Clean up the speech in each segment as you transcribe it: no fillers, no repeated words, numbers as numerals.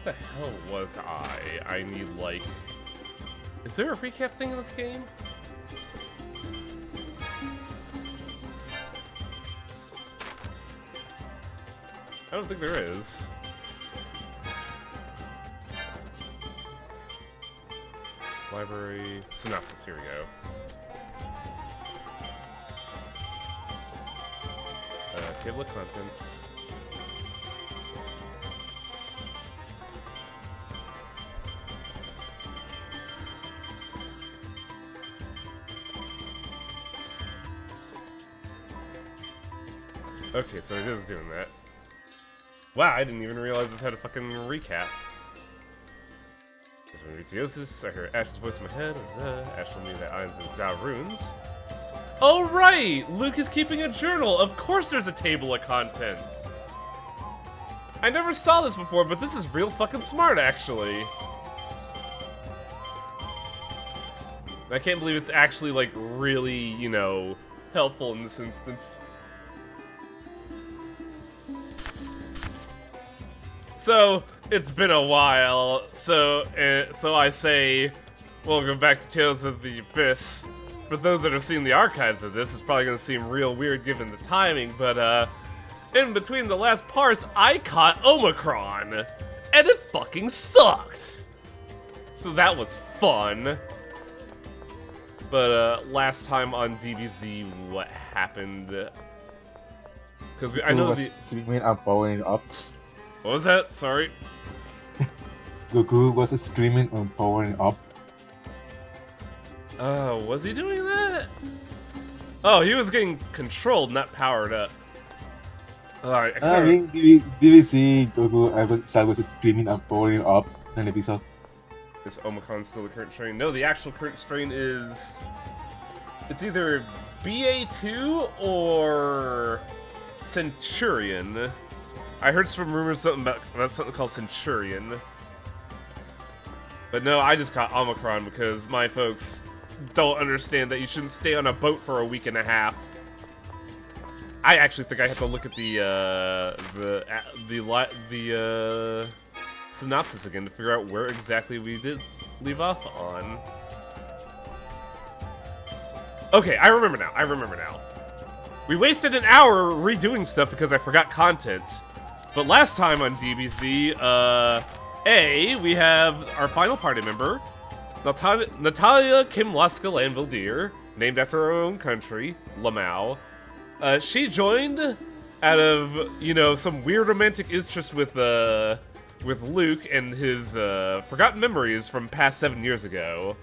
What the hell was I? I need, like... Is there a recap thing in this game? I don't think there is. Library... Synopsis, here we go. Table of contents. Okay, so it is doing that. Wow, I didn't even realize this had a fucking recap. Theosis, I heard Ash's voice in my head. Ash told me that Ions and Zao runes. Oh right! Luke is keeping a journal! Of course there's a table of contents! I never saw this before, but this is real fucking smart, actually. I can't believe it's actually, like, really, you know, helpful in this instance. So, it's been a while, so I say, welcome back to Tales of the Abyss. For those that have seen the archives of this, it's probably going to seem real weird given the timing, but, in between the last parts, I caught Omicron, and it fucking sucked! So that was fun. But, last time on DBZ, what happened? Because I know the... Screaming and powering up. What was that? Sorry. Goku was screaming and powering up. Oh, was he doing that? Oh, he was getting controlled, not powered up. Alright, I mean, DBC Goku was screaming and powering up in an episode. Is Omicron still the current strain? No, the actual current strain is... It's either BA2 or Centurion. I heard some rumors something about something called Centurion. But no, I just caught Omicron because my folks don't understand that you shouldn't stay on a boat for a week and a half. I actually think I have to look at the synopsis again to figure out where exactly we did leave off on. Okay, I remember now. We wasted an hour redoing stuff because I forgot content. But last time on DBZ, we have our final party member, Natalia Kimlaska Lanvildir, named after her own country, Lamau. She joined out of, you know, some weird romantic interest with Luke and his forgotten memories from past 7 years ago.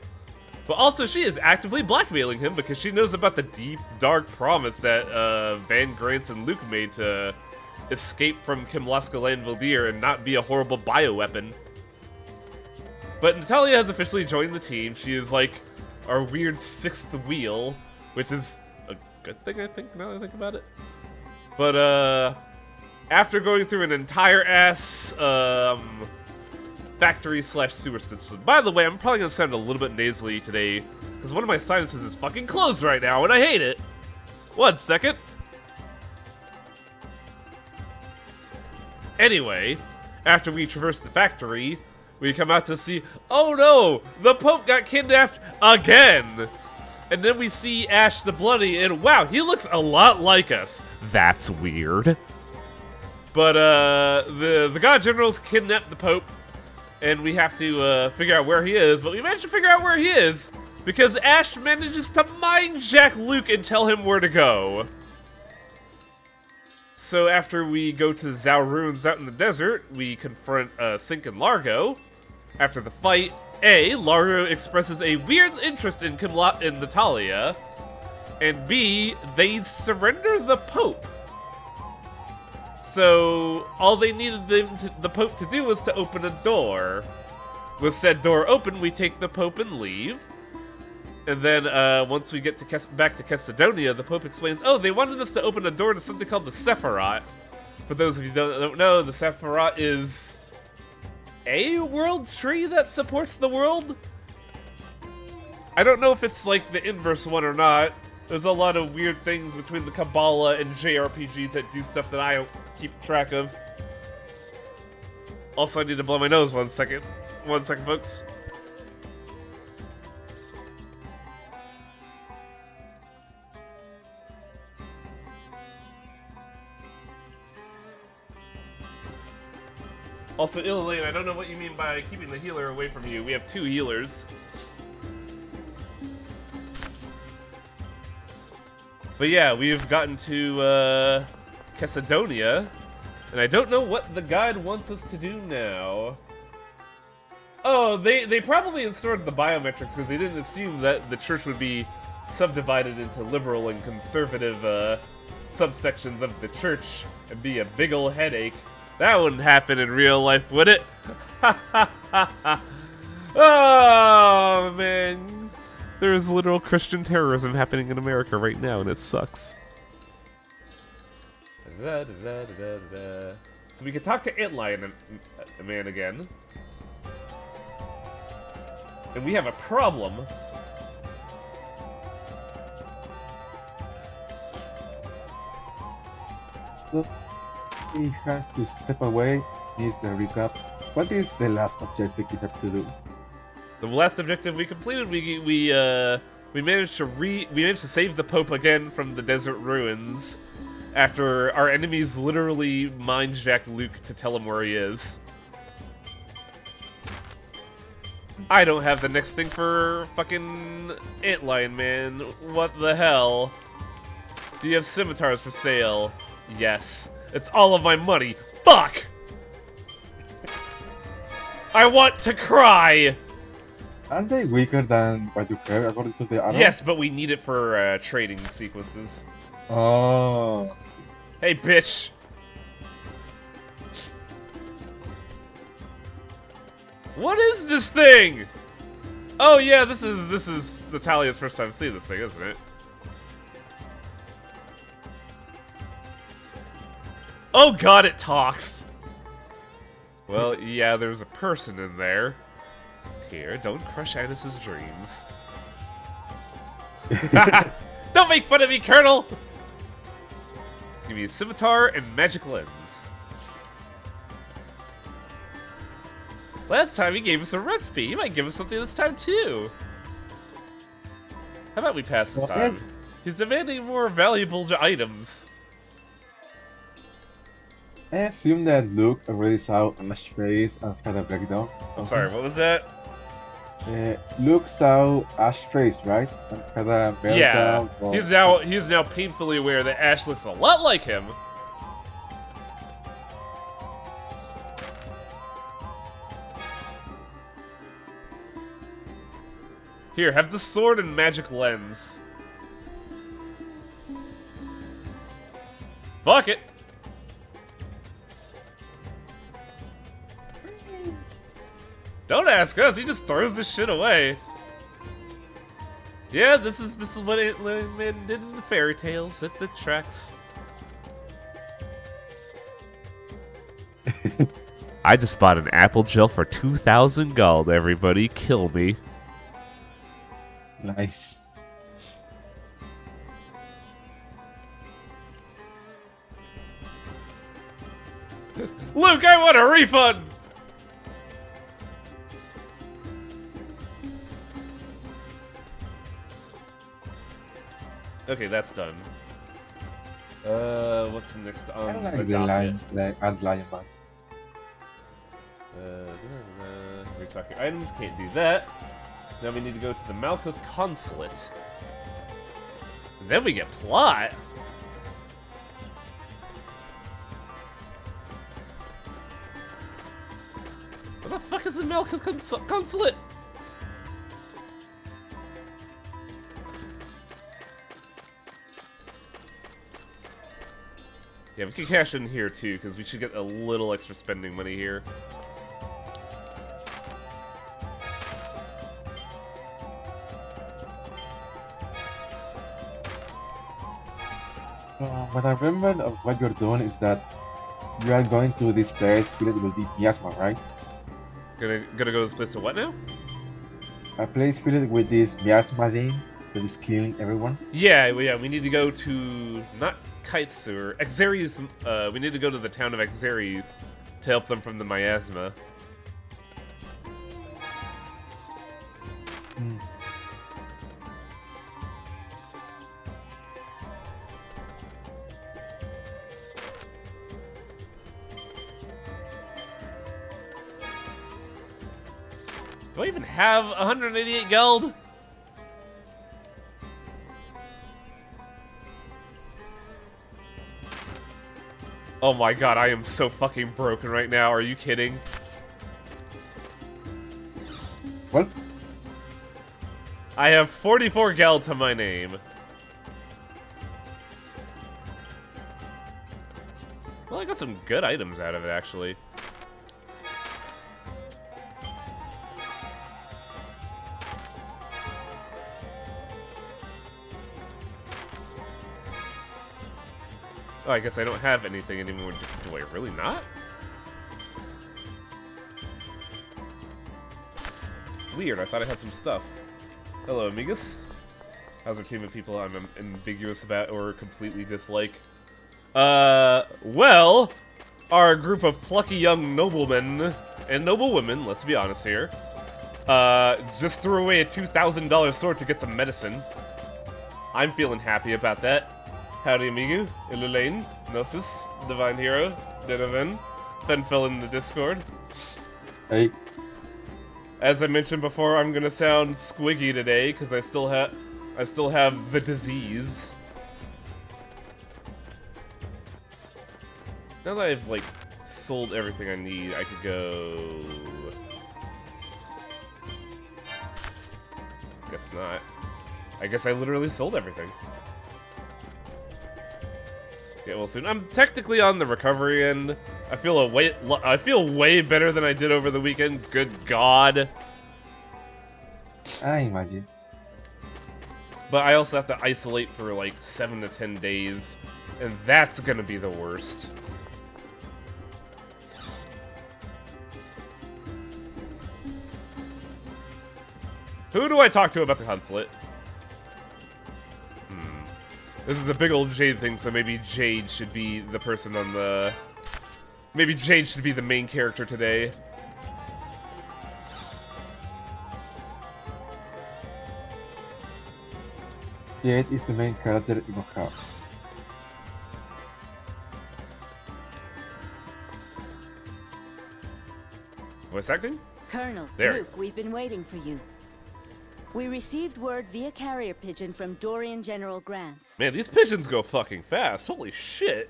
But also, she is actively blackmailing him because she knows about the deep, dark promise that Van Grants and Luke made to escape from Kimlaska Lanvildir and not be a horrible bioweapon. But Natalia has officially joined the team. She is like our weird sixth wheel, which is a good thing, I think, now that I think about it. But, after going through an entire ass, factory/sewer system. By the way, I'm probably gonna sound a little bit nasally today, because one of my sinuses is fucking closed right now, and I hate it. 1 second. Anyway, after we traverse the factory, we come out to see, oh no, the Pope got kidnapped again! And then we see Ash the Bloody, and wow, he looks a lot like us. That's weird. But, the God Generals kidnapped the Pope, and we have to, figure out where he is, but we managed to figure out where he is, because Ash manages to mind Jack Luke and tell him where to go. So after we go to the Zao ruins out in the desert, we confront Sink and Largo. After the fight, Largo expresses a weird interest in Natalia, and B, they surrender the Pope. So all they needed the Pope to do was to open a door. With said door open, we take the Pope and leave. And then, once we get to back to Kessadonia, the Pope explains, oh, they wanted us to open a door to something called the Sephiroth. For those of you who don't know, the Sephiroth is a world tree that supports the world? I don't know if it's like the inverse one or not. There's a lot of weird things between the Kabbalah and JRPGs that do stuff that I don't keep track of. Also, I need to blow my nose 1 second. 1 second, folks. Also, Elaine, I don't know what you mean by keeping the healer away from you. We have 2 healers. But yeah, we've gotten to Cassidonia, and I don't know what the guide wants us to do now. Oh, they probably installed the biometrics because they didn't assume that the church would be subdivided into liberal and conservative subsections of the church and be a big ol' headache. That wouldn't happen in real life, would it? Oh, man. There's literal Christian terrorism happening in America right now, and it sucks. So we can talk to Antlion Man again. And we have a problem. Look, he has to step away. Needs the recap. What is the last objective we have to do? The last objective we completed, we managed to save the Pope again from the desert ruins after our enemies literally mind-jacked Luke to tell him where he is. I don't have the next thing for fucking Antlion Man. What the hell? Do you have scimitars for sale? Yes. It's all of my money. Fuck! I want to cry! Aren't they weaker than what you care according to the arrow? Yes, but we need it for trading sequences. Oh. Hey, bitch! What is this thing? Oh yeah, this is Natalia's first time seeing this thing, isn't it? Oh god, it talks! Well, yeah, there's a person in there. Here, don't crush Annis's dreams. Don't make fun of me, Colonel! Give me a scimitar and magic lens. Last time he gave us a recipe. He might give us something this time too. How about we pass this time? He's demanding more valuable items. I assume that Luke already saw Ash's face and had a breakdown. I'm sorry, what was that? Luke saw Ash's face, right? And had a Yeah, breakdown. he's now painfully aware that Ash looks a lot like him. Here, have the sword and magic lens. Fuck it. Don't ask us, he just throws this shit away. Yeah, this is what Antlion did in the fairy tales. It tracks. I just bought an apple gel for 2,000 gold, everybody. Kill me. Nice. Luke, I want a refund! Okay, that's done. What's next I on don't like the the docket? line, like Antlion Man. Restocking items, can't do that. Now we need to go to the Malkuth Consulate. And then we get plot. What the fuck is the Malkuth Consulate? Yeah, we can cash in here too, because we should get a little extra spending money here. What I remember of what you're doing is that you are going to this place filled with the miasma, right? Gonna go to this place to what now? A place filled with this miasma thing that is killing everyone. Yeah, we need to go to not Kaitsu or Exarius. We need to go to the town of Exarius to help them from the miasma. Do I even have 188 gold? Oh my god, I am so fucking broken right now. Are you kidding? What? I have 44 geld to my name. Well, I got some good items out of it, actually. Oh, I guess I don't have anything anymore. Do I really not? Weird, I thought I had some stuff. Hello, amigos. How's our team of people I'm ambiguous about or completely dislike? Well, our group of plucky young noblemen and noblewomen, let's be honest here, just threw away a $2,000 sword to get some medicine. I'm feeling happy about that. Howdy, amigo. Ilulaine, Gnosis, Divine Hero, Denovan, Fenfil in the Discord. Hey. As I mentioned before, I'm gonna sound squiggy today because I still have the disease. Now that I've like sold everything I need, I could go. Guess not. I guess I literally sold everything. Okay, well soon. I'm technically on the recovery end. I feel way better than I did over the weekend. Good God. I imagine. But I also have to isolate for like 7 to 10 days, and that's gonna be the worst. Who do I talk to about the consulate? This is a big old Jade thing, so maybe Jade should be the person on the... Maybe Jade should be the main character today. Jade is the main character in our hearts. Voice acting? Colonel, There. Luke, we've been waiting for you. We received word via carrier pigeon from Dorian General Grants. Man, these pigeons go fucking fast. Holy shit.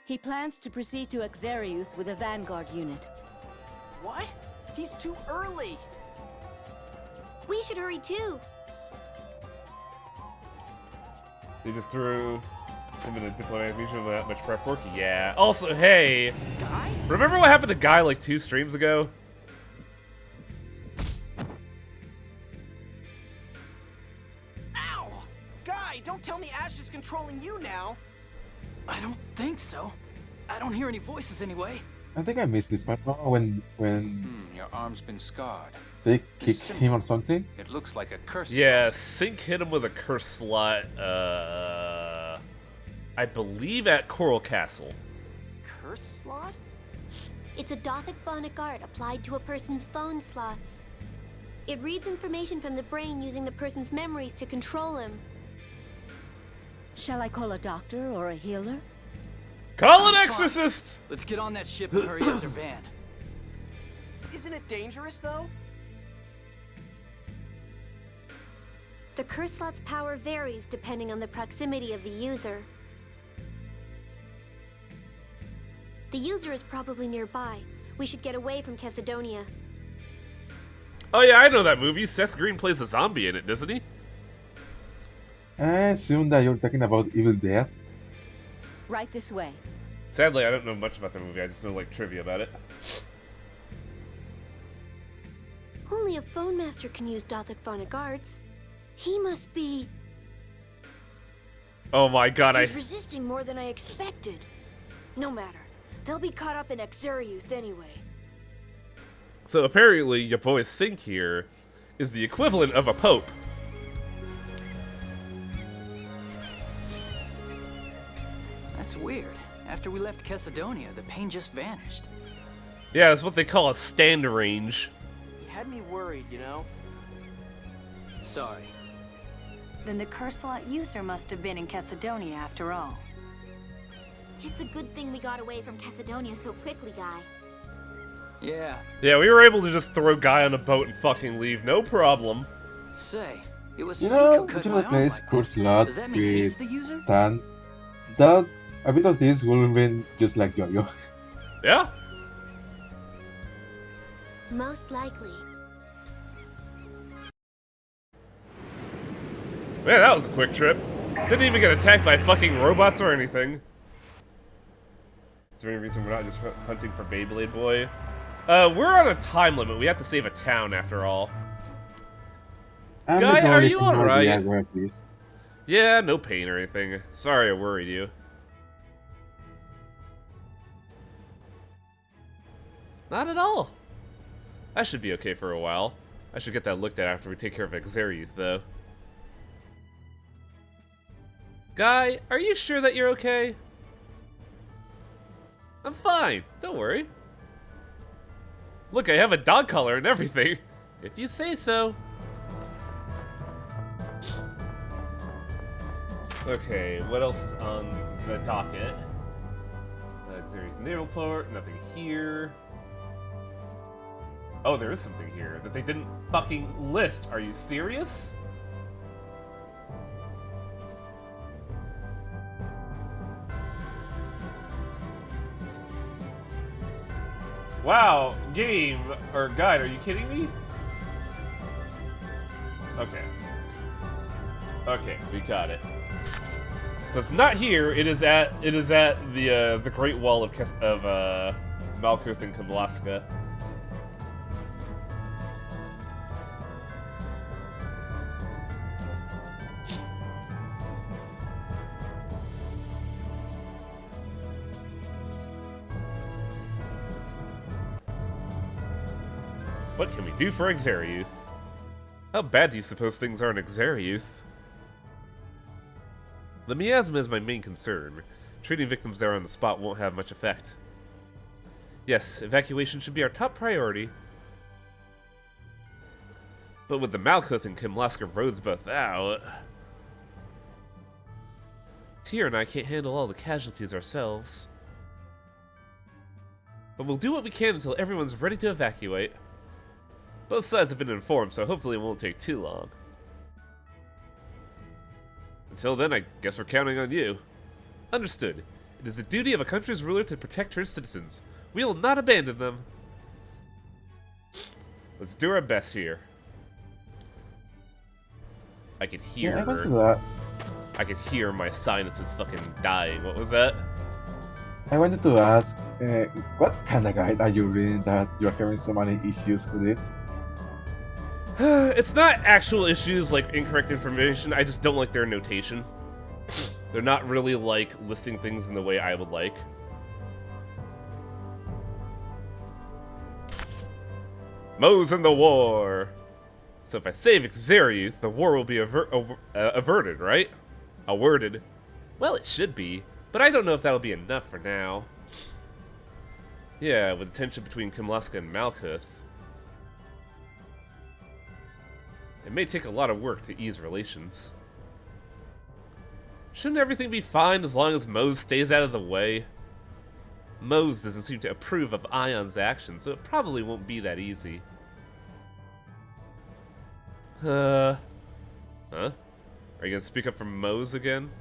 He plans to proceed to Exariuth with a vanguard unit. What? He's too early! We should hurry too. They just threw him in a diplomatic mission without much prep work. Yeah. Also, hey, Guy? remember what happened to Guy like 2 streams ago? Ow! Guy, don't tell me Ash is controlling you now! I don't think so. I don't hear any voices anyway. I think I missed this part. Oh, when Your arm's been scarred. they kicked him or something. It looks like a curse. Yeah, Sync hit him with a curse slot, I believe at Coral Castle. Curse slot? It's a Dothic phonic art applied to a person's phone slots. It reads information from the brain using the person's memories to control him. Shall I call a doctor or a healer? Call an exorcist! Let's get on that ship and hurry after Van. Isn't it dangerous, though? The curse slot's power varies depending on the proximity of the user. The user is probably nearby. We should get away from Chesidonia. Oh yeah, I know that movie. Seth Green plays a zombie in it, doesn't he? I assume that you're talking about Evil Dead. Right this way. Sadly, I don't know much about the movie. I just know like trivia about it. Only a phone master can use Dothic phonic arts. He must be... Oh my god, He's resisting more than I expected. No matter. They'll be caught up in Exariuth anyway. So apparently, your boy Sync here is the equivalent of a pope. That's weird. After we left Chesidonia, the pain just vanished. Yeah, that's what they call a stand range. You had me worried, you know? Sorry. Then the curse slot user must have been in Chesidonia after all. It's a good thing we got away from Chesidonia so quickly, Guy. Yeah. Yeah, we were able to just throw Guy on a boat and fucking leave, no problem. Say, it was You Seek know, who cut you my can arm replace like Curse this. Lot Does that make Haze with the user? Stan. That a bit of this will win just like Yo-Yo. Yeah? Most likely. Man, that was a quick trip. Didn't even get attacked by fucking robots or anything. Is there any reason we're not just hunting for Beyblade Boy? We're on a time limit. We have to save a town after all. I'm Guy, the are only you one with alright? Viagra, please. Yeah, no pain or anything. Sorry I worried you. Not at all. I should be okay for a while. I should get that looked at after we take care of Xeriuth, though. Guy, are you sure that you're okay? I'm fine. Don't worry. Look, I have a dog collar and everything. If you say so. Okay, what else is on the docket? Xeriuth Naval Port, nothing here. Oh, there is something here that they didn't fucking list. Are you serious? Wow, game or guide, are you kidding me? Okay. Okay, we got it. So it's not here. It is at the Great Wall of Malkuth and Kablaska. What can we do for Xeriuth? How bad do you suppose things are in Xeriuth? The miasma is my main concern. Treating victims there on the spot won't have much effect. Yes, evacuation should be our top priority. But with the Malkuth and Kimlaska roads both out... Tyr and I can't handle all the casualties ourselves. But we'll do what we can until everyone's ready to evacuate. Both sides have been informed, so hopefully it won't take too long. Until then, I guess we're counting on you. Understood. It is the duty of a country's ruler to protect her citizens. We will not abandon them. Let's do our best here. I could hear Yeah, I went to her. that. I could hear my sinuses fucking dying. What was that? I wanted to ask, what kind of guide are you reading that you're having so many issues with it? It's not actual issues like incorrect information, I just don't like their notation. They're not really like listing things in the way I would like. Moe's in the war! So if I save Xeriuth, the war will be averted, right? Awarded. Well, it should be, but I don't know if that'll be enough for now. Yeah, with the tension between Kimlaska and Malkuth. It may take a lot of work to ease relations. Shouldn't everything be fine as long as Mose stays out of the way? Mose doesn't seem to approve of Ion's actions, so it probably won't be that easy. Huh? Are you gonna speak up for Mose again?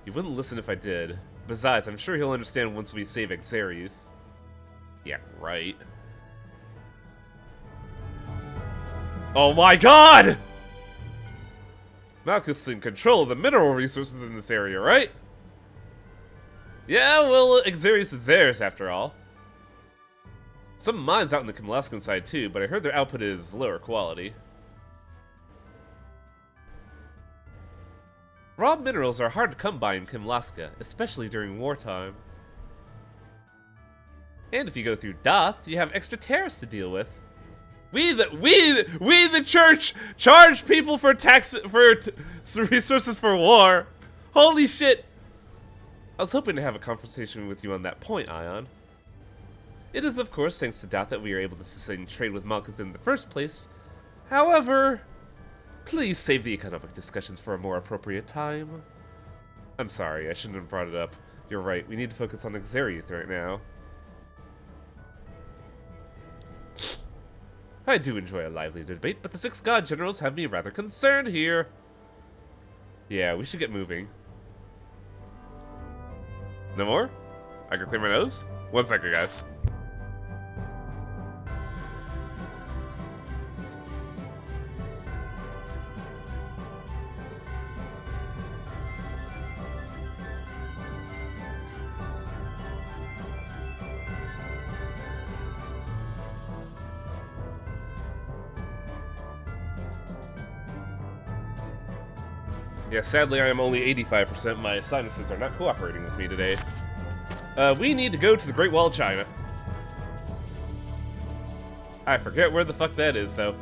He wouldn't listen if I did. Besides, I'm sure he'll understand once we save Xeriuth. Yeah, right. Oh my god! Malkuth's in control of the mineral resources in this area, right? Yeah, well, Xeriuth is theirs after all. Some mines out in the Kimlaskan side too, but I heard their output is lower quality. Raw minerals are hard to come by in Kimlaska, especially during wartime. And if you go through Doth, you have extra tariffs to deal with. We the church charge people for resources for war. Holy shit! I was hoping to have a conversation with you on that point, Ion. It is, of course, thanks to Dot that we are able to sustain trade with Malkuth in the first place. However, please save the economic discussions for a more appropriate time. I'm sorry, I shouldn't have brought it up. You're right, we need to focus on Xeriath right now. I do enjoy a lively debate, but the 6 god generals have me rather concerned here. Yeah, we should get moving. No more? I can clear my nose? 1 second, guys. Yeah, sadly I am only 85%. My sinuses are not cooperating with me today. We need to go to the Great Wall of China. I forget where the fuck that is, though.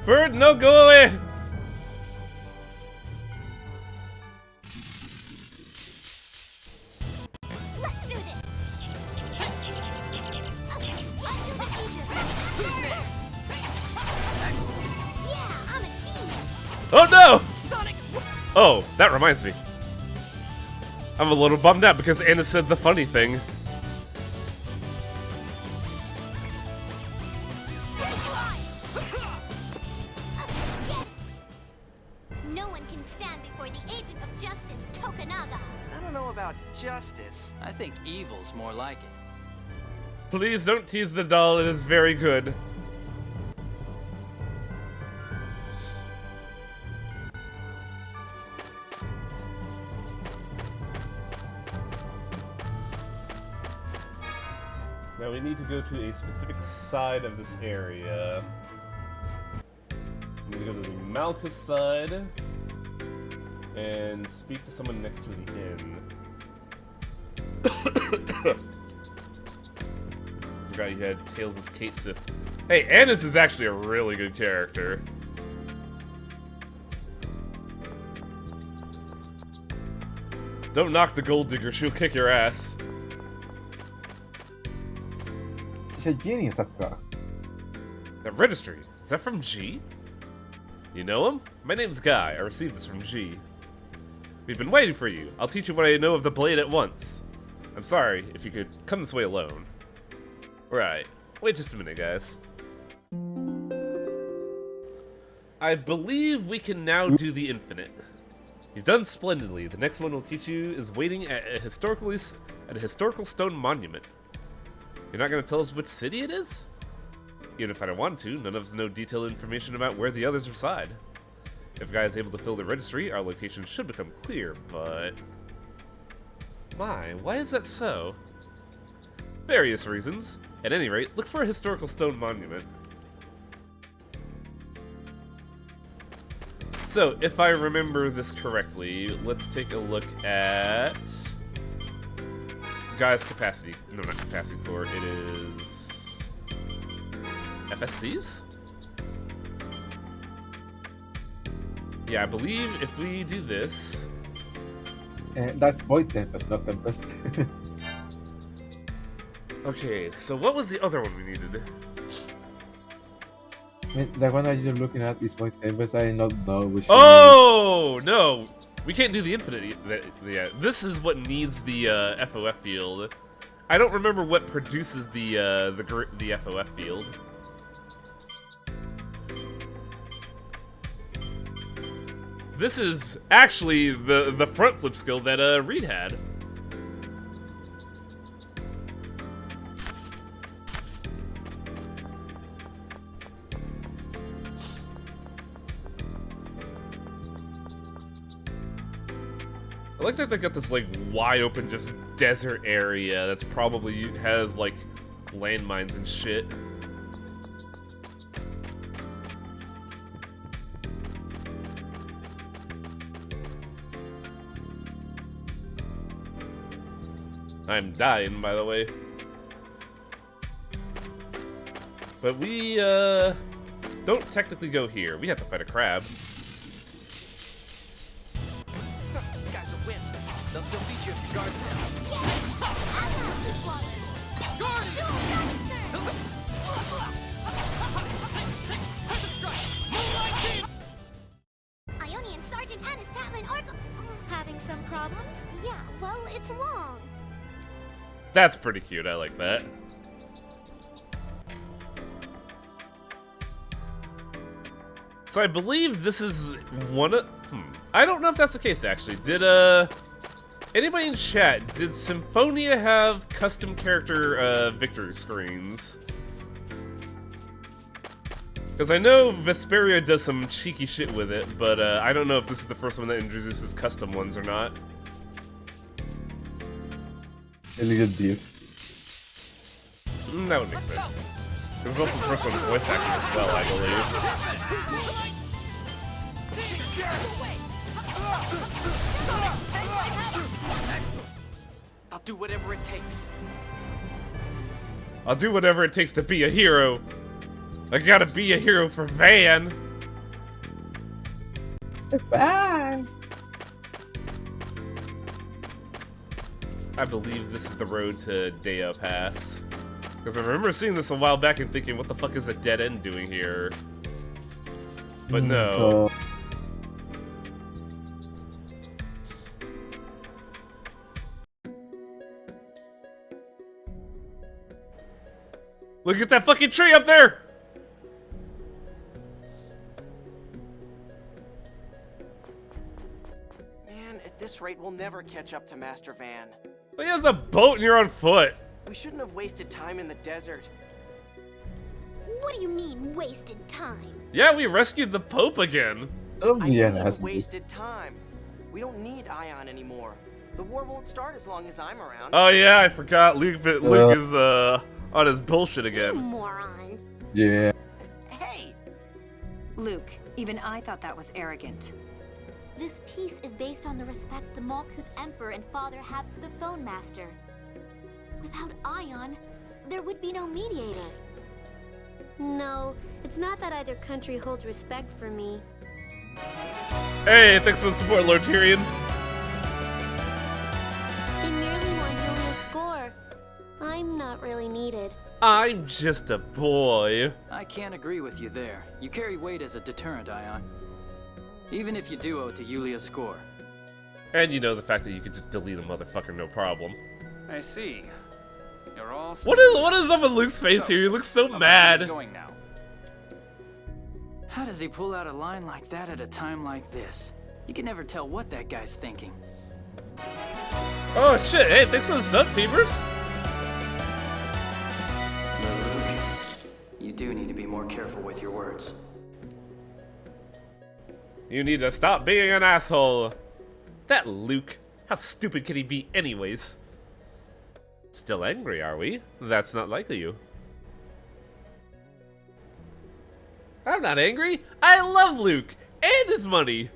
Bird, no, go away! Let's do this! Yeah, I'm a genius! Oh no! Sonic! Oh, that reminds me. I'm a little bummed out because Anna said the funny thing. No one can stand before the agent of justice, Tokunaga. I don't know about justice. I think evil's more like it. Please don't tease the doll, it is very good. Now we need to go to a specific side of this area. We need to go to the Malkuth side and speak to someone next to the inn. Forgot you had Tails as Kate Sith. Hey, Annis is actually a really good character. Don't knock the gold digger, she'll kick your ass. She's a genius, of course. That registry, is that from G? You know him? My name's Guy. I received this from G. We've been waiting for you. I'll teach you what I know of the blade at once. I'm sorry, if you could come this way alone. Right. Wait just a minute, guys. I believe we can now do the infinite. You've done splendidly. The next one we'll teach you is waiting at a historical stone monument. You're not going to tell us which city it is? Even if I don't want to, none of us know detailed information about where the others reside. If Guy is able to fill the registry, our location should become clear, but... My, why is that so? Various reasons. At any rate, look for a historical stone monument. So, if I remember this correctly, let's take a look at... Guy's capacity. No, not capacity core. It is... FSCs? Yeah, I believe if we do this... That's Void Tempest, not Tempest. Okay, so what was the other one we needed? The one that you're looking at is Void Tempest. I do not know which Oh, no! We can't do the infinite yet. This is what needs the FOF field. I don't remember what produces the FOF field. This is actually the front flip skill that Reed had. I like that they got this like wide open just desert area that's probably has like landmines and shit. I'm dying, by the way. But we don't technically go here. We have to fight a crab. That's pretty cute. I like that. So I believe this is one of... I don't know if that's the case, actually. Did, anybody in chat, did Symphonia have custom character, victory screens? Because I know Vesperia does some cheeky shit with it, but, I don't know if this is the first one that introduces custom ones or not. A little bit. That would make sense. This is also the first one voice acting as well, I believe. I'll do whatever it takes. I'll do whatever it takes to be a hero. I gotta be a hero for Van. Bye. I believe this is the road to Deo Pass. Because I remember seeing this a while back and thinking, what the fuck is a dead end doing here? But no. So, Look at that fucking tree up there! Man, at this rate, we'll never catch up to Master Van. He has a boat and you're on foot. We shouldn't have wasted time in the desert. What do you mean, wasted time? Yeah, we rescued the Pope again. oh I yeah, mean that's wasted time. We don't need Ion anymore. The war won't start as long as I'm around. Oh yeah, I forgot. Luke is on his bullshit You again. moron. yeah. Hey! Luke, even I thought that was arrogant. This peace is based on the respect the Malkuth Emperor and Father have for the Phone Master. Without Ion, there would be no mediator. No, it's not that either country holds respect for me. Hey, thanks for the support, Lord Tyrion. They merely want Yulia's score. I'm not really needed. I'm just a boy. I can't agree with you there. You carry weight as a deterrent, Ion. Even if you do owe to Yulia's score. And you know the fact that you could just delete a motherfucker, no problem. I see. You're all What is up with Luke's face here? He looks so mad. Going now. How does he pull out a line like that at a time like this? You can never tell what that guy's thinking. Oh shit, hey, thanks for the sub, Teamers. Luke, you do need to be more careful with your words. You need to stop being an asshole. That Luke, how stupid can he be anyways? Still angry, are we? That's not like you. I'm not angry. I love Luke and his money.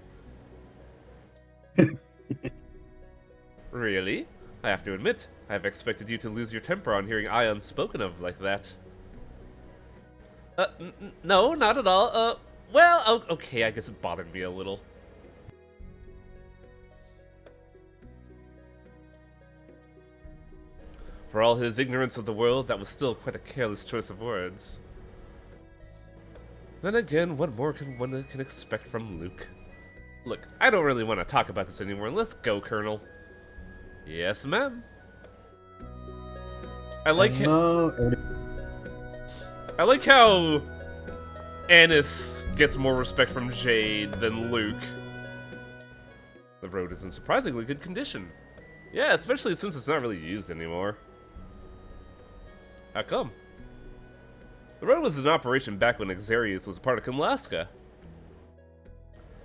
Really? I have to admit, I've expected you to lose your temper on hearing Ion spoken of like that. No, not at all. Well, okay, I guess it bothered me a little. For all his ignorance of the world, that was still quite a careless choice of words. Then again, what more can one expect from Luke? Look, I don't really want to talk about this anymore. Let's go, Colonel. Yes, ma'am. I like how Annis gets more respect from Jade than Luke. The road is in surprisingly good condition. Yeah, especially since it's not really used anymore. How come? The road was in operation back when Xarius was part of Kumlaska.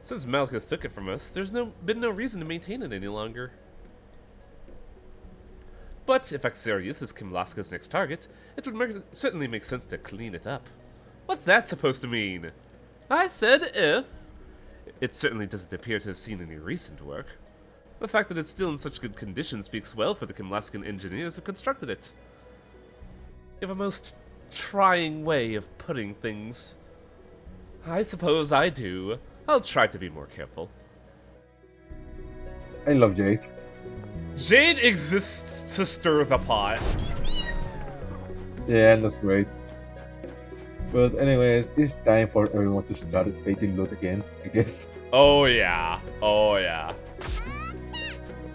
Since Malkuth took it from us, there's been no reason to maintain it any longer. But if Xarius is Kumlaska's next target, it would certainly make sense to clean it up. What's that supposed to mean? I said if. It certainly doesn't appear to have seen any recent work. The fact that it's still in such good condition speaks well for the Kumlaskan engineers who constructed it. You have a most trying way of putting things. I suppose I do. I'll try to be more careful. I love Jade. Jade exists to stir the pot. Yeah, that's great. But anyways, it's time for everyone to start hating Luke again, I guess. Oh yeah. Oh yeah.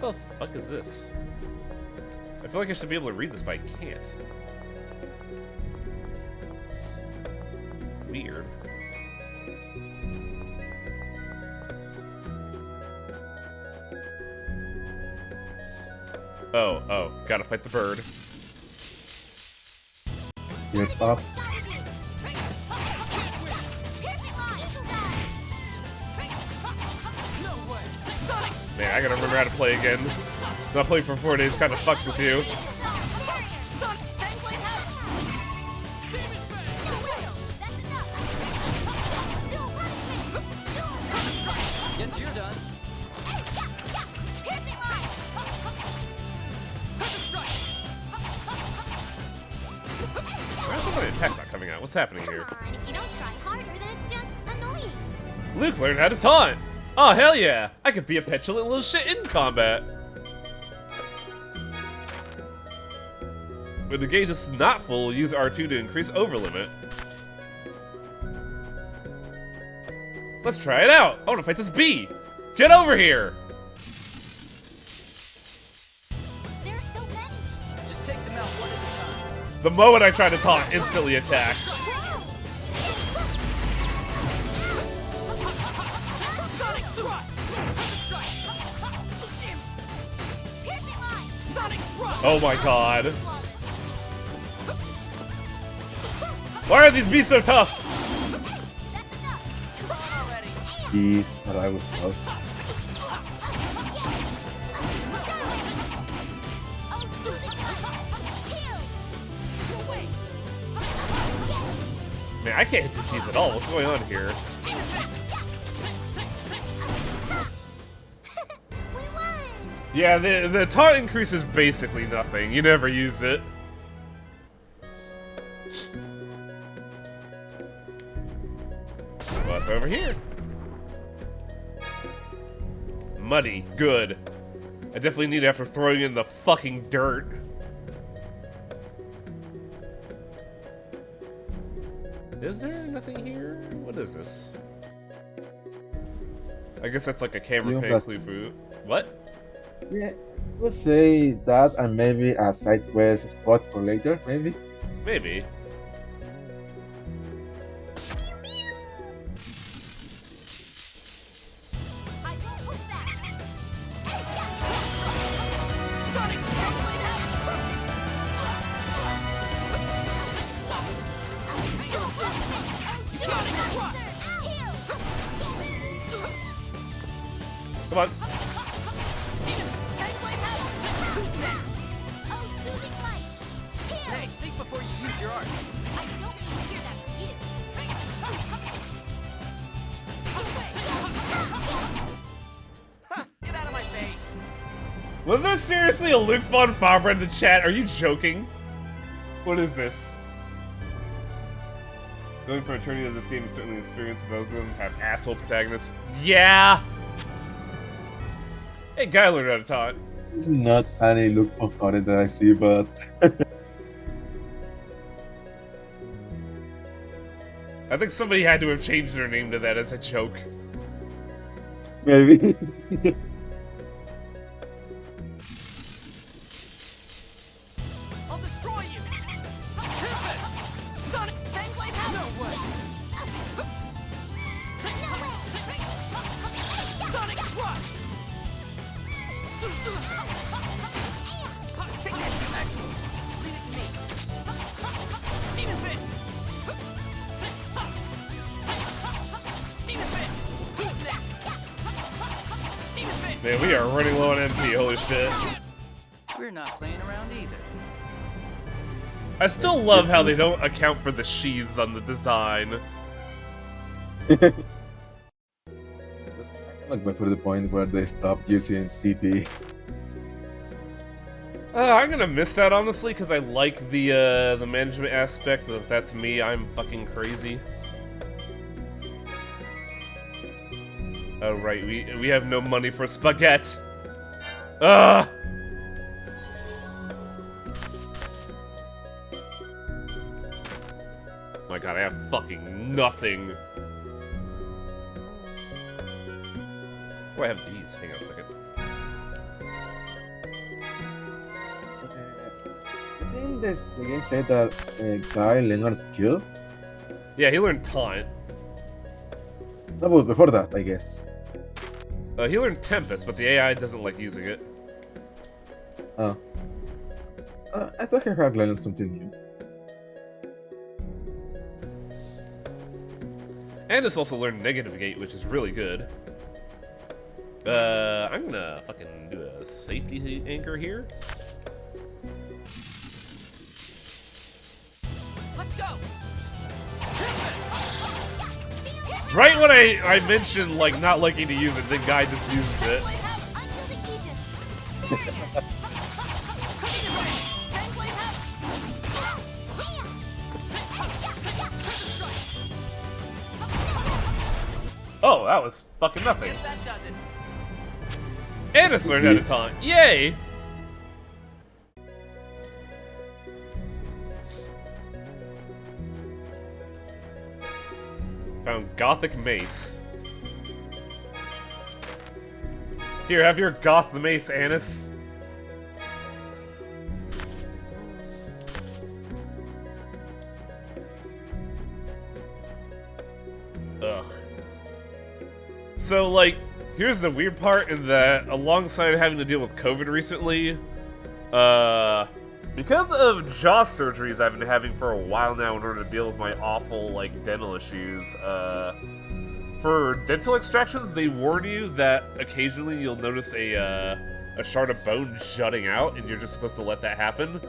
What the fuck is this? I feel like I should be able to read this, but I can't. Weird. Oh, gotta fight the bird. Get up. Man, I gotta remember how to play again. Not playing for 4 days kinda fucks with you. Guess you're done. Why is my attack not coming out? What's happening here? Come on, if you don't try harder, then it's just annoying. Luke learned how to taunt! Oh, hell yeah! I could be a petulant little shit in combat! When the gauge is not full, use R2 to increase overlimit. Let's try it out! I wanna fight this bee! Get over here! There are so many. Just take them out one at a time. The moment I try to taunt, instantly attack. Sonic thrust! Piercing line. Sonic thrust! Oh my god. Why are these bees so tough? That's enough. Come on already! These are I was told. Oh, soothing light. Heal. No way! Man, I can't hit these bees at all. What's going on here? We won. Yeah, the taunt increase is basically nothing. You never use it. What's over here? Muddy. Good. I definitely need it after throwing in the fucking dirt. Is there nothing here? What is this? I guess that's like a camera pan clue food. What? Yeah, I would say that and maybe a side quest spot for later, maybe. Maybe. I won't hold back. Sonic Sonic thrust! Come on. Who's next? Oh, soothing light. Heal. Hey, think before you use your art. I don't need to hear that from you. Get out of my face! Was there seriously a Luke Von Fabre in the chat? Are you joking? What is this? Going for a attorney of this game is certainly an experience. Both of them have asshole protagonists. Yeah! Hey, guy learned how to taunt. It's not any look for funny that I see, but I think somebody had to have changed their name to that as a joke. maybe. I'll destroy you! Tempest! Sonic Fangblade Hammer! No way! Sonic Thrust! Take that, T-Rex! Leave it to me! Demon Fist! Demon Fist! Who's next? Demon Fist! Man, we are running low on MP, holy shit. We're not playing around either. I still love how they don't account for the sheaths on the design. Like before the point where they stop using TP. I'm gonna miss that honestly, because I like the management aspect. If that's me, I'm fucking crazy. Oh right, we have no money for spaghetti. Ugh. Oh my god, I have fucking nothing. Oh, I have these. Hang on a second. the game say that Guy learned skill? Yeah, he learned Taunt. No, but before that, I guess. He learned Tempest, but the AI doesn't like using it. Oh. I thought he had learned something new. And it's also learned Negative Gate, which is really good. I'm gonna fucking do a safety anchor here. Let's go. Right when I mentioned like not liking to use it, the guy just uses it. Fangblade have unyielding Aegis. Fangblade have. Oh, that was fucking nothing. Guess that does it. And it's learned how to taunt. Yay! Found Gothic Mace. Here, have your Goth Mace, Annis. Ugh. So, like, here's the weird part in that, alongside having to deal with COVID recently, because of jaw surgeries I've been having for a while now in order to deal with my awful, like, dental issues, for dental extractions, they warn you that occasionally you'll notice a shard of bone jutting out, and you're just supposed to let that happen.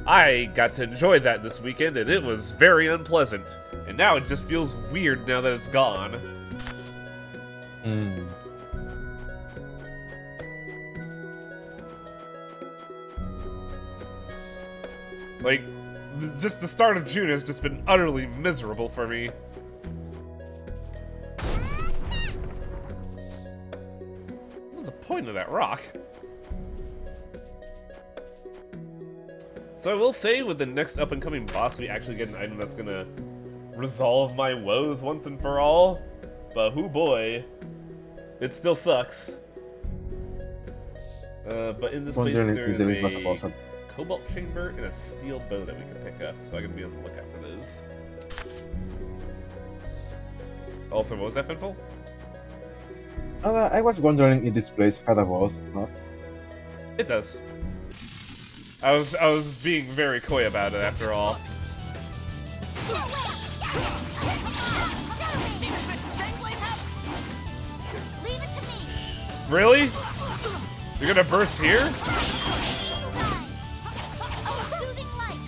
I got to enjoy that this weekend, and it was very unpleasant. And now it just feels weird now that it's gone. Hmm. Like, just the start of June has just been utterly miserable for me. What was the point of that rock? So I will say, with the next up-and-coming boss, we actually get an item that's gonna resolve my woes once and for all. But hoo boy, it still sucks. But in this place Wondering there if there was is a boss. a cobalt chamber and a steel bow that we can pick up, so I can be on the lookout for those. Also, what was that, Finful? I was wondering if this place had a boss or not. It does. I was being very coy about it after all. Fangblade have. Leave it to me. Really? You're gonna burst here? Oh, soothing light.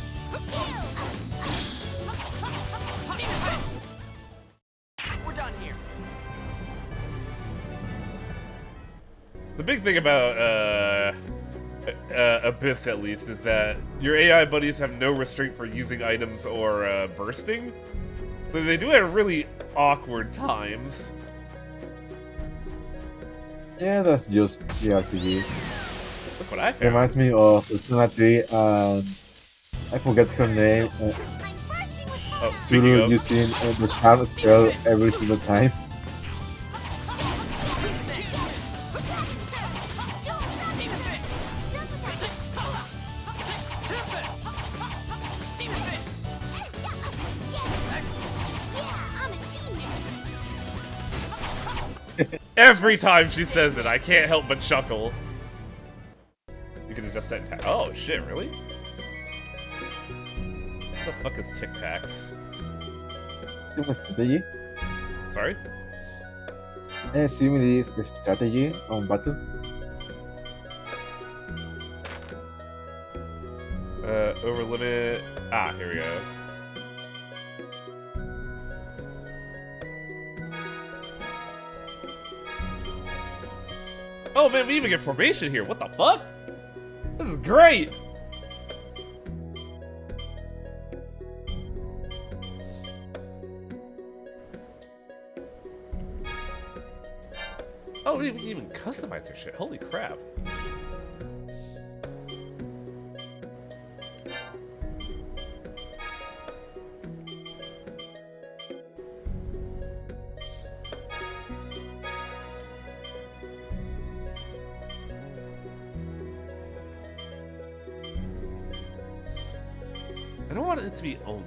We're done here. The big thing about Abyss, at least, is that your AI buddies have no restraint for using items or bursting. So they do have really awkward times. Yeah, that's just the RPG. Look what I found. Reminds me of Suna 3 and I forget her name. I'm bursting with fire. Oh, speaking Tsuru of, using the charm spell every single time. every time she says it, I can't help but chuckle. You can adjust that in tac. Oh shit, really? What the fuck is Tic Tacs? Super strategy. Sorry? I assume it is the strategy on battle. Over limit. Ah, here we go. Oh man, we even get formation here. What the fuck? This is great. Oh, we even customize their shit. Holy crap. I don't want it to be only.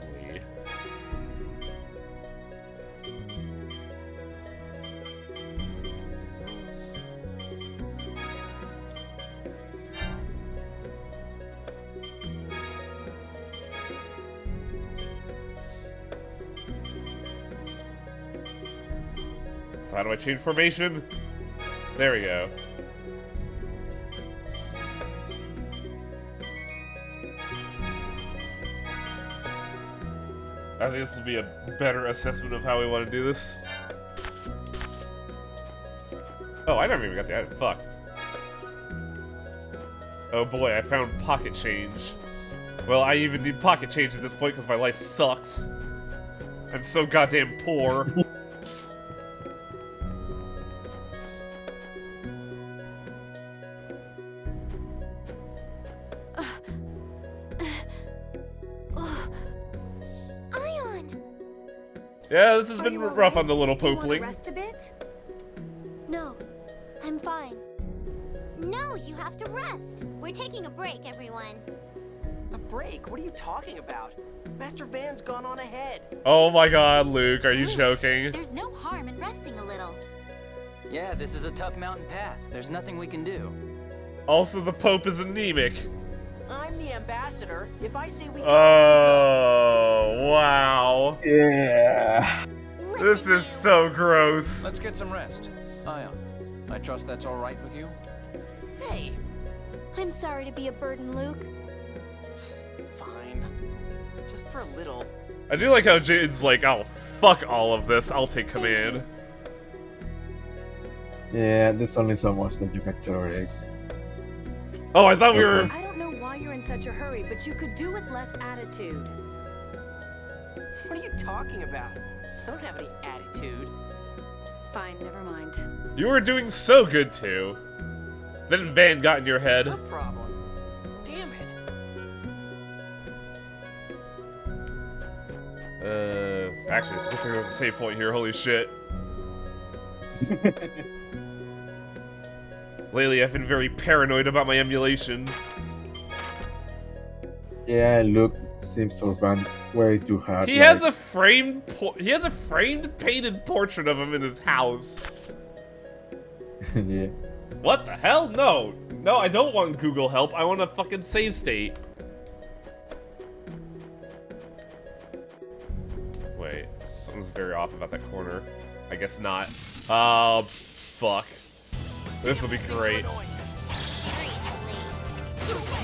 So how do I change formation? There we go. I think this would be a better assessment of how we want to do this. Oh, I never even got the item. Fuck. Oh boy, I found pocket change. Well, I even need pocket change at this point because my life sucks. I'm so goddamn poor. Ion! Yeah, this has Are been you all rough on right? the little Do you want to pokeling. rest a bit? No, I'm fine. No, you have to rest. We're taking a break, everyone. A break? What are you talking about? Master Van's gone on ahead. Oh my god, Luke, are you joking? There's no harm in resting a little. Yeah, this is a tough mountain path. There's nothing we can do. Also, the Pope is anemic. I'm the ambassador. If I say we go, Oh, wow. Yeah. This is so gross. Let's get some rest. Ion, I trust that's all right with you? Hey, I'm sorry to be a burden, Luke. fine. Just for a little. I do like how Jade's like, oh, fuck all of this. I'll take command. Yeah, there's only so much that you can tolerate. Oh, I thought we were... I don't know why you're in such a hurry, but you could do with less attitude. What are you talking about? I don't have any attitude. Fine, never mind. You were doing so good, too. Then Van got in your head. No problem. Damn it. Actually, it's good thing there's a save point here. Holy shit. Lately, I've been very paranoid about my emulation. Yeah, Luke seems to run way too hard. He has a framed, painted portrait of him in his house. Yeah. What the hell? No, no, I don't want Google help. I want a fucking save state. Wait, something's very off about that corner. I guess not. Oh, fuck. This will be These things are great. annoying. Seriously.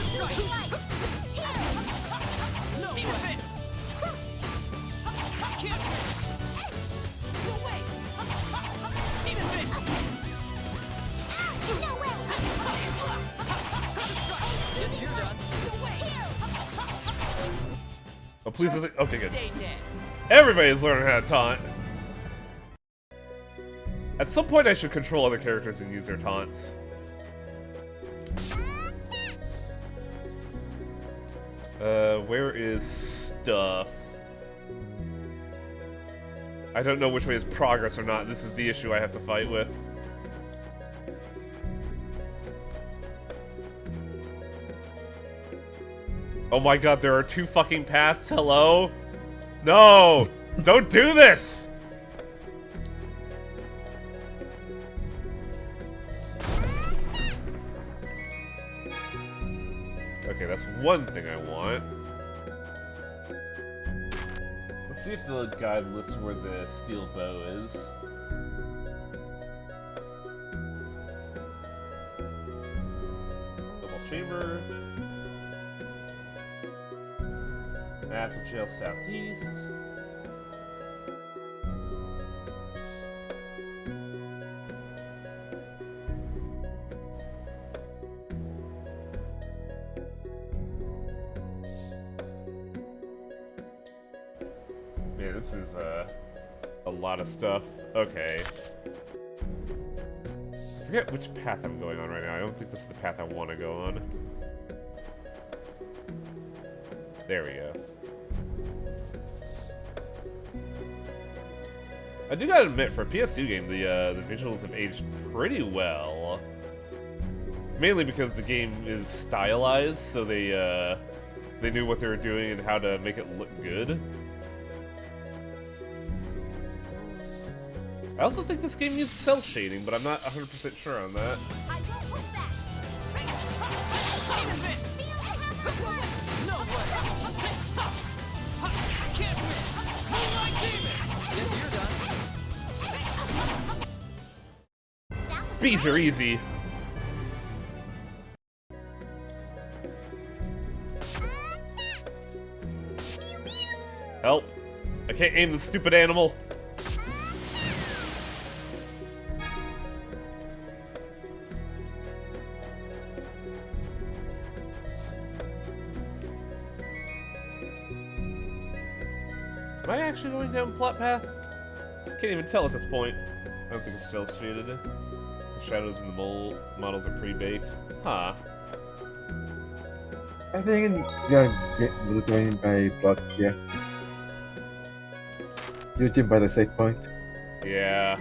No way. No Demon Fist. Can't no way. Demon Fist. No way. Yes, you're done. No way. Oh, please. Okay, good. Stay dead. Everybody's learning how to taunt. At some point, I should control other characters and use their taunts. Where is stuff? I don't know which way is progress or not. This is the issue I have to fight with. Oh my god, there are two fucking paths. Hello? No! Don't do this! Okay, that's one thing I want. Let's see if the guide lists where the steel bow is. Double chamber. Apple Trail southeast. Man, this is a lot of stuff. Okay. I forget which path I'm going on right now. I don't think this is the path I want to go on. There we go. I do gotta admit, for a PS2 game, the visuals have aged pretty well. Mainly because the game is stylized, so they knew what they were doing and how to make it look good. I also think this game uses cell shading, but I'm not 100% sure on that. I won't hold back. Demon Fist! No way! Can't win! Moonlight Demon! Guess you're done. Bees are easy. Help. I can't aim the stupid animal. Am I actually going down plot path? Can't even tell at this point. I don't think it's cel shaded. The shadows in the models are pre-baked. Huh. I think you're going by plot, yeah. Judging by the set point. Yeah.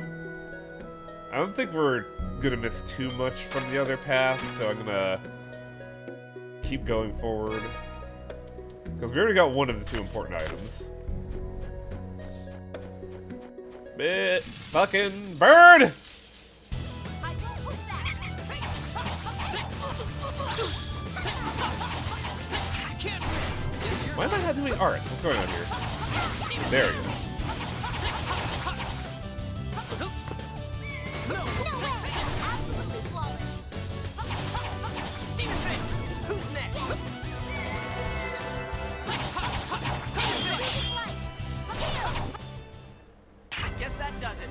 I don't think we're gonna miss too much from the other path, so I'm gonna keep going forward. Because we already got one of the two important items. Fucking bird! I won't hold back. Can't win! Guess you're Why am I not doing art? What's going on here? There we go. No way. Absolutely flawless. Demon Fist! Who's next? Guess that does it.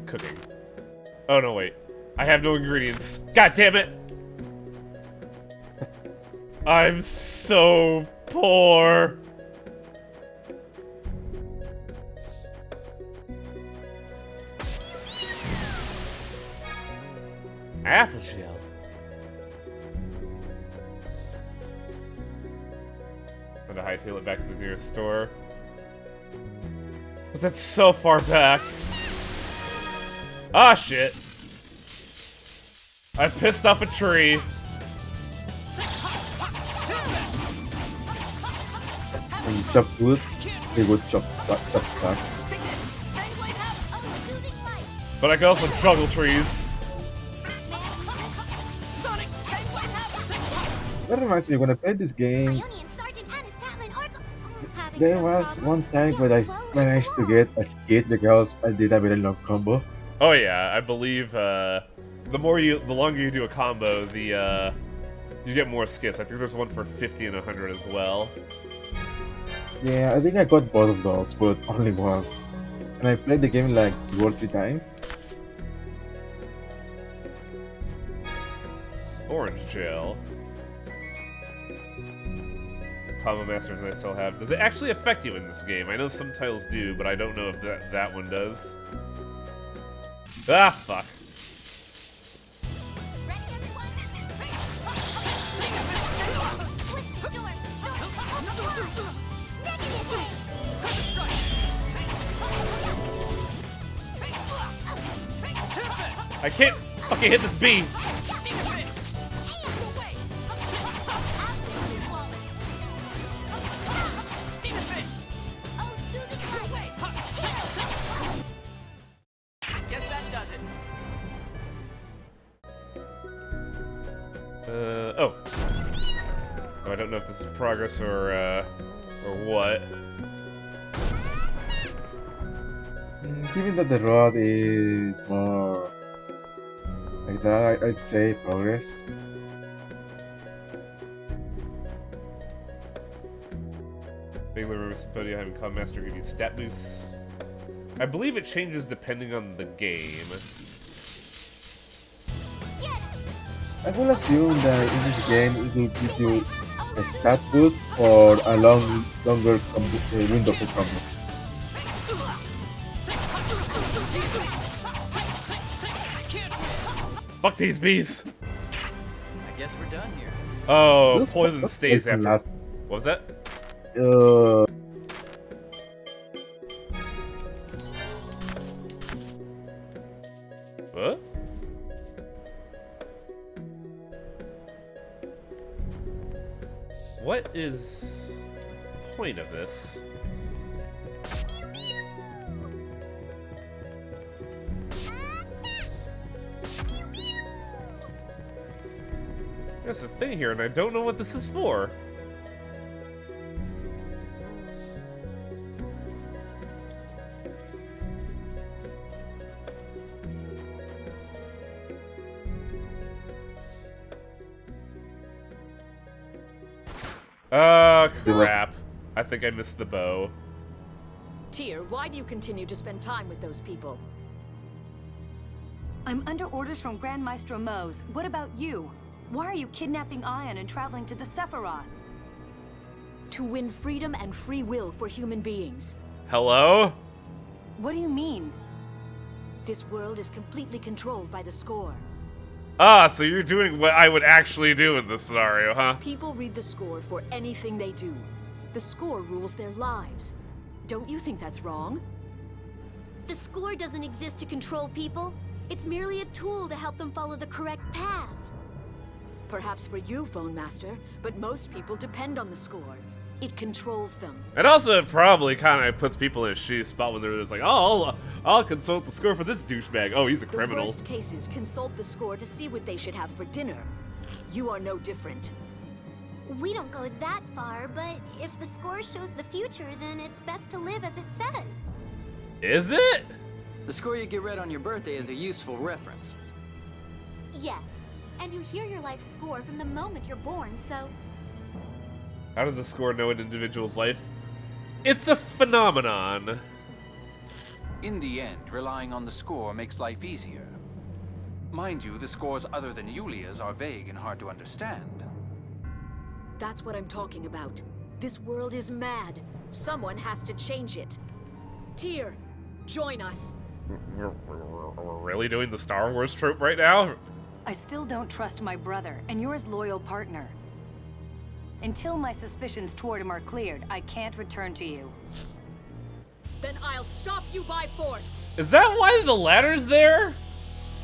Cooking. Oh no, wait. I have no ingredients. God damn it! I'm so poor. Apple shell. I'm gonna hightail it back to the nearest store. But that's so far back. Ah, shit. I pissed off a tree. When you chop wood, they would chop back. But I can also juggle trees. Sonic Penguin have That reminds me, when I played this game, Ionian Sergeant Anis Tatlin Oracle. Having there some was problems one time with when I the flow managed as to well. get a skit because I did a very long combo. Oh yeah, I believe the longer you do a combo, you get more skits. I think there's one for 50 and 100 as well. Yeah, I think I got both of those, but only once. And I played the game like 2 or 3 times. Orange gel. Combo Masters I still have. Does it actually affect you in this game? I know some titles do, but I don't know if that one does. Ah, fuck. Ready, everyone? I can't fucking hit this bee. Guess that does it. Oh. I don't know if this is progress or what. Given that the rod is more like that, I'd say progress. Vaguely remember Symphonia having Combo Master give you stat boosts. I believe it changes depending on the game. I will assume that in this game it will give you a stat boost or a longer window for combo. Fuck these bees! I guess we're done here. Oh, Those- poison those stays poison after. last- What was that? Huh? What is the point of this? There's a thing here, and I don't know what this is for. Oh, crap. I think I missed the bow. Tyr, why do you continue to spend time with those people? I'm under orders from Grand Maestro Mose. What about you? Why are you kidnapping Ion and traveling to the Sephiroth? To win freedom and free will for human beings. Hello? What do you mean? This world is completely controlled by the score. Ah, so you're doing what I would actually do in this scenario, huh? People read the score for anything they do. The score rules their lives. Don't you think that's wrong? The score doesn't exist to control people. It's merely a tool to help them follow the correct path. Perhaps for you, Phone Master, but most people depend on the score. It controls them. And also, it probably kind of puts people in a shitty spot when they're just like, oh, I'll consult the score for this douchebag. Oh, he's a criminal. The worst cases consult the score to see what they should have for dinner. You are no different. We don't go that far, but if the score shows the future, then it's best to live as it says. Is it? The score you get read on your birthday is a useful reference. Yes, and you hear your life score from the moment you're born, so... How does the score know an individual's life? It's a phenomenon. In the end, relying on the score makes life easier. Mind you, the scores other than Yulia's are vague and hard to understand. That's what I'm talking about. This world is mad. Someone has to change it. Tyr, join us. We're really doing the Star Wars trope right now? I still don't trust my brother, and you're his loyal partner. Until my suspicions toward him are cleared, I can't return to you. Then I'll stop you by force. Is that why the ladder's there?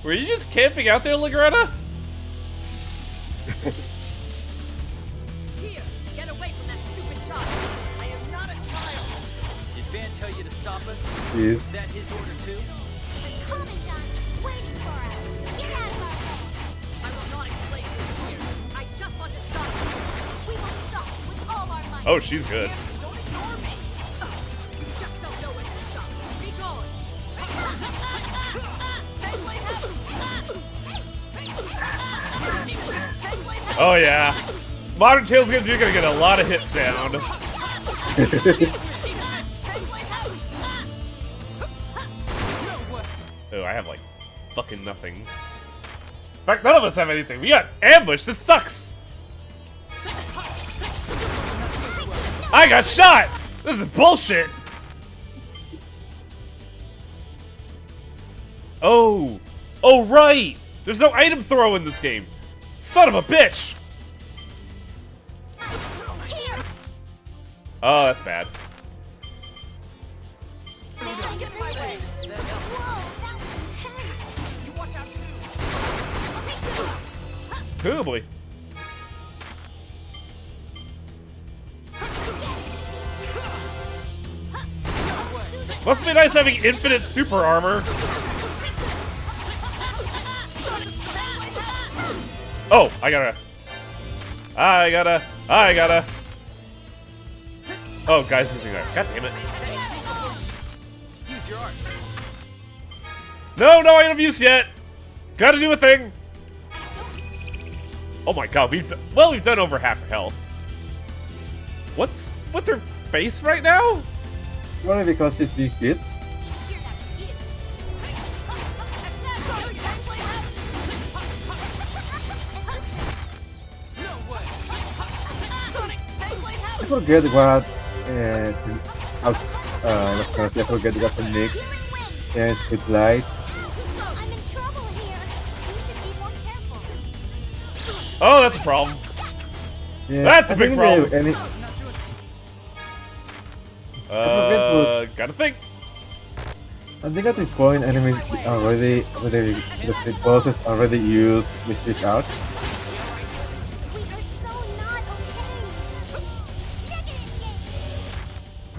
Were you just camping out there, Lagretta? Tyr, get away from that stupid child. I am not a child. Did Van tell you to stop us? Yes. Is that his order too? The Commandant is waiting for us. Get out of our way. I will not explain to you, Tyr. I just want to stop Tyr. We will stop you with all our might. Oh, she's good. Tyr, don't ignore me. You just don't know when to stop. Be gone. Oh yeah. Modern Tales you're gonna get a lot of hit sound. Oh, I have like fucking nothing. In fact, none of us have anything. We got ambushed. This sucks. I got shot. This is bullshit. Oh. Oh, right. There's no item throw in this game. Son of a bitch. Oh, that's bad. Whoa, that was intense. You watch out too. Oh boy. Must be nice having infinite super armor. Oh, I gotta. Oh, guys, using that. God damn it. Use your art. No item use yet. Gotta do a thing. Oh my god, we've done over half her health. What's with her face right now? Probably because she's being hit. I forget what I was gonna say. I forget what the next is with light. I'm in trouble here. You should be more careful. Oh, that's a problem. Yeah, That's a I big think problem. Any, Gotta think. I think at this point, enemies the bosses already use Mystic Arc. We are so not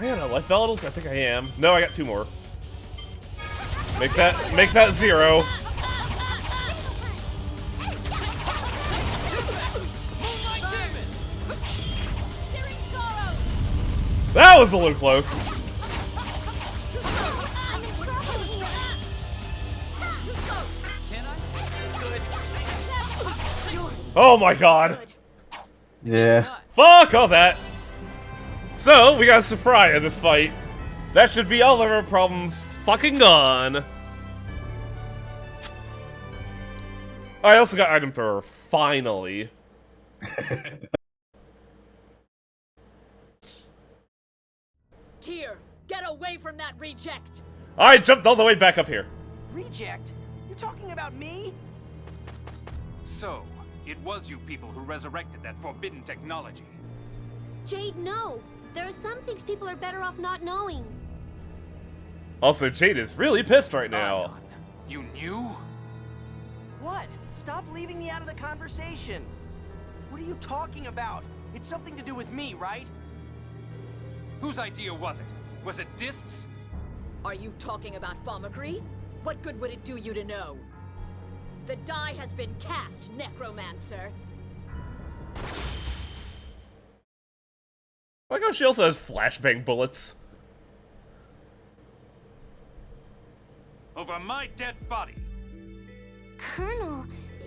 okay. Man, I life battles? I think I am. No, I got 2 more. Make that 0. Searing sorrow. That was a little close. I'm in trouble here. Oh my god. Yeah. Fuck all that. So, we got Saphria in this fight. That should be all of our problems fucking gone. I also got Item Thrower, finally. Tyr, get away from that reject! I jumped all the way back up here. Reject? You're talking about me? So, it was you people who resurrected that forbidden technology. Jade, no. There are some things people are better off not knowing. Also, Jade is really pissed right now. Ion, you knew? What? Stop leaving me out of the conversation. What are you talking about? It's something to do with me, right? Whose idea was it? Was it Dist's? Are you talking about Thaumacrie? What good would it do you to know? The die has been cast, Necromancer. I like how she also has flashbang bullets. Over my dead body. Colonel,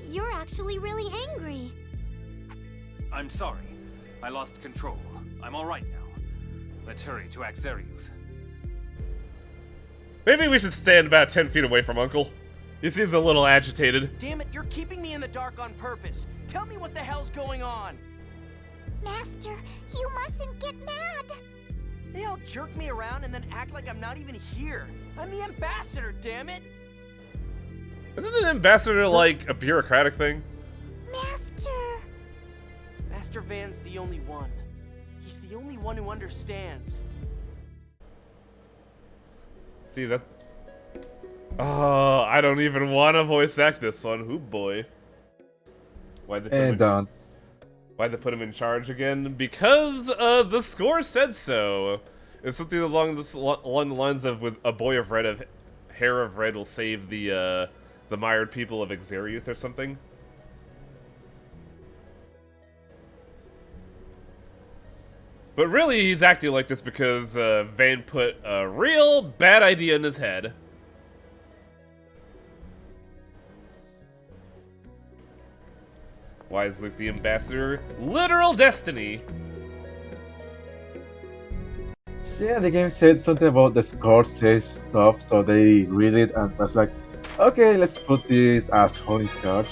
you're actually really angry. I'm sorry. I lost control. I'm alright now. Let's hurry to Axariuth. Maybe we should stand about 10 feet away from Uncle. He seems a little agitated. Damn it, you're keeping me in the dark on purpose. Tell me what the hell's going on. Master, you mustn't get mad. They all jerk me around and then act like I'm not even here. I'm the ambassador, damn it! Isn't an ambassador like a bureaucratic thing? Master. Master Van's the only one. He's the only one who understands. See, that's... Oh, I don't even want to voice act this one. Hoo boy. Why'd they put him in... Why'd they put him in charge again? Because the score said so. It's something along the lines of with a boy of red of hair of red will save the mired people of Axariuth or something. But really, he's acting like this because Van put a real bad idea in his head. Why is Luke the ambassador? Literal destiny! Yeah, the game said something about the score says stuff, so they read it and was like, okay, let's put this asshole in charge.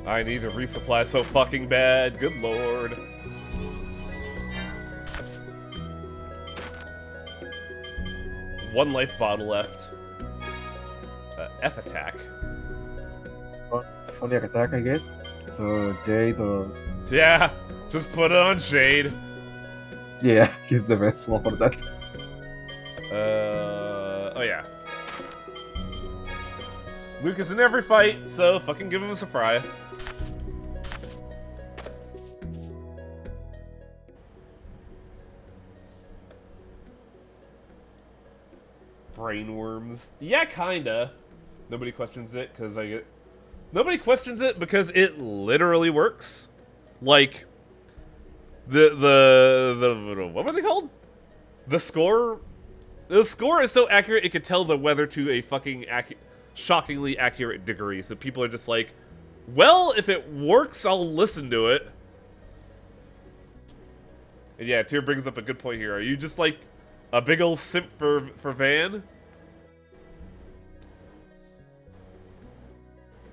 I need a resupply so fucking bad, good lord. One life bottle left. F attack. Funny attack, I guess. So Jade or... Yeah, just put it on Jade. Yeah, he's the best one for that. Oh yeah. Luke is in every fight, so fucking give him a Saphria. Brainworms. Yeah, kinda. Nobody questions it because I get... Nobody questions it because it literally works. Like, the what were they called? The score? The score is so accurate it could tell the weather to a fucking shockingly accurate degree. So people are just like, well, if it works, I'll listen to it. And yeah, Tyr brings up a good point here. Are you just like a big ol' simp for Van?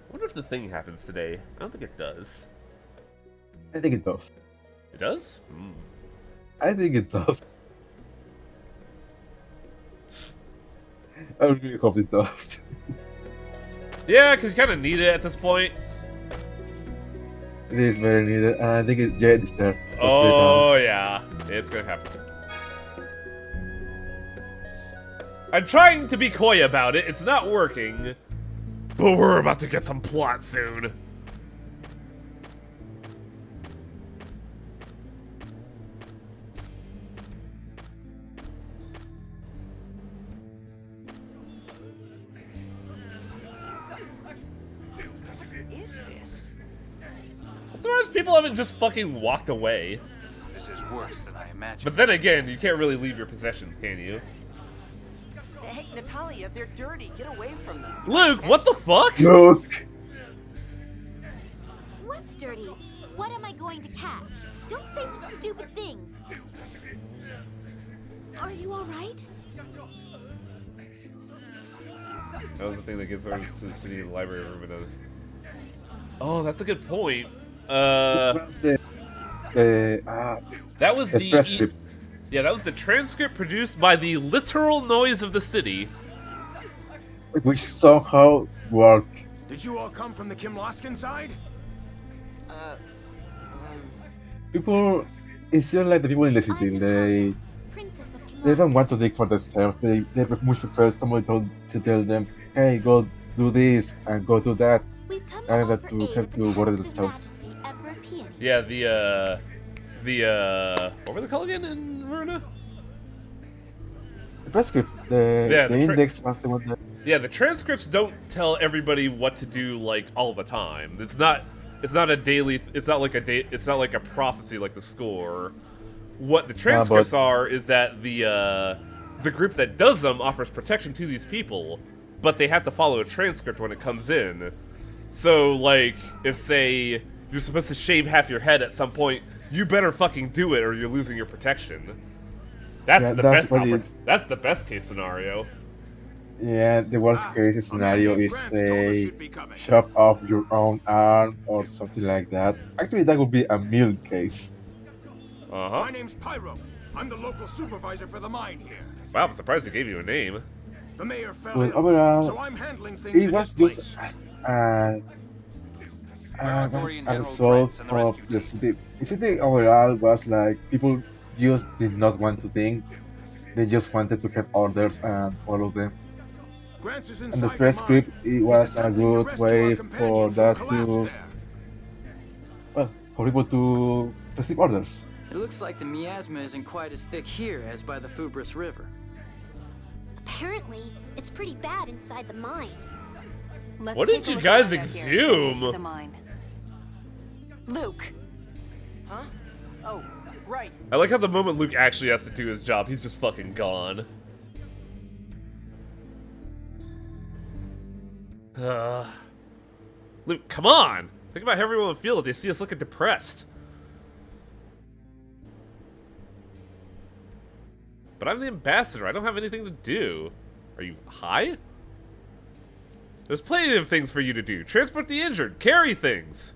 I wonder if the thing happens today. I don't think it does. I think it does. It does? Hmm. I think it does. I really hope it does. Yeah, because you kind of need it at this point. It is very needed, and I think Jade is there. Oh, yeah. It's gonna happen. I'm trying to be coy about it. It's not working. But we're about to get some plot soon. Is this? I'm surprised people haven't just fucking walked away. This is worse than I imagined. But then again, you can't really leave your possessions, can you? Hey, Natalia, they're dirty. Get away from them. Luke, what the fuck? Look! What's dirty? What am I going to catch? Don't say such stupid things. Are you alright? That was the thing that gives orders to the city and the library room and oh, that's a good point. What's the That was the transcript. yeah, that was the transcript produced by the literal noise of the city. Which somehow work. Did you all come from the Kim Loskin side? People, it's just like the people in the city. I'm They Princess of Kim they don't Loskin. want to dig for themselves. They much prefer someone to tell them, hey, go do this and go do that. We've come I to have offer to aid have at to the water behest of His themselves. Majesty, Emperor Peony. Yeah, what were they called again in Verona? The transcripts, Yeah, the index was the one that. Yeah, the transcripts don't tell everybody what to do like all the time. It's not a daily. It's not like a prophecy like the score. What the transcripts are is that the group that does them offers protection to these people, but they have to follow a transcript when it comes in. So like, if say you're supposed to shave half your head at some point, you better fucking do it or you're losing your protection. That's Yeah, the that's best. what it is. That's the best case scenario. Yeah, the worst case scenario is Grants told us say you'd be coming. chop off your own arm or something like that. Actually, that would be a mild case. My name's Pyro. I'm the local supervisor for the mine here. Wow, I'm surprised they gave you a name. The mayor fell But ill, overall, so I'm handling things it in was his place. just are Dorian a General result Grants and the of rescue the team? city. The city overall was like people just did not want to think. They just wanted to have orders and follow them. Grants is And the inside transcript, mine. it He's was a attempting to good rescue way our for companions who that collapsed to, there. well, for people to receive orders. It looks like the miasma isn't quite as thick here as by the Fubris River. Apparently, it's pretty bad inside the mine. Let's What take did a you look guys around out here and head exhume? for the mine. Luke, Huh? Oh, right. I like how the moment Luke actually has to do his job, he's just fucking gone. Luke, come on! Think about how everyone would feel if they see us looking depressed. But I'm the ambassador, I don't have anything to do. Are you high? There's plenty of things for you to do. Transport the injured, carry things.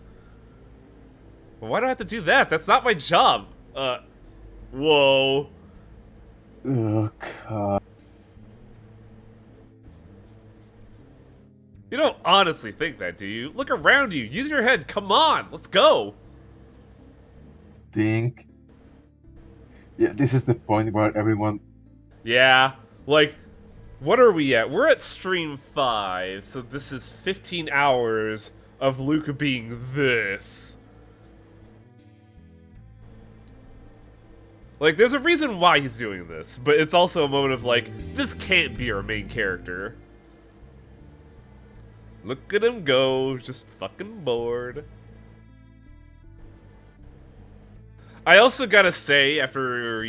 Well, why do I have to do that? That's not my job. Whoa. Oh, God. You don't honestly think that, do you? Look around you. Use your head. Come on. Let's go. Think. Yeah, this is the point where everyone. Yeah. Like, what are we at? We're at stream 5, so this is 15 hours of Luke being this. Like, there's a reason why he's doing this, but it's also a moment of like, this can't be our main character. Look at him go, just fucking bored. I also gotta say, after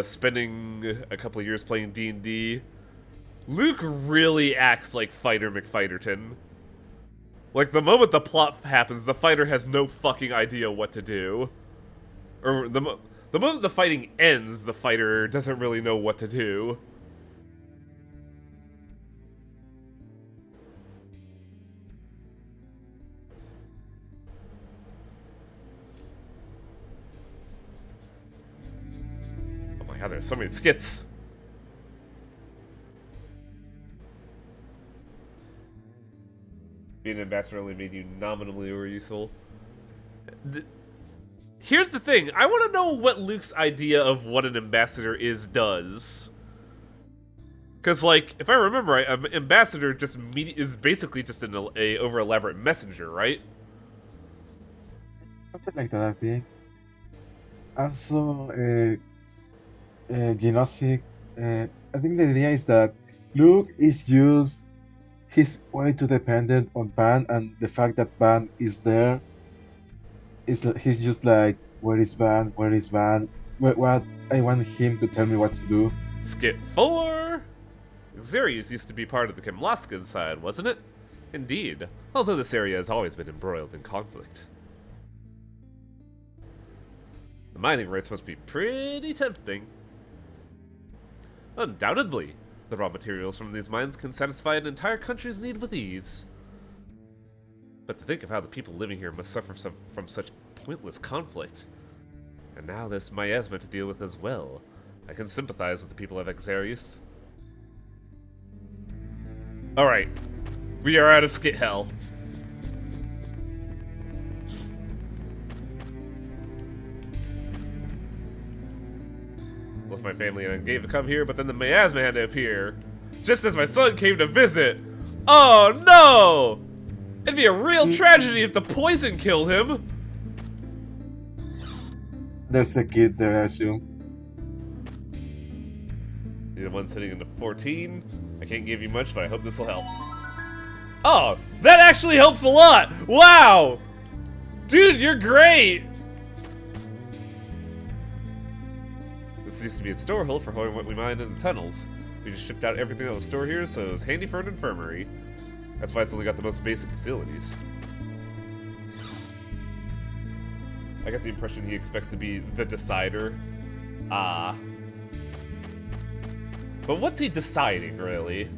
spending a couple of years playing D&D, Luke really acts like Fighter McFighterton. Like, the moment the plot happens, the fighter has no fucking idea what to do. Or, the moment the fighting ends, the fighter doesn't really know what to do. Oh my god, there's so many skits. Being an ambassador only made you nominally more useful. Here's the thing. I want to know what Luke's idea of what an ambassador does. Because, like, if I remember right, an ambassador just is basically just an over-elaborate messenger, right? Something like that, I think. Also, Genostic, I think the idea is that Luke is just he's way too dependent on Van, and the fact that Van is there is he's just like, where is Van? Where is Van? What? I want him to tell me what to do. Skip 4! Xerius used to be part of the Kimlaskan side, wasn't it? Indeed, although this area has always been embroiled in conflict. The mining rates must be pretty tempting. Undoubtedly, the raw materials from these mines can satisfy an entire country's need with ease. But to think of how the people living here must suffer from such pointless conflict. And now there's miasma to deal with as well. I can sympathize with the people of Xerius. Alright, we are out of Skit Hell. Left my family and gave to come here, but then the miasma had to appear. Just as my son came to visit. Oh no! It'd be a real tragedy if the poison killed him. There's the kid there, I assume. You're the one sitting in the 14. I can't give you much, but I hope this will help. Oh, that actually helps a lot! Wow! Dude, you're great! This used to be a storehold for holding what we mined in the tunnels. We just shipped out everything that was stored here, so it was handy for an infirmary. That's why it's only got the most basic facilities. I got the impression he expects to be the decider. Ah. But what's he deciding, really?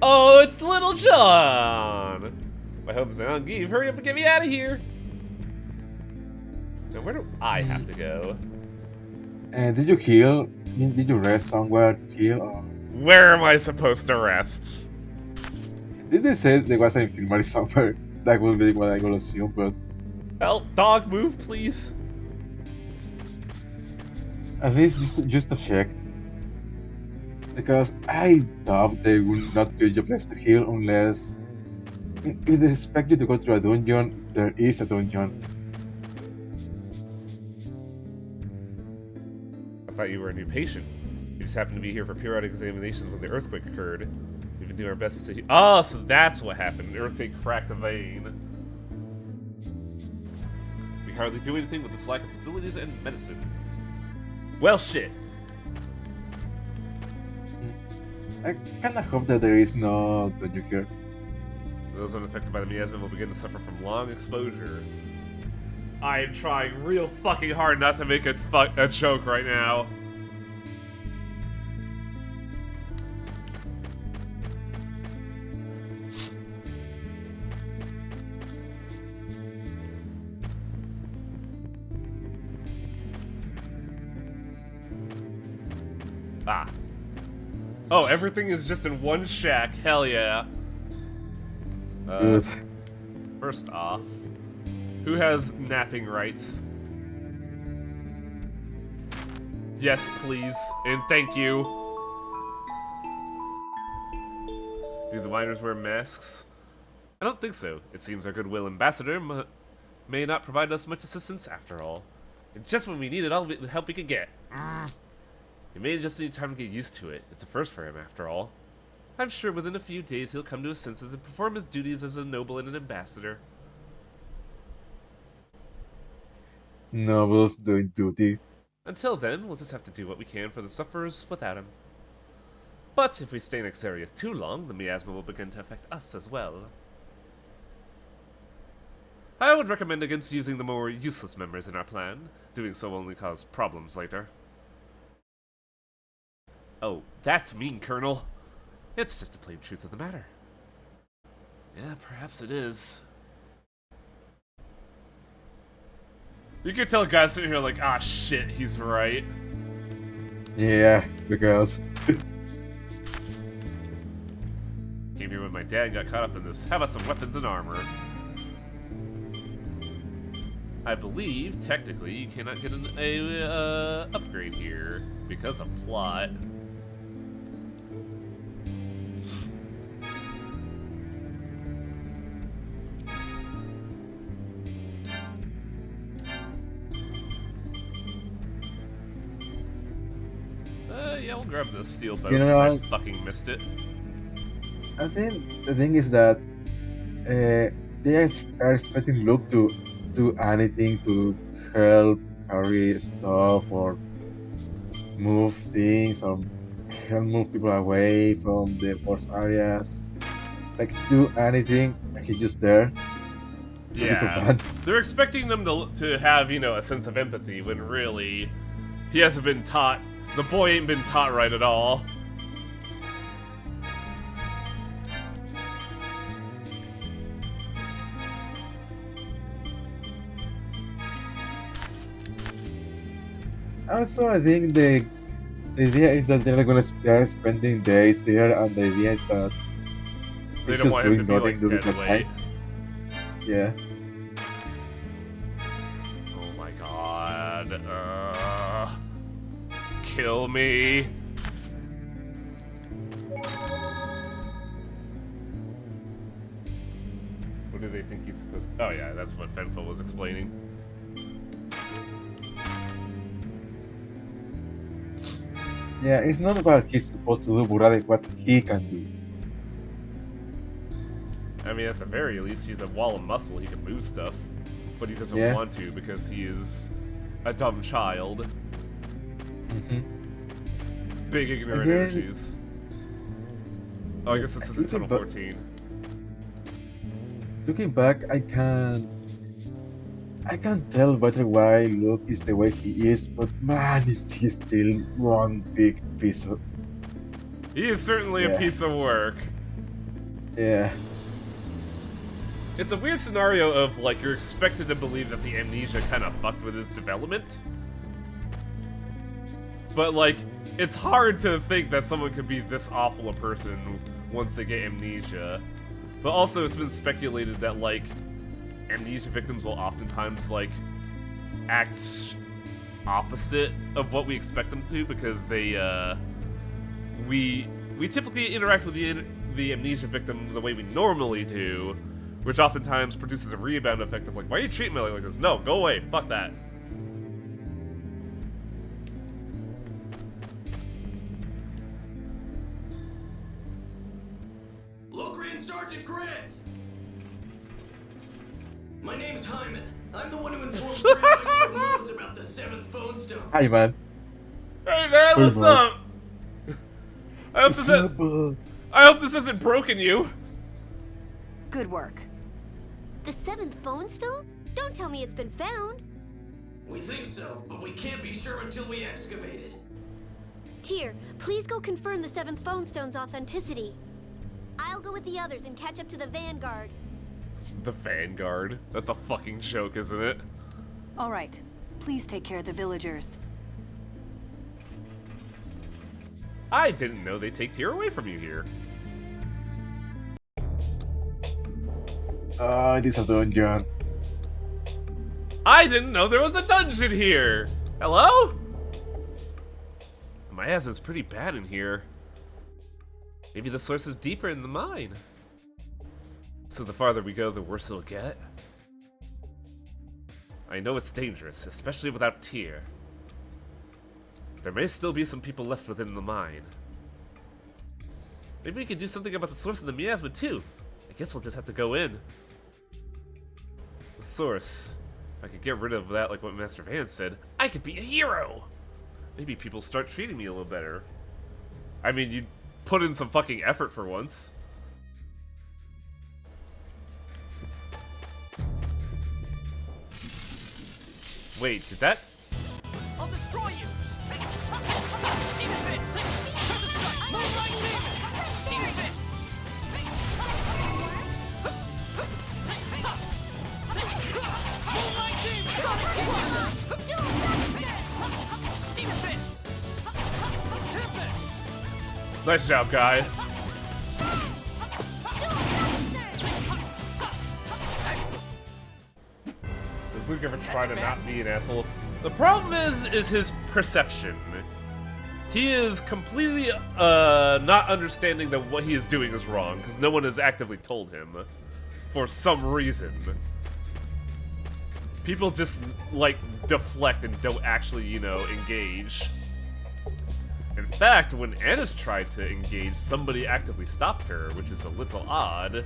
Oh, it's Little John! My hope is that Angeev, hurry up and get me out of here! Now, where do I have to go? Did you heal? Did you rest somewhere to heal? Or... Where am I supposed to rest? Did they say there was an infirmary somewhere? That would be what I would assume, but... Help, dog, move, please. At least just to check. Because I doubt they will not give you a place to heal unless... If they expect you to go to a dungeon, there is a dungeon. I thought you were a new patient. You just happened to be here for periodic examinations when the earthquake occurred. We've been doing our best to... Oh, so that's what happened. An earthquake cracked a vein. We hardly do anything with this lack of facilities and medicine. Well, shit. I kinda hope that there is no dungeon here. Those unaffected by the miasma will begin to suffer from long exposure. I am trying real fucking hard not to make a joke right now. Ah. Oh, everything is just in one shack. Hell yeah. Good. First off, who has napping rights? Yes, please, and thank you. Do the miners wear masks? I don't think so. It seems our goodwill ambassador may not provide us much assistance after all. And just when we needed all the help we could get. He may just need time to get used to it. It's a first for him, after all. I'm sure within a few days he'll come to his senses and perform his duties as a noble and an ambassador. Nobles doing duty. Until then, we'll just have to do what we can for the sufferers without him. But if we stay in Xeria too long, the miasma will begin to affect us as well. I would recommend against using the more useless members in our plan. Doing so will only cause problems later. Oh, that's mean, Colonel. It's just the plain truth of the matter. Yeah, perhaps it is. You can tell guys sitting here like, ah shit, he's right. Yeah, because... Came here with my dad and got caught up in this. How about some weapons and armor? I believe, technically, you cannot get a upgrade here because of plot. Yeah, we'll grab the steel bow since I fucking missed it. I think the thing is that they are expecting Luke to do anything to help carry stuff or move things or help move people away from the worst areas. Like do anything, like he's just there. Yeah, they're expecting them to have, you know, a sense of empathy when really he hasn't been taught. The boy ain't been taught right at all. Also, I think the idea is that they're spending days there, and the idea is that they don't want him to be like dead weight. Yeah. Oh my god. Kill me. What do they think he's supposed to... Oh yeah, that's what Fenfo was explaining. Yeah, it's not about he's supposed to do, but rather what he can do. I mean, at the very least, he's a wall of muscle. He can move stuff, but he doesn't want to because he is a dumb child. Big ignorant energies. Oh, I guess this isn't Tunnel 14. Looking back, I can tell better why Luke is the way he is, but man, is he still one big piece of... He is certainly a piece of work. Yeah. It's a weird scenario of, like, you're expected to believe that the amnesia kind of fucked with his development. But, like, it's hard to think that someone could be this awful a person once they get amnesia. But also, it's been speculated that, like, amnesia victims will oftentimes, like, act opposite of what we expect them to because they, we typically interact with the amnesia victim the way we normally do, which oftentimes produces a rebound effect of like, why are you treating me like this? No, go away, fuck that. Logran Sergeant Grants! My name's Hyman. I'm the one who informed Grandmaster Mose about the 7th phone stone. Hi, man. Hey, man, what's up? I hope this hasn't broken you. Good work. The 7th phone stone? Don't tell me it's been found. We think so, but we can't be sure until we excavate it. Tyr, please go confirm the 7th phone stone's authenticity. I'll go with the others and catch up to the Vanguard. The Vanguard? That's a fucking joke, isn't it? All right. Please take care of the villagers. I didn't know they take Tyr away from you here. It is a dungeon. I didn't know there was a dungeon here! Hello? The miasma's pretty bad in here. Maybe the source is deeper in the mine. So the farther we go, the worse it'll get. I know it's dangerous, especially without Tyr. But there may still be some people left within the mine. Maybe we can do something about the source of the miasma too. I guess we'll just have to go in. The source. If I could get rid of that like what Master Van said, I could be a hero! Maybe people start treating me a little better. I mean, you put in some fucking effort for once. Wait, did that? I'll destroy you! Demon Fist! Present Strike! Moonlight Demon! Demon Fist! Moonlight Demon! Demon Fist! Tempest! Nice job, guy. Luke ever try to not be an asshole? The problem is his perception. He is completely not understanding that what he is doing is wrong, because no one has actively told him. For some reason. People just, like, deflect and don't actually, you know, engage. In fact, when Anna's tried to engage, somebody actively stopped her, which is a little odd.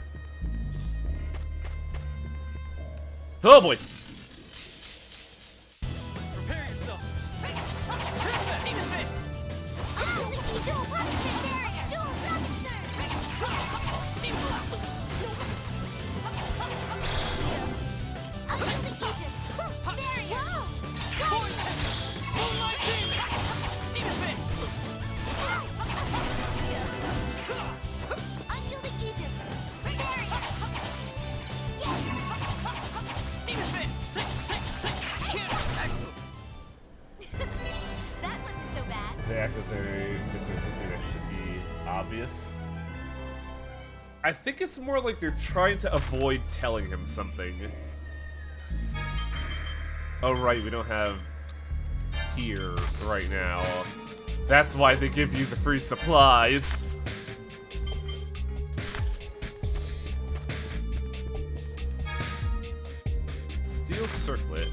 Oh boy! Prepare yourself. Demon Fist. That wasn't so bad. They act as if there's something that should be obvious. I think it's more like they're trying to avoid telling him something. Oh right, we don't have tier right now. That's why they give you the free supplies. Steel circlet.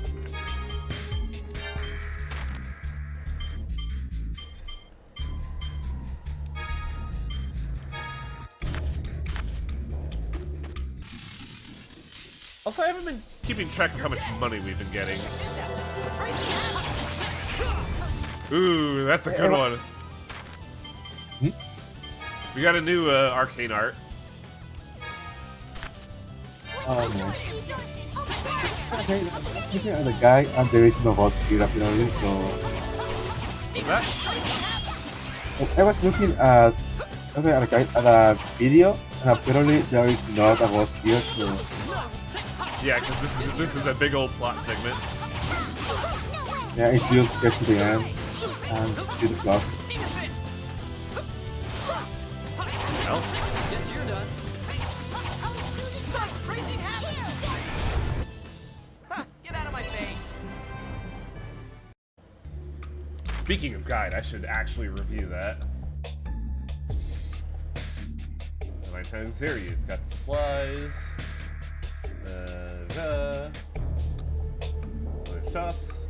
Also, I haven't been keeping track of how much money we've been getting. Ooh, that's a good one. We got a new arcane art. Oh no. Okay, looking at the guy, and there is no boss here apparently, so... What's that? I was looking at a guy at a video, and apparently there is not a boss here, so... Yeah, because this is a big old plot segment. Yeah, it's just get to the end and see the plot. Well, Guess you're done. Get out of my face. speaking of guide, I should actually review that. Nighttime Xeria, it's got supplies. Shops.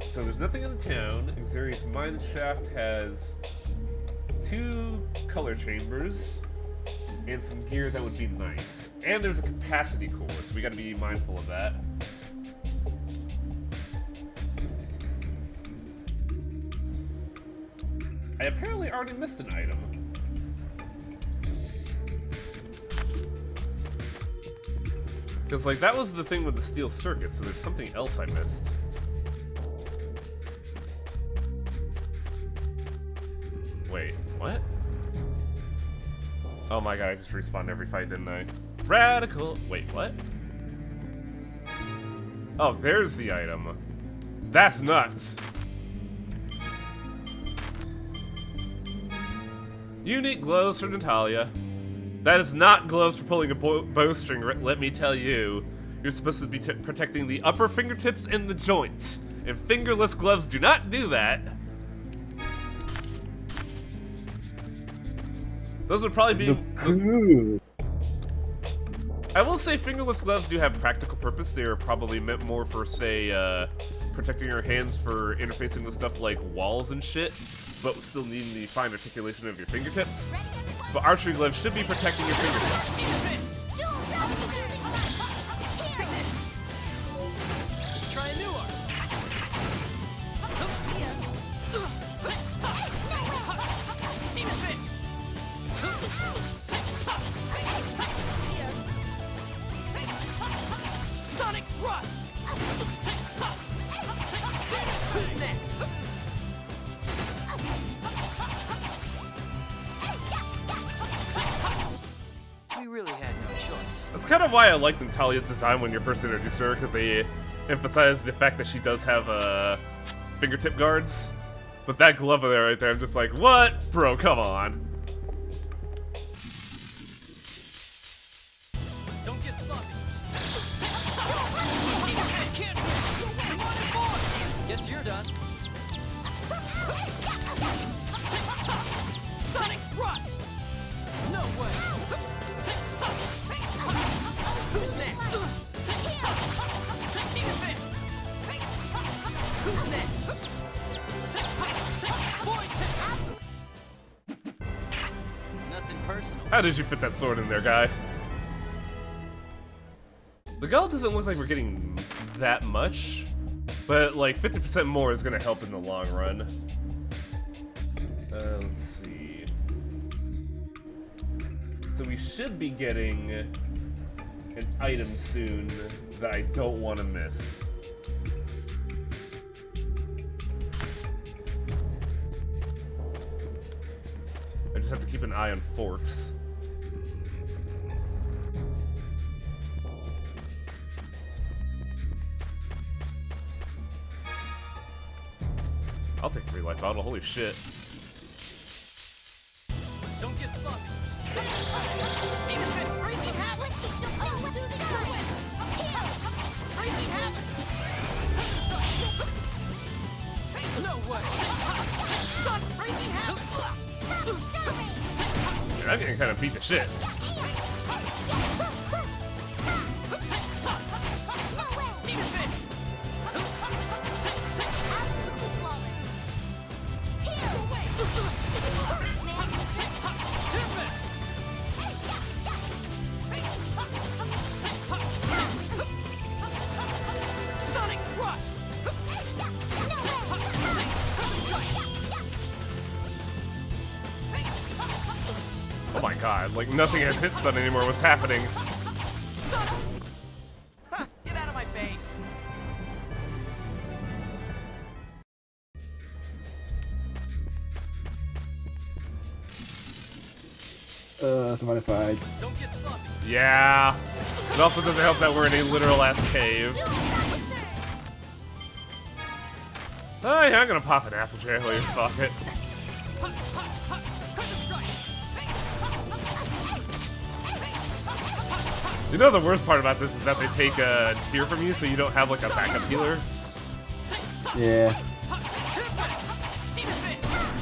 So there's nothing in the town. Xeria's mine shaft has 2 color chambers and some gear that would be nice. And there's a capacity core, so we gotta be mindful of that. I apparently already missed an item. Because, like, that was the thing with the steel circuit, so there's something else I missed. Wait, what? Oh my god, I just respawned every fight, didn't I? Radical! Wait, what? Oh, there's the item. That's nuts! Unique gloves for Natalia. That is not gloves for pulling a bowstring, let me tell you. You're supposed to be protecting the upper fingertips and the joints. And fingerless gloves do not do that. Those would probably be... Cool. I will say fingerless gloves do have practical purpose. They are probably meant more for, say, protecting your hands for interfacing with stuff like walls and shit, but still needing the fine articulation of your fingertips. But archery gloves should be protecting your fingertips. Let's try a new one. Demon Fist. Sonic Thrust. Who's next? We really had no choice. That's kind of why I like Natalia's design when you're first introduced to her, because they emphasize the fact that she does have fingertip guards. But that glove right there, I'm just like, what? Bro, come on. Don't get sloppy. guess you're done. Sonic Thrust! No way! Who's next? Demon Fist! Who's next? Nothing personal. How did you fit that sword in there, guy? The gold doesn't look like we're getting that much, but like 50% more is gonna help in the long run. Let's see. So we should be getting an item soon that I don't want to miss. I just have to keep an eye on forks. I'll take 3 life bottle, holy shit. Don't get sloppy. Demon Fist! Raging Havoc! Raging Havoc! No way! Son! Raging Havoc! Dude, I'm getting kind of beat to shit. Demon Fist! Sonic Thrust! Oh my god, like nothing has hit stun anymore. What's happening? Get out of my face! Somebody fights. Don't get sloppy. Yeah. It also doesn't help that we're in a literal ass cave. Oh yeah, I'm gonna pop an Applejack while you fuck it. You know the worst part about this is that they take a tier from you so you don't have like a backup healer? Yeah.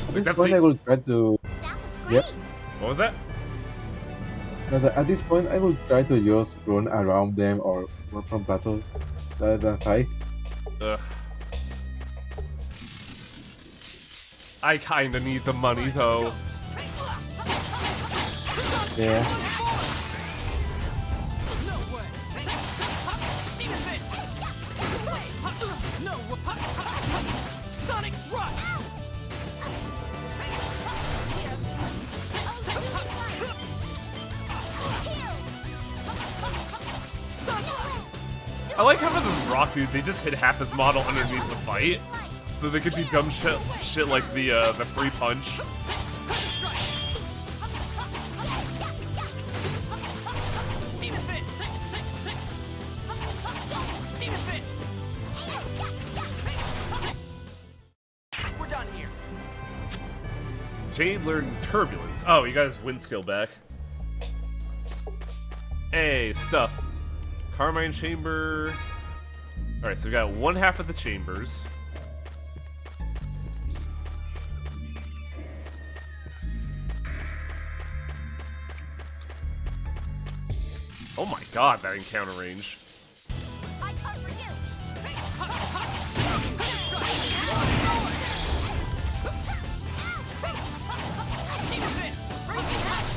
At this That's point, the- I will try to. Yep. What was that? At this point, I will try to just run around them or run from battle rather than fight. Ugh. I kinda need the money though. Yeah. No way! Demon Fist! No way! Sonic Thrust! I like how for this rock dude, they just hit half his model underneath the fight. So they could do dumb shit like the free punch. Demon Fist! Demon Fist! We're done here. Jade learned Turbulence. Oh, you got his wind skill back. Hey, stuff. Carmine Chamber. Alright, so we got 1/2 of the chambers. Oh my god, that encounter range. I come for you. Demon Fist! Raging Havoc!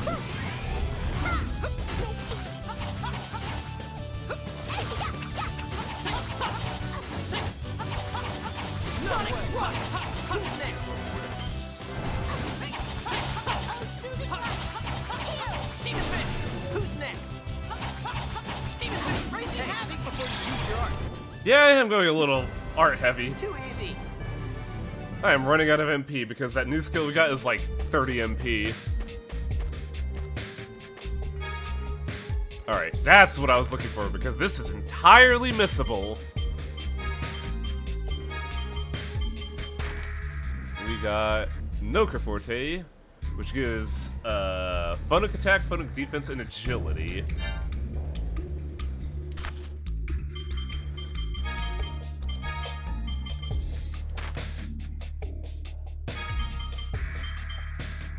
Sonic Thrust! Who's next? Demon Fist! Who's next? Demon Fist! Raging Havoc before you use your arts. Yeah, I am going a little art heavy. Too easy. I am running out of MP because that new skill we got is like 30 MP. Alright, that's what I was looking for because this is entirely missable. We got Noker Forte, which gives Phonic attack, Phonic defense, and agility.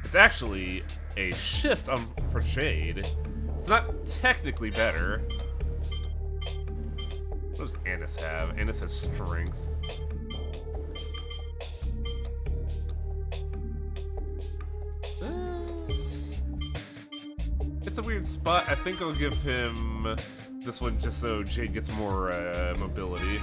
is actually a shift for Jade. It's not technically better. What does Annis have? Annis has strength. It's a weird spot. I think I'll give him this one just so Jade gets more mobility.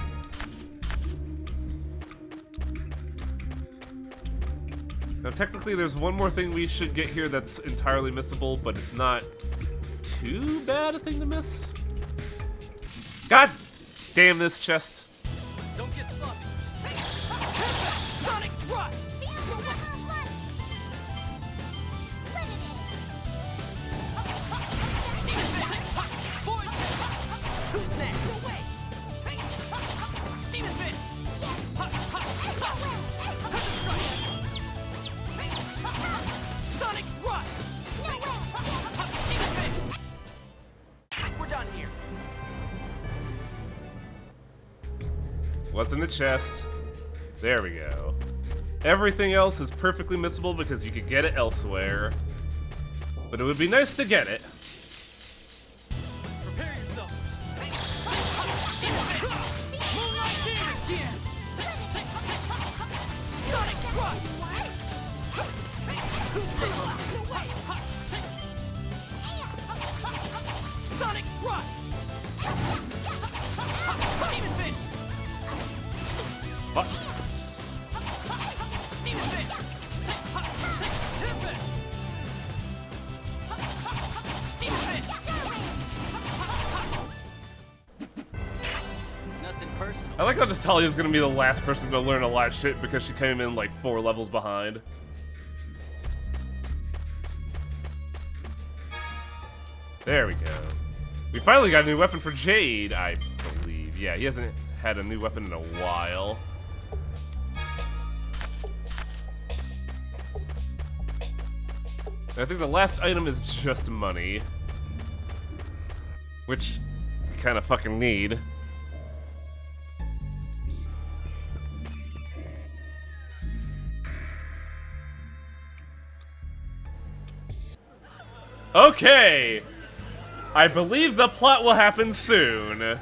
Now, technically, there's one more thing we should get here that's entirely missable, but it's not too bad a thing to miss. God damn this chest. Don't get sloppy. Sonic Thrust! Who's next? No way! Demon Fist! Sonic Thrust! Demon Fist! We're done here. What's in the chest? There we go. Everything else is perfectly missable because you could get it elsewhere. But it would be nice to get it. Prepare yourself. Moonlight Demon! Sonic Thrust! Sonic Thrust! Demon Fist! What? Demon Fist! Tempest! Demon Fist! Nothing personal. I like how Natalia's gonna be the last person to learn a lot of shit because she came in like 4 levels behind. There we go. We finally got a new weapon for Jade, I believe. Yeah, he hasn't had a new weapon in a while. And I think the last item is just money. Which we kind of fucking need. Okay! I believe the plot will happen soon.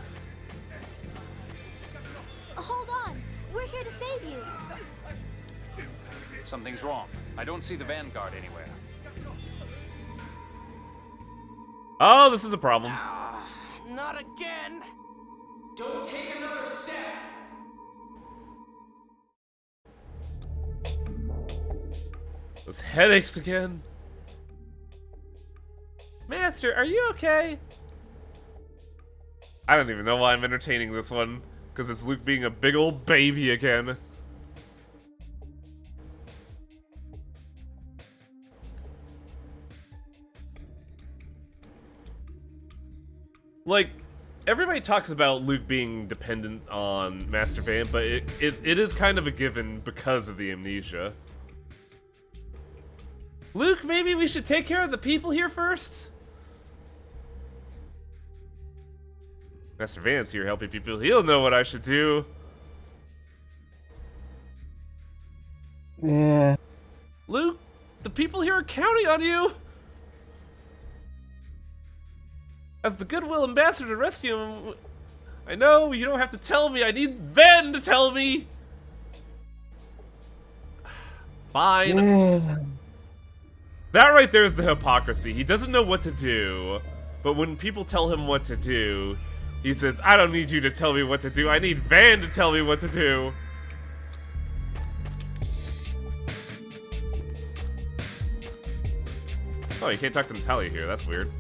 Hold on. We're here to save you. Something's wrong. I don't see the Vanguard anywhere. Oh, this is a problem. Not again! Don't take another step! Those headaches again. Master, are you okay? I don't even know why I'm entertaining this one, because it's Luke being a big old baby again. Like, everybody talks about Luke being dependent on Master Van, but it is kind of a given because of the amnesia. Luke, maybe we should take care of the people here first? Master Van's here helping people. He'll know what I should do. Yeah. Luke, the people here are counting on you! As the Goodwill Ambassador to rescue him, I know you don't have to tell me. I need Van to tell me! Fine. Yeah. That right there is the hypocrisy. He doesn't know what to do, but when people tell him what to do, he says, I don't need you to tell me what to do. I need Van to tell me what to do. Oh, you can't talk to Natalia here. That's weird.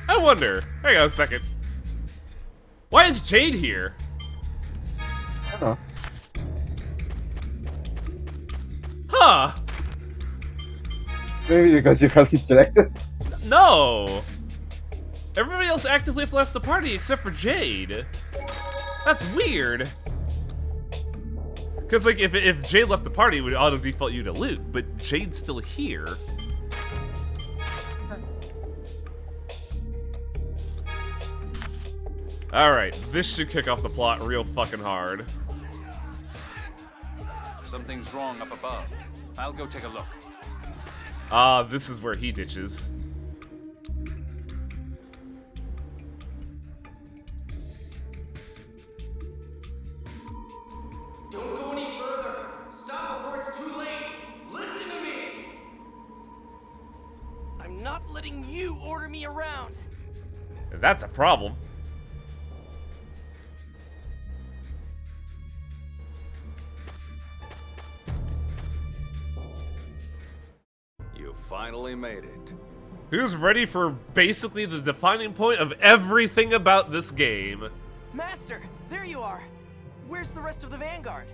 I wonder. Hang on a second. Why is Jade here? I don't know. Huh. Maybe because you have been selected? No. Everybody else actively left the party except for Jade. That's weird. Because, like, if Jade left the party, it would auto-default you to Luke, but Jade's still here. Alright, this should kick off the plot real fucking hard. Something's wrong up above. I'll go take a look. Ah, this is where he ditches. Don't go any further. Stop before it's too late. Listen to me. I'm not letting you order me around. And that's a problem. You finally made it. Who's ready for basically the defining point of everything about this game? Master, there you are. Where's the rest of the Vanguard?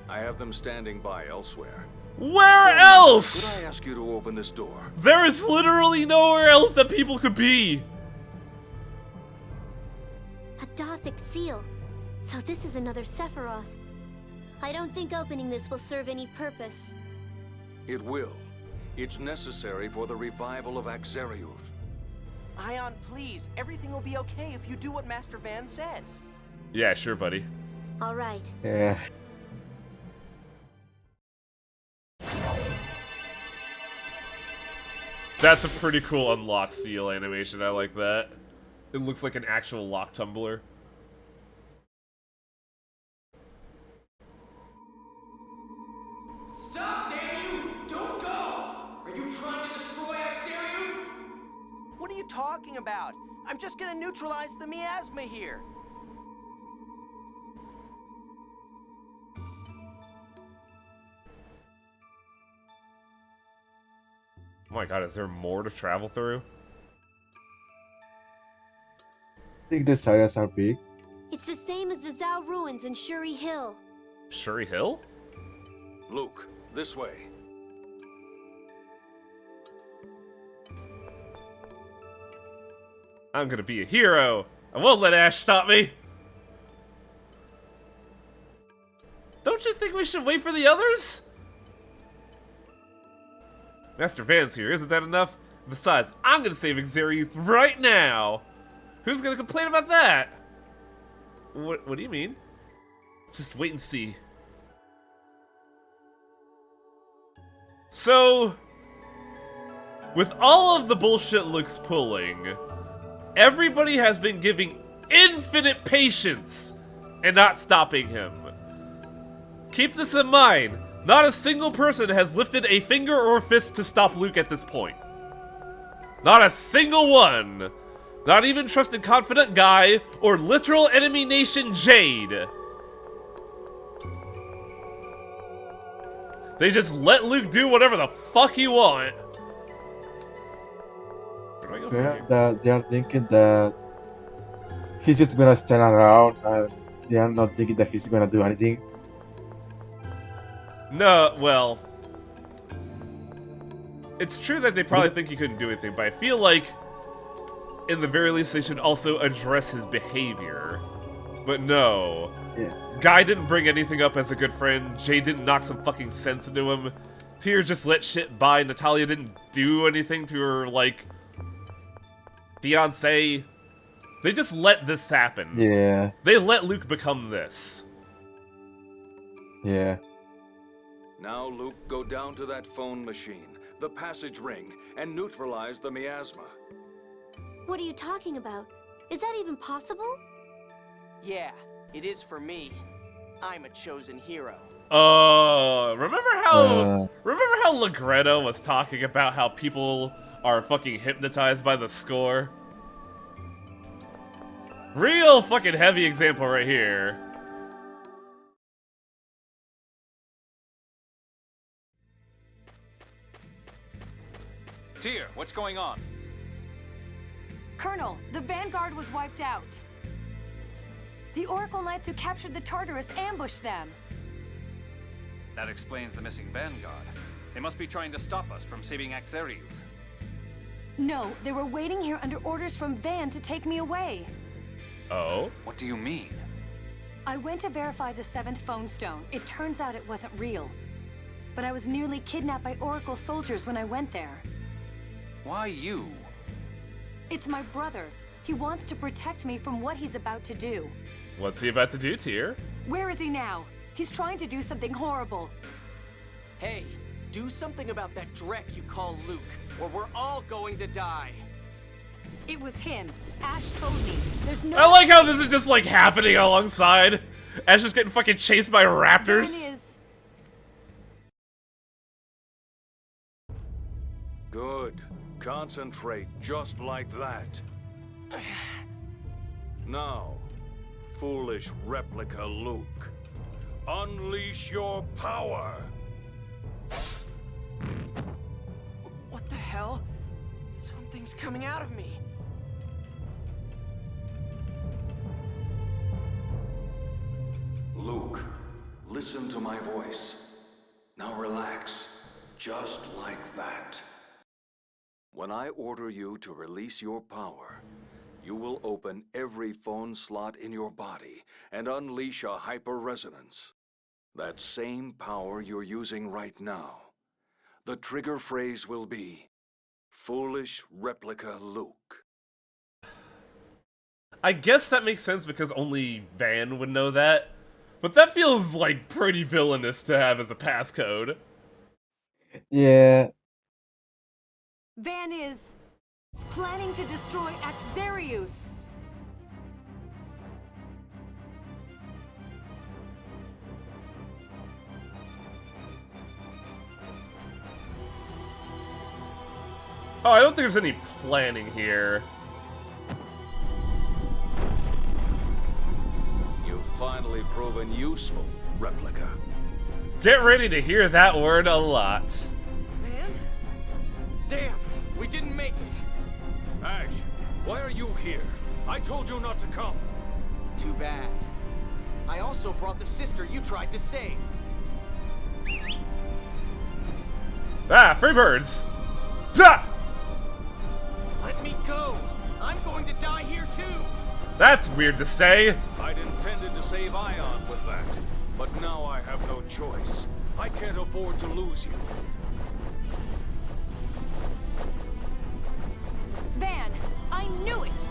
I have them standing by elsewhere. Where else? Could I ask you to open this door? There is literally nowhere else that people could be. A Dothic seal. So this is another Sephiroth. I don't think opening this will serve any purpose. It will. It's necessary for the revival of Axariuth. Ion, please. Everything will be okay if you do what Master Van says. Yeah, sure, buddy. All right. Yeah. That's a pretty cool unlock seal animation. I like that. It looks like an actual lock tumbler. Stop, damn you! Don't go! Are you trying to destroy Axariu? What are you talking about? I'm just gonna neutralize the miasma here. Oh my god, is there more to travel through? I think the areas are big. It's the same as the Zhao ruins in Shuri Hill. Shuri Hill? Luke, this way. I'm gonna be a hero. I won't let Ash stop me. Don't you think we should wait for the others? Master Van's here, isn't that enough? Besides, I'm gonna save Axariuth right now. Who's gonna complain about that? What do you mean? Just wait and see. So, with all of the bullshit Luke's pulling, everybody has been giving infinite patience and not stopping him. Keep this in mind. Not a single person has lifted a finger or fist to stop Luke at this point. Not a single one. Not even trusted confident Guy or literal enemy nation Jade. They just let Luke do whatever the fuck he want. Where do I go from here? They are thinking that he's just gonna stand around and they are not thinking that he's gonna do anything. No, well, it's true that they probably think he couldn't do anything, but I feel like, in the very least, they should also address his behavior. But no. Yeah. Guy didn't bring anything up as a good friend, Jay didn't knock some fucking sense into him, Tyr just let shit by, Natalia didn't do anything to her, like, fiancé. They just let this happen. Yeah. They let Luke become this. Yeah. Now, Luke, go down to that phone machine, the passage ring, and neutralize the miasma. What are you talking about? Is that even possible? Yeah, it is for me. I'm a chosen hero. Remember how Legretto was talking about how people are fucking hypnotized by the score? Real fucking heavy example right here. Tyr, what's going on? Colonel, the Vanguard was wiped out. The Oracle Knights who captured the Tartarus ambushed them. That explains the missing Vanguard. They must be trying to stop us from saving Axariuth. No, they were waiting here under orders from Van to take me away. Oh? What do you mean? I went to verify the 7th phone stone. It turns out it wasn't real. But I was nearly kidnapped by Oracle soldiers when I went there. Why you? It's my brother. He wants to protect me from what he's about to do. What's he about to do, Tyr? Where is he now? He's trying to do something horrible. Hey, do something about that Drek you call Luke, or we're all going to die. It was him. Ash told me. There's no... I like how this is just, like, happening alongside. Ash just getting fucking chased by raptors. Van is... Good. Concentrate just like that. Now, foolish replica Luke, unleash your power! What the hell? Something's coming out of me. Luke, listen to my voice. Now relax, just like that. When I order you to release your power, you will open every phone slot in your body and unleash a hyper-resonance. That same power you're using right now. The trigger phrase will be, Foolish Replica Luke. I guess that makes sense because only Van would know that. But that feels, like, pretty villainous to have as a passcode. Yeah. Van is... planning to destroy Axariuth. Oh, I don't think there's any planning here. You've finally proven useful, Replica. Get ready to hear that word a lot. Van? Damn, we didn't make it. Ash, why are you here? I told you not to come. Too bad. I also brought the sister you tried to save. Ah, free birds! Ah! Let me go! I'm going to die here too! That's weird to say. I'd intended to save Ion with that, but now I have no choice. I can't afford to lose you. Van, I knew it!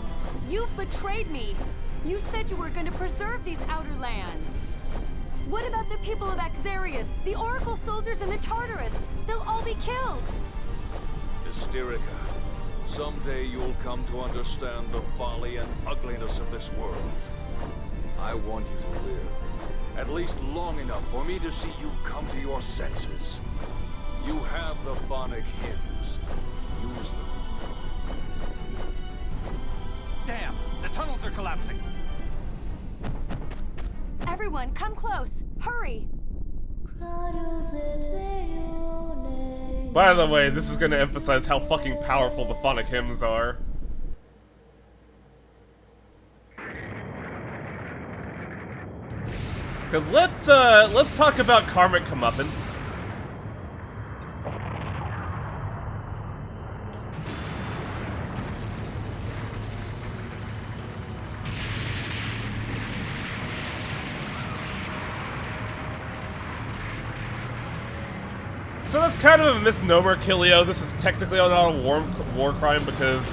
You've betrayed me! You said you were going to preserve these outer lands. What about the people of Axariuth, the Oracle soldiers and the Tartarus? They'll all be killed! Hysterica, someday you'll come to understand the folly and ugliness of this world. I want you to live, at least long enough for me to see you come to your senses. You have the phonic hymns. Use them. Damn! The tunnels are collapsing! Everyone, come close! Hurry! By the way, this is going to emphasize how fucking powerful the phonic hymns are. Cause let's talk about karmic comeuppance. So that's kind of a misnomer, Kilio. This is technically not a war crime because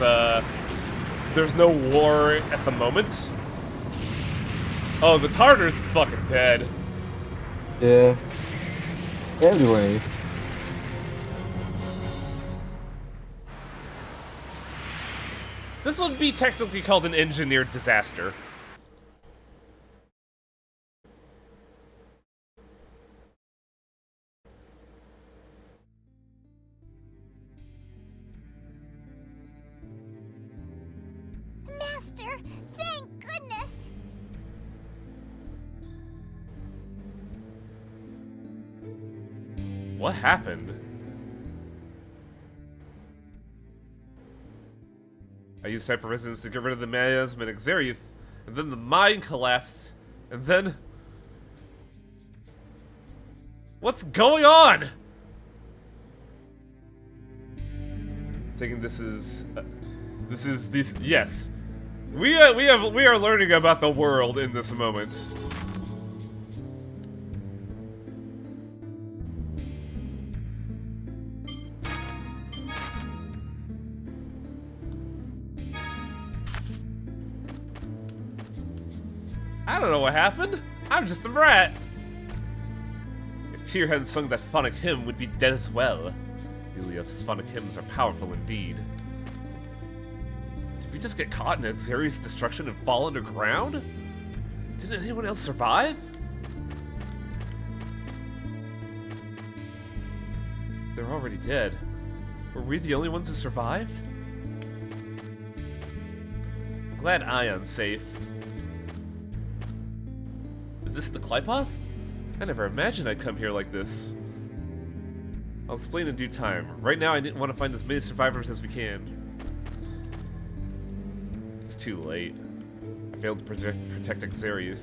there's no war at the moment. Oh, the Tartarus is fucking dead. Yeah. Everyone is. This would be technically called an engineered disaster. Master, thank goodness! What happened? I used hyper resonance to get rid of the miasm in Axariuth, and then the mine collapsed, and then... What's going on? Taking this is yes. We are learning about the world in this moment. I don't know what happened. I'm just a brat. If Tyr hadn't sung that phonic hymn, we'd be dead as well. Yulia's phonic hymns are powerful indeed. Did we just get caught in Xerius' destruction and fall underground? Didn't anyone else survive? They're already dead. Were we the only ones who survived? I'm glad Ion's safe. Is this the Qlipoth? I never imagined I'd come here like this. I'll explain in due time. Right now I want to find as many survivors as we can. It's too late. I failed to protect Xerius.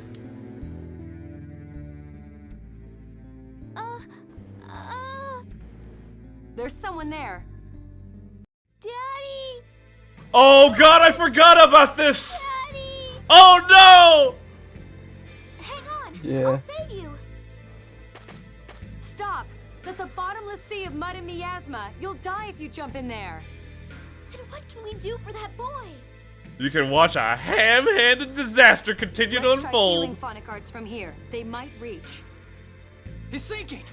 There's someone there. Daddy! Oh god, I forgot about this! Daddy! Oh no! Hang on! Yeah. I'll save you! Stop! That's a bottomless sea of mud and miasma. You'll die if you jump in there. And what can we do for that boy? You can watch a ham-handed disaster continue to Let's try healing unfold. phonic arts from here. They might reach. He's sinking!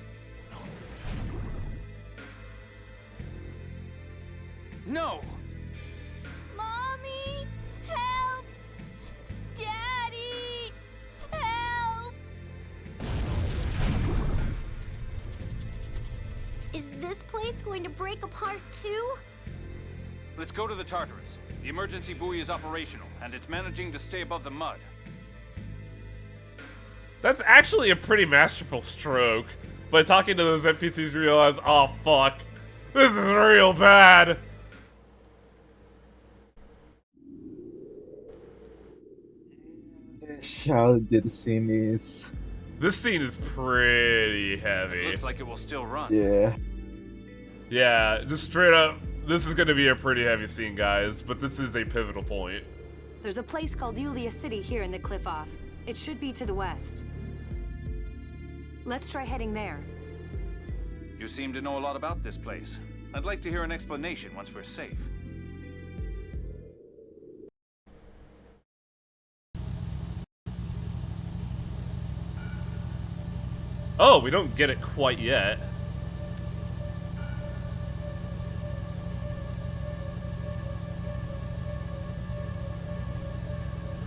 No! Mommy! Help! Daddy! Help! Is this place going to break apart too? Let's go to the Tartarus. The emergency buoy is operational, and it's managing to stay above the mud. That's actually a pretty masterful stroke. But talking to those NPCs, you realize, oh fuck, this is real bad. How the scene is. This scene is pretty heavy. Looks like it will still run. Yeah. Yeah, just straight up, this is gonna be a pretty heavy scene, guys, but this is a pivotal point. There's a place called Yulia City here in the Qlipoth. It should be to the west. Let's try heading there. You seem to know a lot about this place. I'd like to hear an explanation once we're safe. Oh, we don't get it quite yet.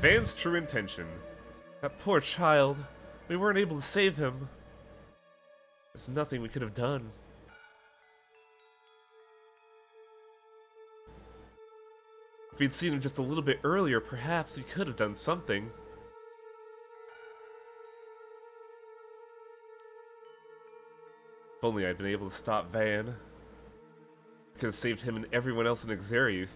Van's true intention. That poor child. We weren't able to save him. There's nothing we could have done. If we'd seen him just a little bit earlier, perhaps we could have done something. If only I'd been able to stop Van. I could have saved him and everyone else in Xerius.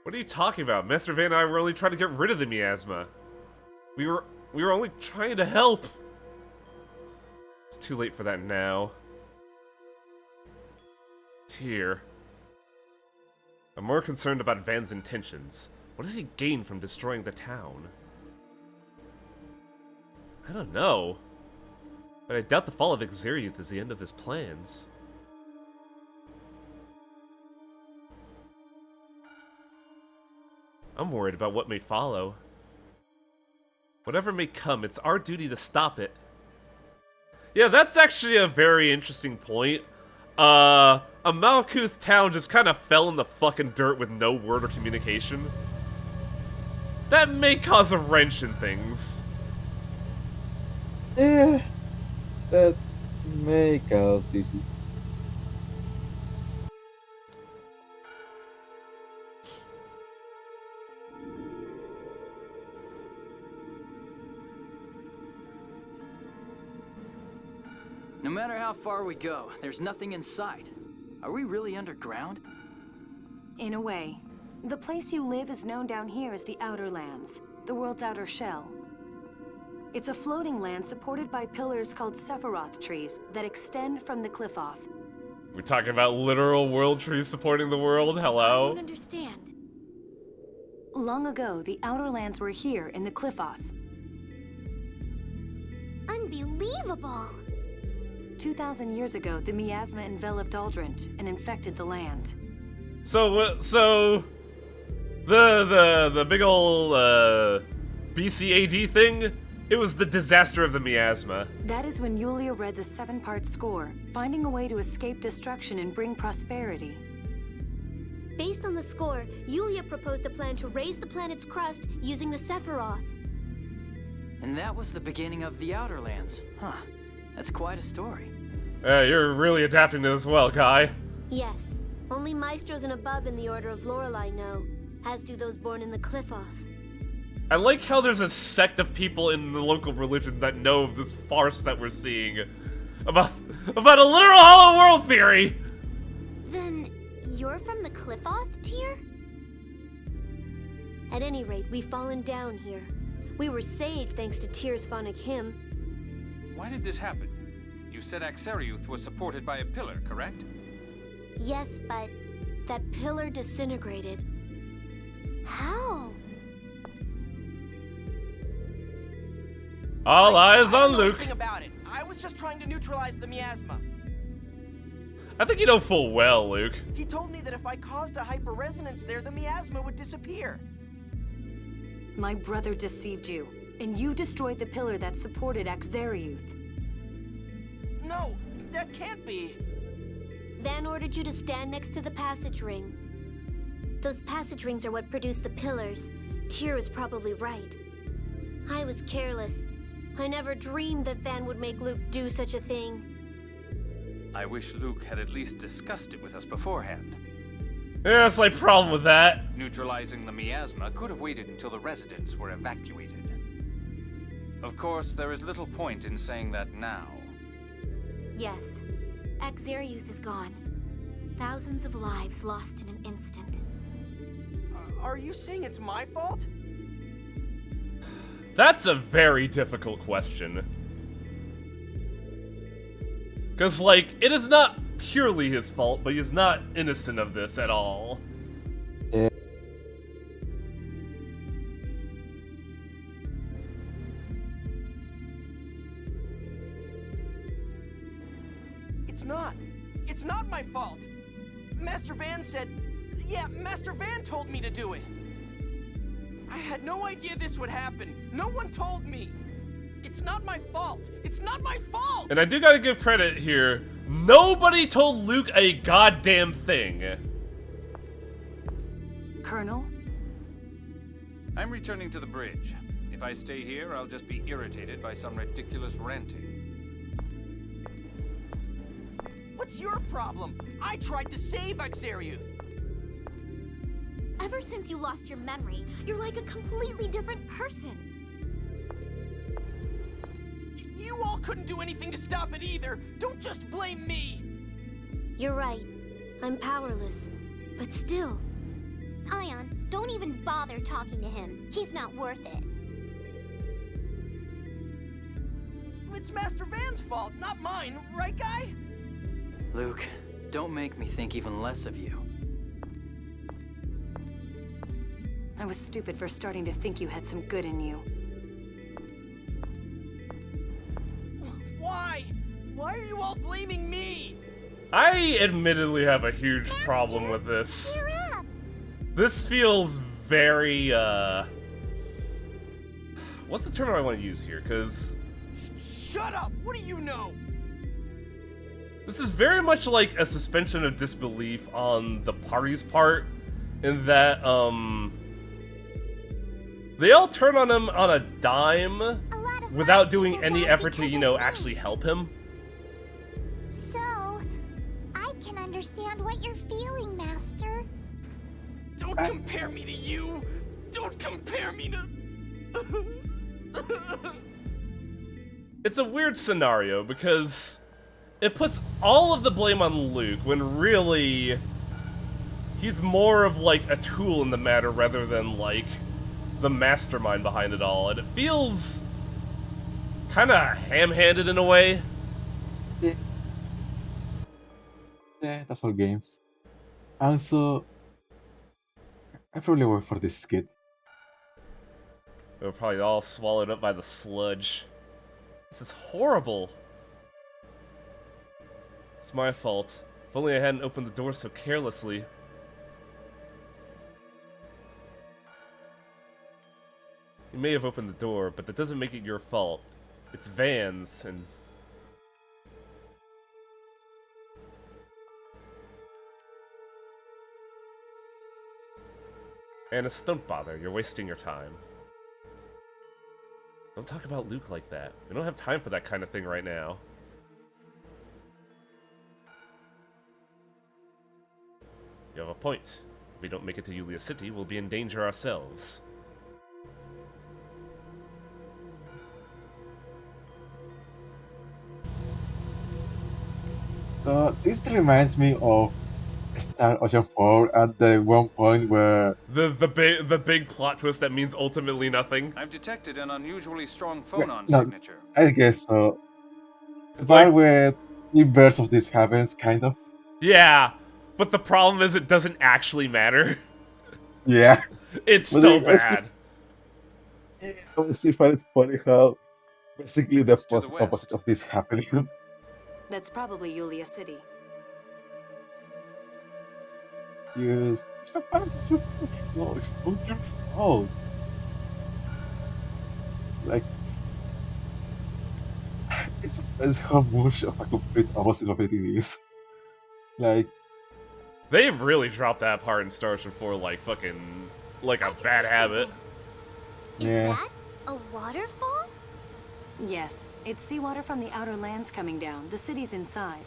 What are you talking about? Master Van and I were only trying to get rid of the miasma. We were only trying to help. It's too late for that now. Tyr. I'm more concerned about Van's intentions. What does he gain from destroying the town? I don't know. But I doubt the fall of Xerius is the end of his plans. I'm worried about what may follow. Whatever may come, it's our duty to stop it. Yeah, that's actually a very interesting point. A Malkuth town just kind of fell in the fucking dirt with no word or communication. That may cause a wrench in things. Yeah. That may cause issues. No matter how far we go, there's nothing in sight. Are we really underground? In a way. The place you live is known down here as the Outer Lands, the world's outer shell. It's a floating land supported by pillars called Sephiroth trees that extend from the Qlipoth. We're talking about literal world trees supporting the world? I Hello? don't understand. Long ago, the Outer Lands were here in the Qlipoth. Unbelievable! 2,000 years ago, the miasma enveloped Aldrint and infected the land. So The big ol' BCAD thing, it was the disaster of the miasma. That is when Yulia read the 7-part score, finding a way to escape destruction and bring prosperity. Based on the score, Yulia proposed a plan to raise the planet's crust using the Sephiroth. And that was the beginning of the Outer Lands. Huh. That's quite a story. You're really adapting to this well, Kai. Yes. Only maestros and above in the Order of Lorelei know, as do those born in the Cliffoth. I like how there's a sect of people in the local religion that know of this farce that we're seeing. About a literal hollow world theory! Then, you're from the Cliffoth, Tyr? At any rate, we've fallen down here. We were saved thanks to Tyr's phonic hymn. Why did this happen? You said Axariuth was supported by a pillar, correct? Yes, but that pillar disintegrated. How? All eyes on Luke. Nothing about it. I was just trying to neutralize the miasma. I think you know full well, Luke. He told me that if I caused a hyperresonance there, the miasma would disappear. My brother deceived you, and you destroyed the pillar that supported Axariuth. No, that can't be. Van ordered you to stand next to the passage ring. Those passage rings are what produce the pillars. Tyr is probably right. I was careless. I never dreamed that Van would make Luke do such a thing. I wish Luke had at least discussed it with us beforehand. Yeah, a slight problem with that. Neutralizing the miasma could have waited until the residents were evacuated. Of course, there is little point in saying that now. Yes, Axariuth is gone. Thousands of lives lost in an instant. Are you saying it's my fault? That's a very difficult question. Because, like, it is not purely his fault, but he's not innocent of this at all. Yeah. It's not. It's not my fault. Master Van said... Yeah, Master Van told me to do it. I had no idea this would happen. No one told me. It's not my fault. It's not my fault! And I do gotta give credit here. Nobody told Luke a goddamn thing. Colonel? I'm returning to the bridge. If I stay here, I'll just be irritated by some ridiculous ranting. What's your problem? I tried to save Axariuth. Ever since you lost your memory, you're like a completely different person. You all couldn't do anything to stop it either. Don't just blame me. You're right. I'm powerless. But still. Ion, don't even bother talking to him. He's not worth it. It's Master Van's fault, not mine, right, guy? Luke, don't make me think even less of you. I was stupid for starting to think you had some good in you. Why? Why are you all blaming me? I admittedly have a huge problem with this. Cheer up. This feels very, what's the term I want to use here? Because Shut up! What do you know? this is very much like a suspension of disbelief on the party's part, in that, they all turn on him on a dime without doing any effort to, you know, actually help him. So, I can understand what you're feeling, Master. Don't compare me to you! Don't compare me to... It's a weird scenario because it puts all of the blame on Luke when really he's more of like a tool in the matter rather than like the mastermind behind it all, and it feels kind of ham-handed in a way. Yeah, that's all games. Also, I probably work for this skit. They're probably all swallowed up by the sludge. This is horrible. It's my fault. If only I hadn't opened the door so carelessly. You may have opened the door, but that doesn't make it your fault. It's Van's, and... Annis, don't bother. You're wasting your time. Don't talk about Luke like that. We don't have time for that kind of thing right now. You have a point. If we don't make it to Yulia City, we'll be in danger ourselves. This reminds me of Star Ocean 4 at the one point where The big plot twist that means ultimately nothing. I've detected an unusually strong phonon no, signature. I guess so. The part where the inverse of this happens, kind of. Yeah, but the problem is it doesn't actually matter. Yeah. It's But so I still- bad. I still find it funny how basically the It's to the opposite west. of this happening. That's probably Yulia City. Yes, it's for fun. It's for fun. No, it's not your fault. Like, it's how much of a complete opposite of it is. Like, They really dropped that part in Star Ocean 4 like fucking... like a bad habit. Is Yeah. that a waterfall? Yes, it's seawater from the outer lands coming down. The city's inside.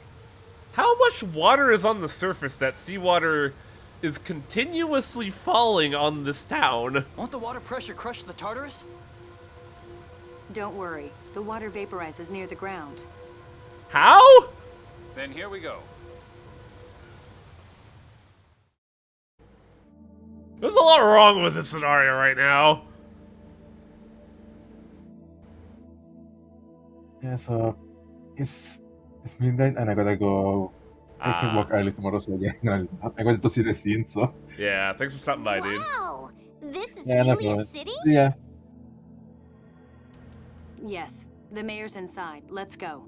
How much water is on the surface that seawater is continuously falling on this town? Won't the water pressure crush the Tartarus? Don't worry, the water vaporizes near the ground. How? Then here we go. There's a lot wrong with this scenario right now. yeah, so it's midnight and I gotta go. I can work early tomorrow, so yeah, I'm going to see the scene, so Yeah, thanks for stopping by, dude. Wow! This is yeah, no Yulia problem. City? Yeah. Yes, the mayor's inside. Let's go.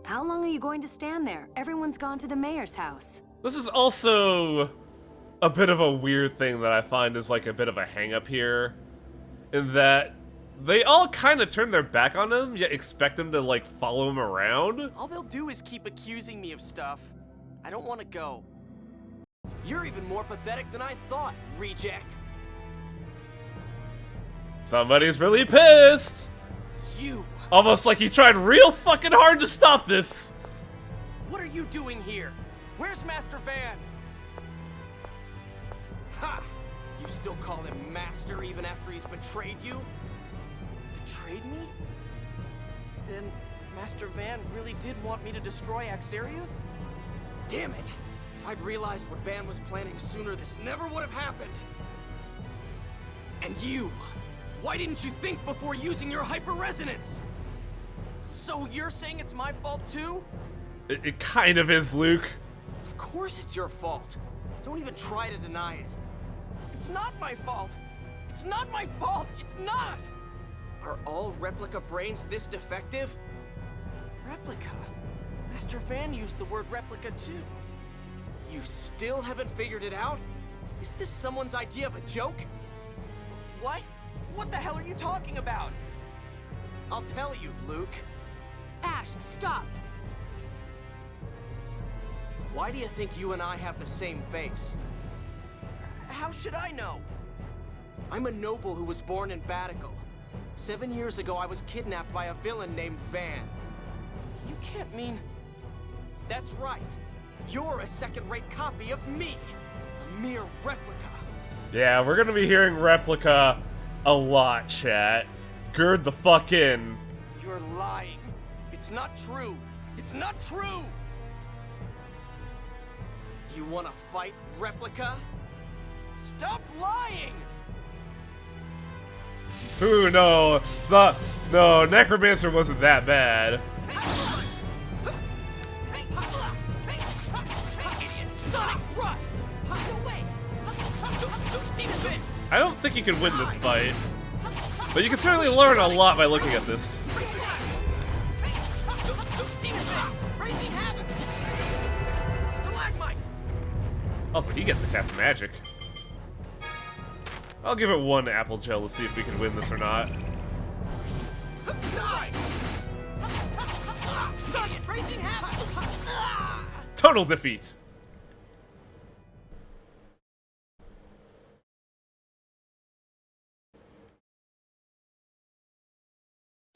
How long are you going to stand there? Everyone's gone to the mayor's house. This is also a bit of a weird thing that I find is like a bit of a hang-up here. In that they all kind of turn their back on him, yet expect him to like follow him around. All they'll do is keep accusing me of stuff. I don't want to go. You're even more pathetic than I thought, reject. Somebody's really pissed. You! Almost like he tried real fucking hard to stop this. What are you doing here? Where's Master Van? Ha! You still call him Master even after he's betrayed you? Betrayed me? Then Master Van really did want me to destroy Axariuth? Damn it! If I'd realized what Van was planning sooner, this never would have happened. And you! Why didn't you think before using your hyper-resonance? So you're saying it's my fault too? It kind of is, Luke. Of course it's your fault. Don't even try to deny it. It's not my fault. It's not my fault. It's not. Are all replica brains this defective? Replica? Master Van used the word replica too. You still haven't figured it out? Is this someone's idea of a joke? What? What the hell are you talking about? I'll tell you, Luke. Ash, stop! Why do you think you and I have the same face? How should I know? I'm a noble who was born in Batical. 7 years ago, I was kidnapped by a villain named Van. You can't mean... That's right. You're a second-rate copy of me. A mere replica. Yeah, we're gonna be hearing replica a lot, chat. Gird the fuck in. You're lying. It's not true. It's not true! You wanna fight, replica? Stop lying! Who no, no, Necromancer wasn't that bad. Sonic thrust! Demon fist! I don't think you can win this fight, but you can certainly learn a lot by looking at this. Also, he gets to cast magic. I'll give it one apple gel to see if we can win this or not. Die! Suck it! Raging havoc! Total defeat.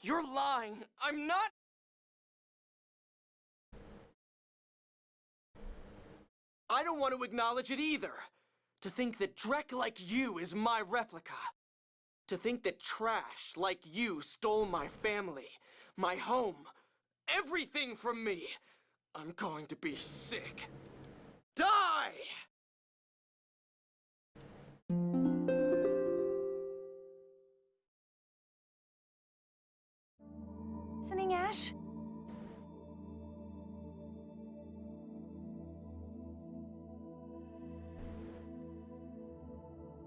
You're lying. I'm not. I don't want to acknowledge it either. To think that Drek like you is my replica. To think that trash like you stole my family, my home, everything from me. I'm going to be sick. Die! Listening, Ash?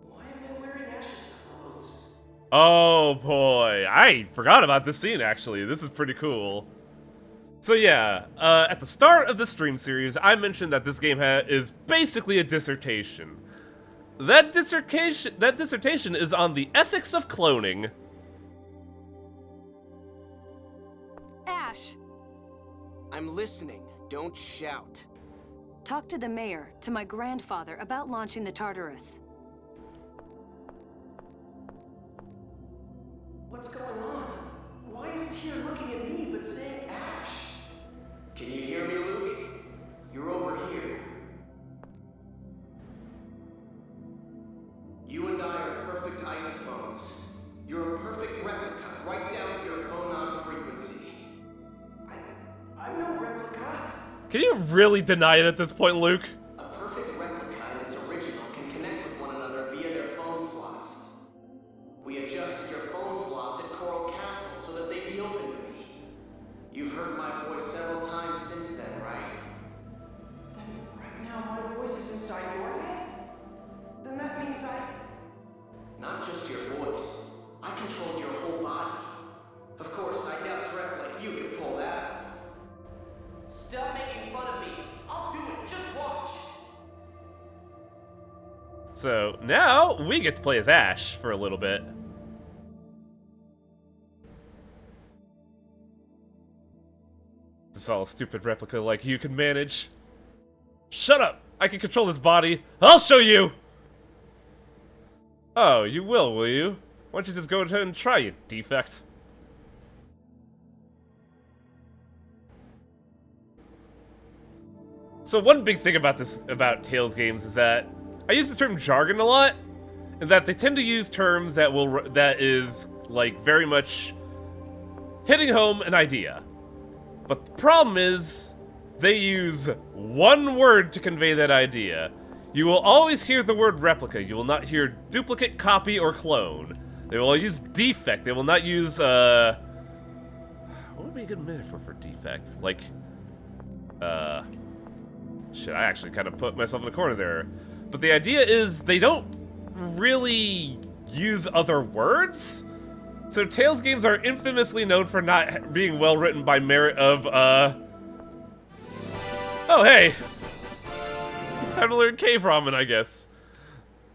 Why am I wearing Ash's clothes? Oh boy, I forgot about this scene actually. This is pretty cool. So yeah, at the start of the stream series, I mentioned that this game is basically a dissertation. That dissertation is on the ethics of cloning. Ash, I'm listening. Don't shout. talk to the mayor, to my grandfather, about launching the Tartarus. What's going on? Why is Tyr looking at me but saying Ash? Can you hear me, Luke? You're over here. You and I are perfect isophones. You're a perfect replica, right down to your phonon frequency. I'm no replica. Can you really deny it at this point, Luke? A perfect replica and its original can connect with one another via their phone slots. We adjusted your phone slots at Coral Castle so that they'd be open to me. You've heard my voice several times since then, right? Then right now my voice is inside your head? Then that means Not just your voice. I controlled your whole body. Of course, I doubt Drek like you could pull that off. Stop making fun of me. I'll do it. Just watch. So now we get to play as Ash for a little bit. This is all a stupid replica like you can manage. Shut up! I can control this body. I'll show you! Oh, you will you? Why don't you just go ahead and try, you defect? So one big thing about Tales games is that I use the term jargon a lot, and that they tend to use terms that is like very much hitting home an idea. But the problem is they use one word to convey that idea. You will always hear the word replica. You will not hear duplicate, copy, or clone. They will use defect. They will not use what would be a good metaphor for defect? Like shit, I actually kind of put myself in a corner there. But the idea is they don't really use other words. So Tales games are infamously known for not being well written by merit of, oh, hey. Time to learn cave ramen, I guess.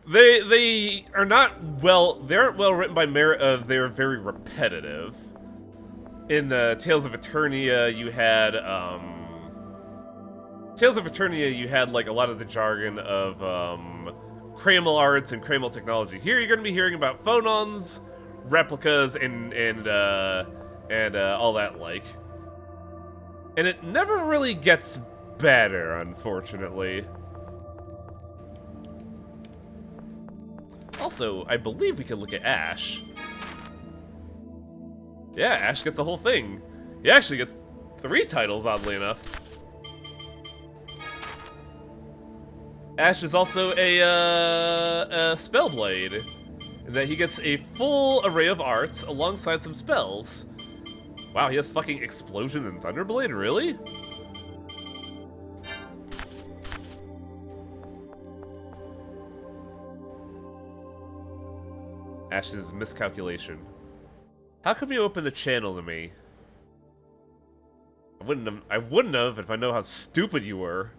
They aren't well written by merit of they're very repetitive. In Tales of Eternia, you had, like a lot of the jargon of Cramal arts and Cramal technology. Here you're going to be hearing about phonons, replicas, and all that like. And it never really gets better, unfortunately. Also, I believe we can look at Ash. Yeah, Ash gets the whole thing. He actually gets 3 titles, oddly enough. Ash is also a Spellblade, in that he gets a full array of arts alongside some spells. Wow, he has fucking Explosion and Thunderblade, really? Ash's miscalculation. How come you open the channel to me? I wouldn't have if I know how stupid you were.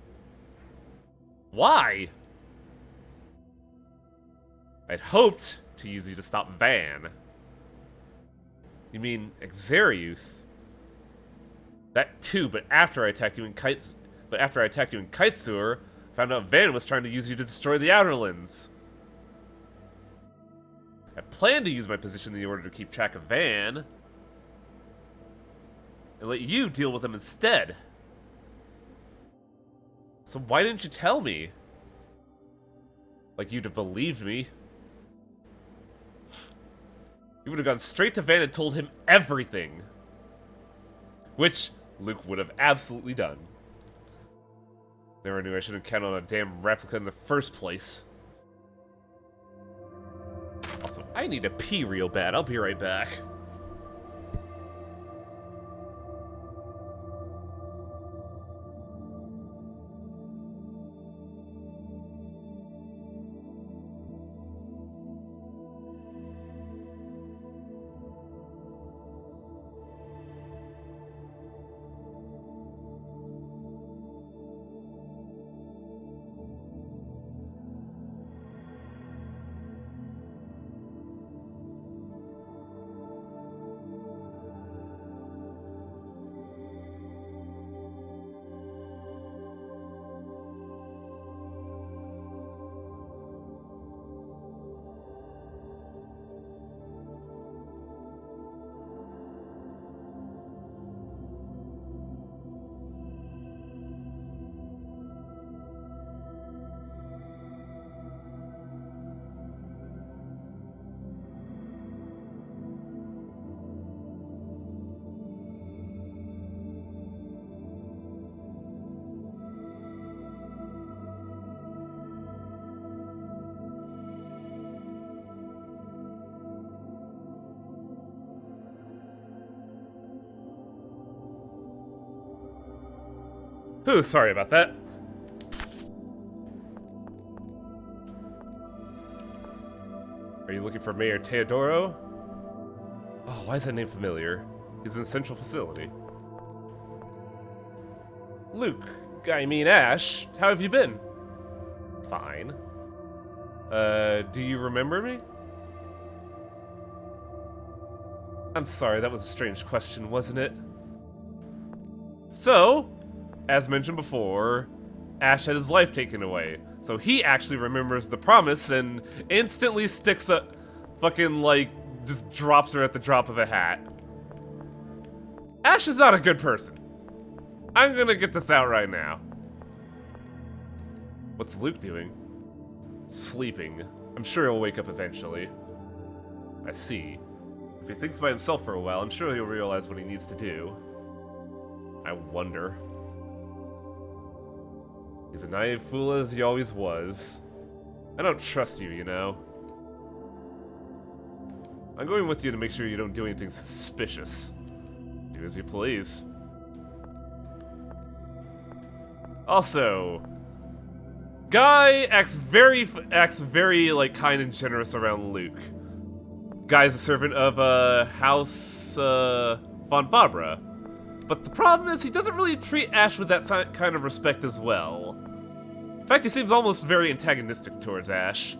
Why? I'd hoped to use you to stop Van. You mean Exariuth? That too, but after I attacked you in Kitesewer, found out Van was trying to use you to destroy the Outerlands. I planned to use my position in order to keep track of Van, and let you deal with him instead. So why didn't you tell me? Like you'd have believed me. You would have gone straight to Van and told him everything. Which Luke would have absolutely done. Never knew I shouldn't count on a damn replica in the first place. Also, I need to pee real bad. I'll be right back. Ooh, sorry about that. Are you looking for Mayor Teodoro? Oh, why is that name familiar? He's in the central facility. Luke, I mean Ash, how have you been? Fine. Do you remember me? I'm sorry, that was a strange question, wasn't it? So, as mentioned before, Ash had his life taken away. So he actually remembers the promise and instantly sticks a fucking, like, just drops her at the drop of a hat. Ash is not a good person. I'm gonna get this out right now. What's Luke doing? Sleeping. I'm sure he'll wake up eventually. I see. If he thinks by himself for a while, I'm sure he'll realize what he needs to do. I wonder. He's a naive fool as he always was. I don't trust you, you know. I'm going with you to make sure you don't do anything suspicious. Do as you please. Also, Guy acts very like kind and generous around Luke. Guy's a servant of House Von Fabra. But the problem is he doesn't really treat Ash with that kind of respect as well. In fact, he seems almost very antagonistic towards Ash.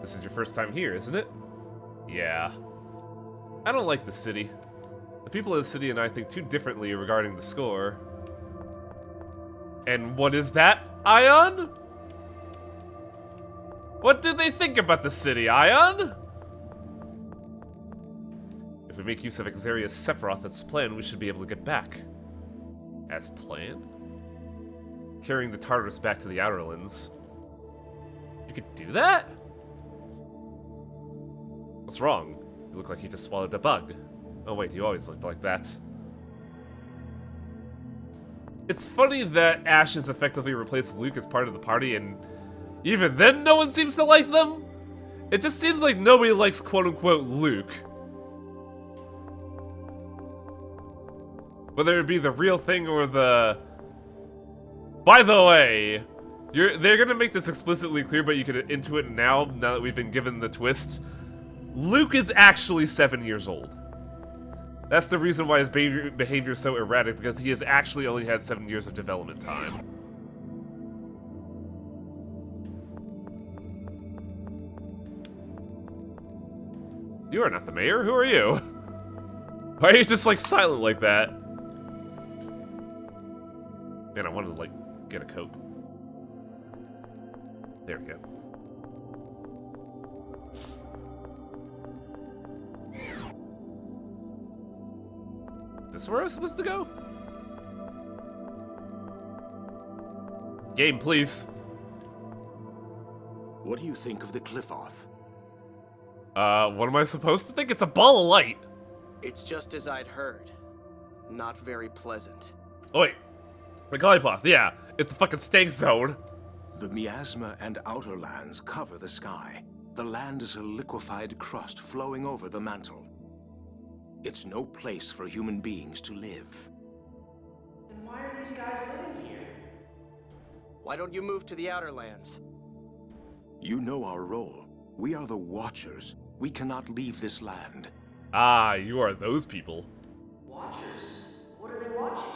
This is your first time here, isn't it? Yeah. I don't like the city. The people of the city and I think too differently regarding the score. And what is that, Ion? What did they think about the city, Ion? If we make use of Exarius Sephiroth as planned, we should be able to get back. As planned? Carrying the Tartarus back to the Outerlands. You could do that? What's wrong? You look like you just swallowed a bug. Oh wait, you always looked like that. It's funny that Ash has effectively replaced Luke as part of the party, and even then no one seems to like them? It just seems like nobody likes quote-unquote Luke. Whether it be the real thing or the... By the way, They're gonna make this explicitly clear, but you can intuit now that we've been given the twist. Luke is actually 7 years old. That's the reason why his behavior is so erratic, because he has actually only had 7 years of development time. You are not the mayor. Who are you? Why are you just like silent like that? Man, I wanted to like get a Coke. There we go. This is where I was supposed to go? Game, please. What do you think of the Qliphoth? What am I supposed to think? It's a ball of light. It's just as I'd heard. Not very pleasant. Oh wait, the Qliphoth, yeah. It's a fucking stank zone. The miasma and outer lands cover the sky. The land is a liquefied crust flowing over the mantle. It's no place for human beings to live. Then why are these guys living here? Why don't you move to the Outer Lands? You know our role. We are the Watchers. We cannot leave this land. Ah, you are those people. Watchers? What are they watching?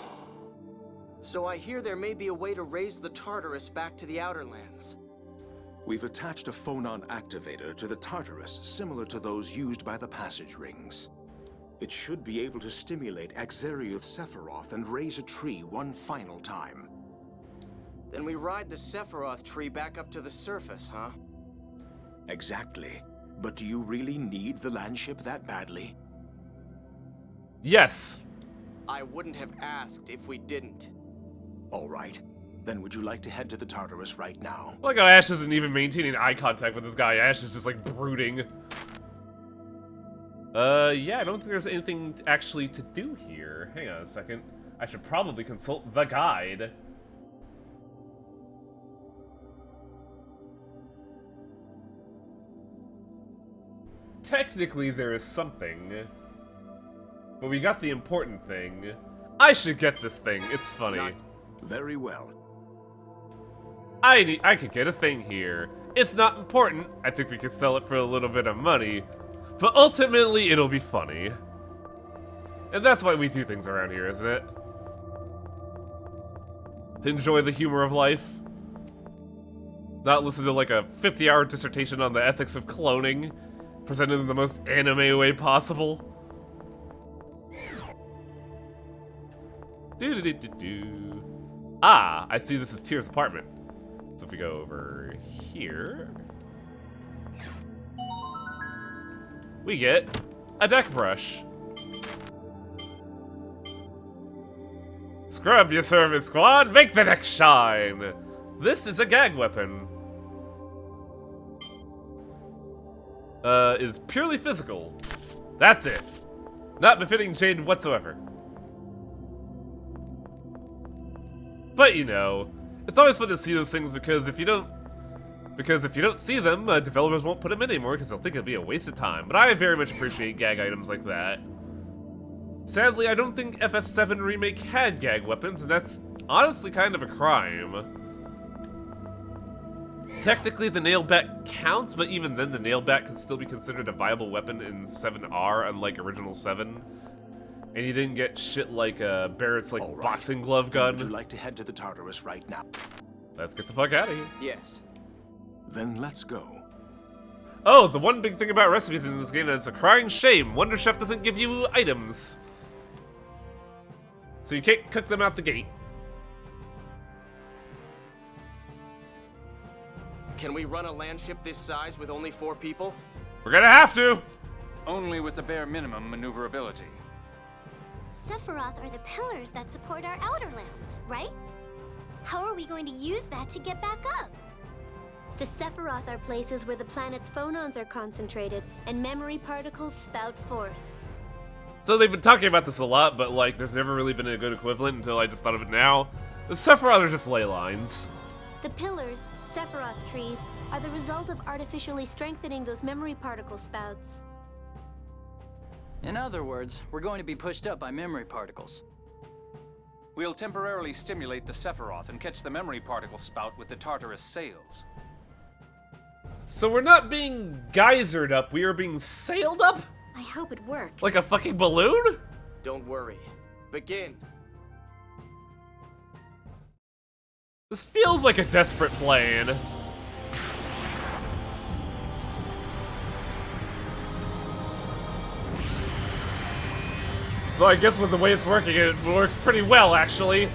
So I hear there may be a way to raise the Tartarus back to the Outer Lands. We've attached a phonon activator to the Tartarus similar to those used by the passage rings. It should be able to stimulate Axarioth Sephiroth and raise a tree one final time. Then we ride the Sephiroth tree back up to the surface, huh? Exactly. But do you really need the landship that badly? Yes. I wouldn't have asked if we didn't. All right. Then would you like to head to the Tartarus right now? I like how Ash isn't even maintaining eye contact with this guy. Ash is just like brooding. Yeah, I don't think there's anything actually to do here. Hang on a second. I should probably consult the guide. Technically, there is something. But we got the important thing. I should get this thing. It's funny. Very well. I could get a thing here. It's not important. I think we could sell it for a little bit of money. But ultimately, it'll be funny. And that's why we do things around here, isn't it? To enjoy the humor of life. Not listen to like a 50-hour dissertation on the ethics of cloning, presented in the most anime way possible. Ah, I see this is Tyr's apartment. So if we go over here, we get a deck brush. Scrub your service squad, make the deck shine! This is a gag weapon. Is purely physical. That's it. Not befitting Jade whatsoever. But you know, it's always fun to see those things because if you don't see them, developers won't put them in anymore because they'll think it'd be a waste of time. But I very much appreciate gag items like that. Sadly, I don't think FF7 Remake had gag weapons, and that's honestly kind of a crime. Technically, the nail bat counts, but even then, the nail bat can still be considered a viable weapon in 7R, unlike original 7. And you didn't get shit like Barrett's like boxing glove gun. Would you like to head to the Tartarus right now? Let's get the fuck out of here. Yes. Then let's go. Oh, the one big thing about recipes in this game is a crying shame. Wonder Chef doesn't give you items. So you can't cook them out the gate. Can we run a landship this size with only 4 people? We're gonna have to! Only with the bare minimum maneuverability. Sephiroth are the pillars that support our outer lands, right? How are we going to use that to get back up? The Sephiroth are places where the planet's phonons are concentrated and memory particles spout forth. So they've been talking about this a lot, but like there's never really been a good equivalent until I just thought of it now. The Sephiroth are just ley lines. The pillars, Sephiroth trees, are the result of artificially strengthening those memory particle spouts. In other words, we're going to be pushed up by memory particles. We'll temporarily stimulate the Sephiroth and catch the memory particle spout with the Tartarus sails. So we're not being geysered up, we are being sailed up? I hope it works. Like a fucking balloon? Don't worry. Begin. This feels like a desperate plan. Though I guess with the way it's working, it works pretty well, actually.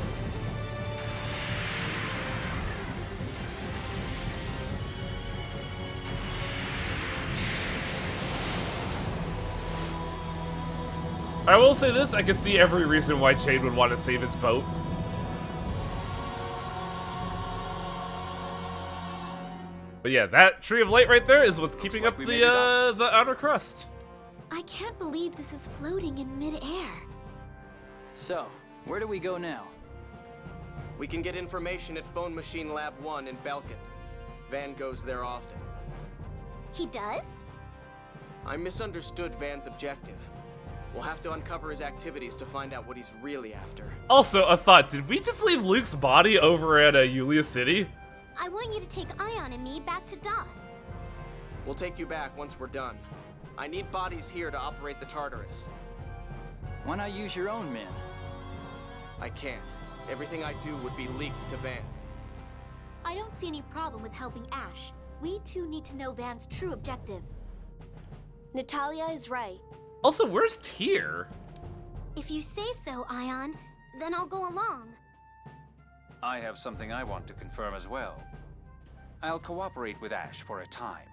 I will say this, I can see every reason why Jade would want to save his boat. But yeah, that tree of light right there is what's keeping up the outer crust. I can't believe this is floating in mid-air. So, where do we go now? We can get information at Phone Machine Lab 1 in Belkin. Van goes there often. He does? I misunderstood Van's objective. We'll have to uncover his activities to find out what he's really after. Also, a thought, did we just leave Luke's body over at Yulia City? I want you to take Ion and me back to Doth. We'll take you back once we're done. I need bodies here to operate the Tartarus. Why not use your own men? I can't. Everything I do would be leaked to Van. I don't see any problem with helping Ash. We too need to know Van's true objective. Natalia is right. Also, where's Tyr? If you say so, Ion, then I'll go along. I have something I want to confirm as well. I'll cooperate with Ash for a time.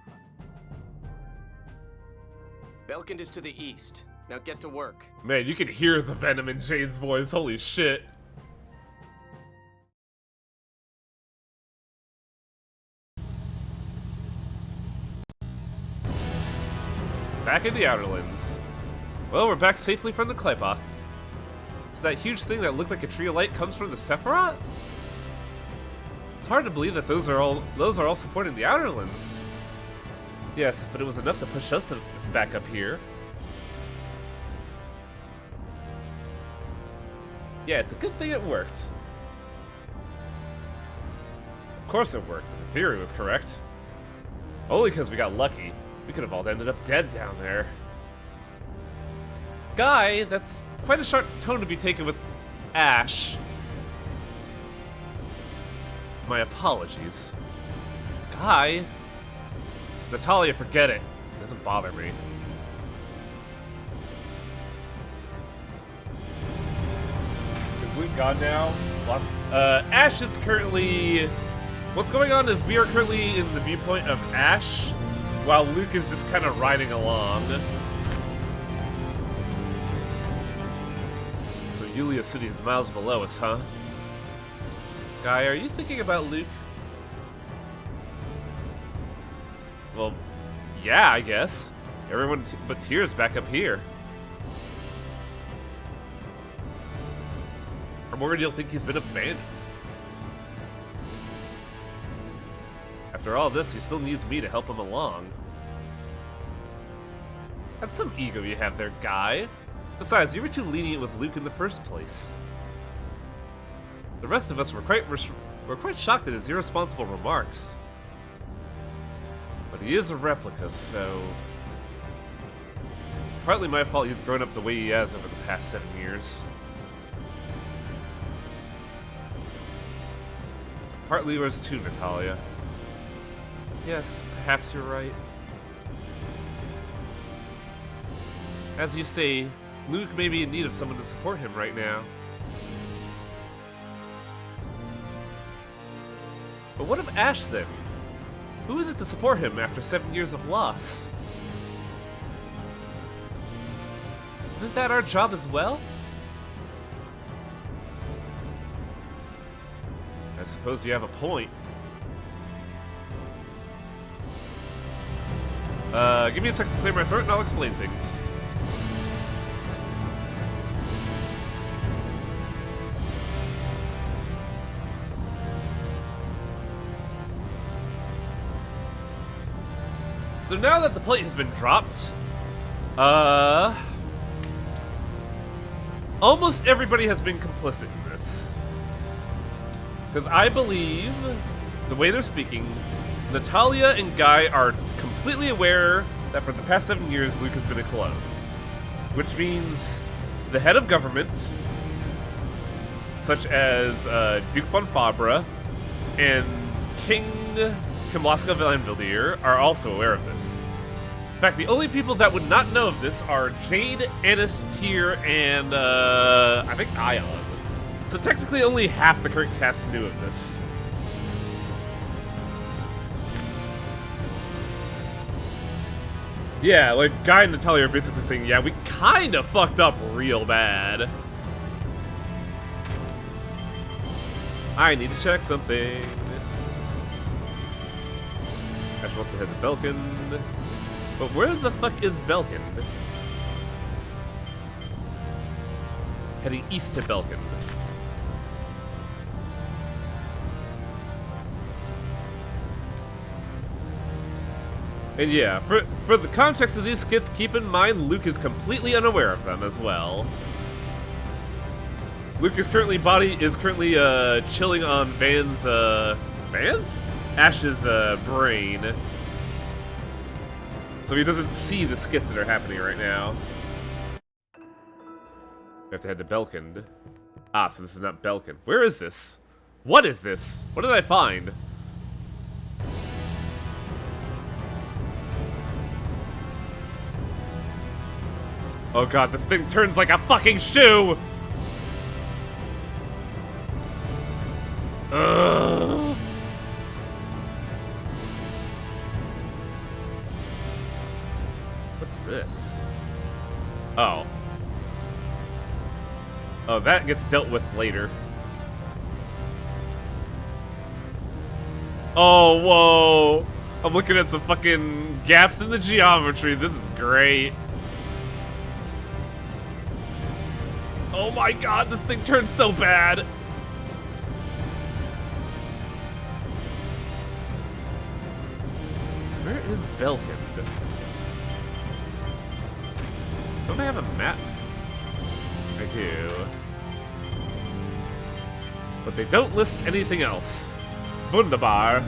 Belkind is to the east. Now get to work. Man, you can hear the venom in Jade's voice, holy shit. Back in the Outerlands. Well, we're back safely from the Klepa. That huge thing that looked like a tree of light comes from the Sephiroth? It's hard to believe that those are all supporting the Outerlands. Yes, but it was enough to push us back up here. Yeah, it's a good thing it worked. Of course it worked. The theory was correct. Only because we got lucky. We could have all ended up dead down there. Guy, that's quite a sharp tone to be taken with Ash. My apologies. Guy? Natalia, forget it. It doesn't bother me. Is Luke gone now? Ash is currently... What's going on is we are currently in the viewpoint of Ash, while Luke is just kind of riding along. So Yulia City is miles below us, huh? Guy, are you thinking about Luke? Well, yeah, I guess. Everyone but Tyr's back up here. I'm worried you'll think he's been abandoned. After all this, he still needs me to help him along. That's some ego you have there, Guy. Besides, you were too lenient with Luke in the first place. The rest of us were quite shocked at his irresponsible remarks. But he is a replica, so... It's partly my fault he's grown up the way he has over the past 7 years. Partly yours too, Natalia. Yes, perhaps you're right. As you say, Luke may be in need of someone to support him right now. But what of Ash, then? Who is it to support him after 7 years of loss? Isn't that our job as well? I suppose you have a point. Give me a second to clear my throat and I'll explain things. So now that the plate has been dropped, almost everybody has been complicit in this. Because I believe, the way they're speaking, Natalia and Guy are completely aware that for the past 7 years, Luke has been a clone. Which means the head of government, such as Duke von Fabra and King Kimlaska Valanvillier, are also aware of this. In fact, the only people that would not know of this are Jade, Anis, Tyr, and I think Ion. So technically only half the current cast knew of this. Yeah, like, Guy and Natalia are basically saying, yeah, we kinda fucked up real bad. I need to check something. Ash wants to head to Belkin. But where the fuck is Belkin? Heading east to Belkin. And yeah, for the context of these skits, keep in mind Luke is completely unaware of them as well. Luke is currently chilling on Van's Ash's brain. So he doesn't see the skits that are happening right now. We have to head to Belkind. Ah, so this is not Belkin. Where is this? What is this? What did I find? Oh god, this thing turns like a fucking shoe! Ugh. What's this? Oh. Oh, that gets dealt with later. Oh, whoa! I'm looking at some fucking gaps in the geometry. This is great. Oh my god, this thing turns so bad! Where is Belkind? Don't I have a map? I do. But they don't list anything else. Wunderbar.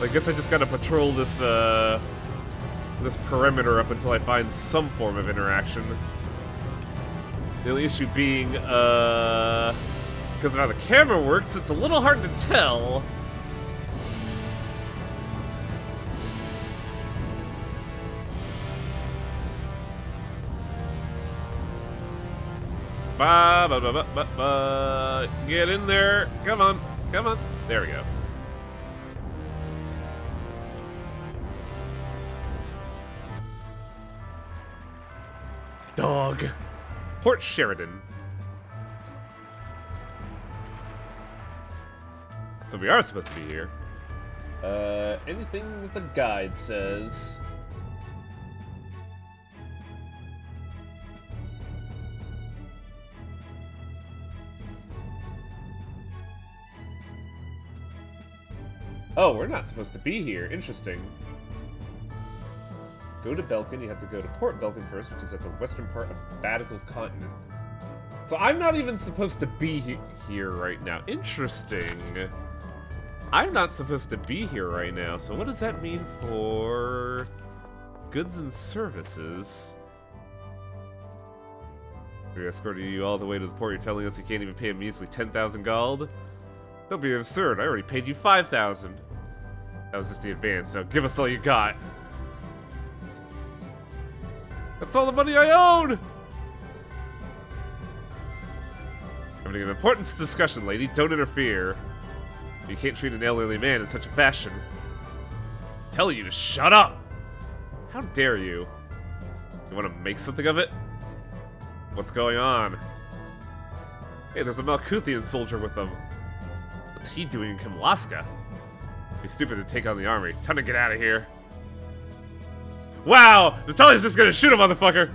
I guess I just gotta patrol this, this perimeter up until I find some form of interaction. The only issue being, because of how the camera works, it's a little hard to tell. Ba ba ba ba ba ba. Get in there. Come on. Come on. There we go. Dog. Port Sheridan. So we are supposed to be here. Anything that the guide says. Oh, we're not supposed to be here. Interesting. Go to Belkin, you have to go to Port Belkin first, which is at the western part of Baticle's continent. So I'm not even supposed to be here right now. Interesting. I'm not supposed to be here right now, so what does that mean for goods and services? We escorted you all the way to the port. You're telling us you can't even pay a measly 10,000 gold? Don't be absurd. I already paid you 5,000. That was just the advance, so give us all you got. That's all the money I own! Having an important discussion, lady. Don't interfere. You can't treat an elderly man in such a fashion. I'm telling you to shut up! How dare you? You want to make something of it? What's going on? Hey, there's a Malkuthian soldier with them. What's he doing in Kimlaska? Be stupid to take on the army. Time to get out of here. Wow! Natalia's just gonna shoot a motherfucker!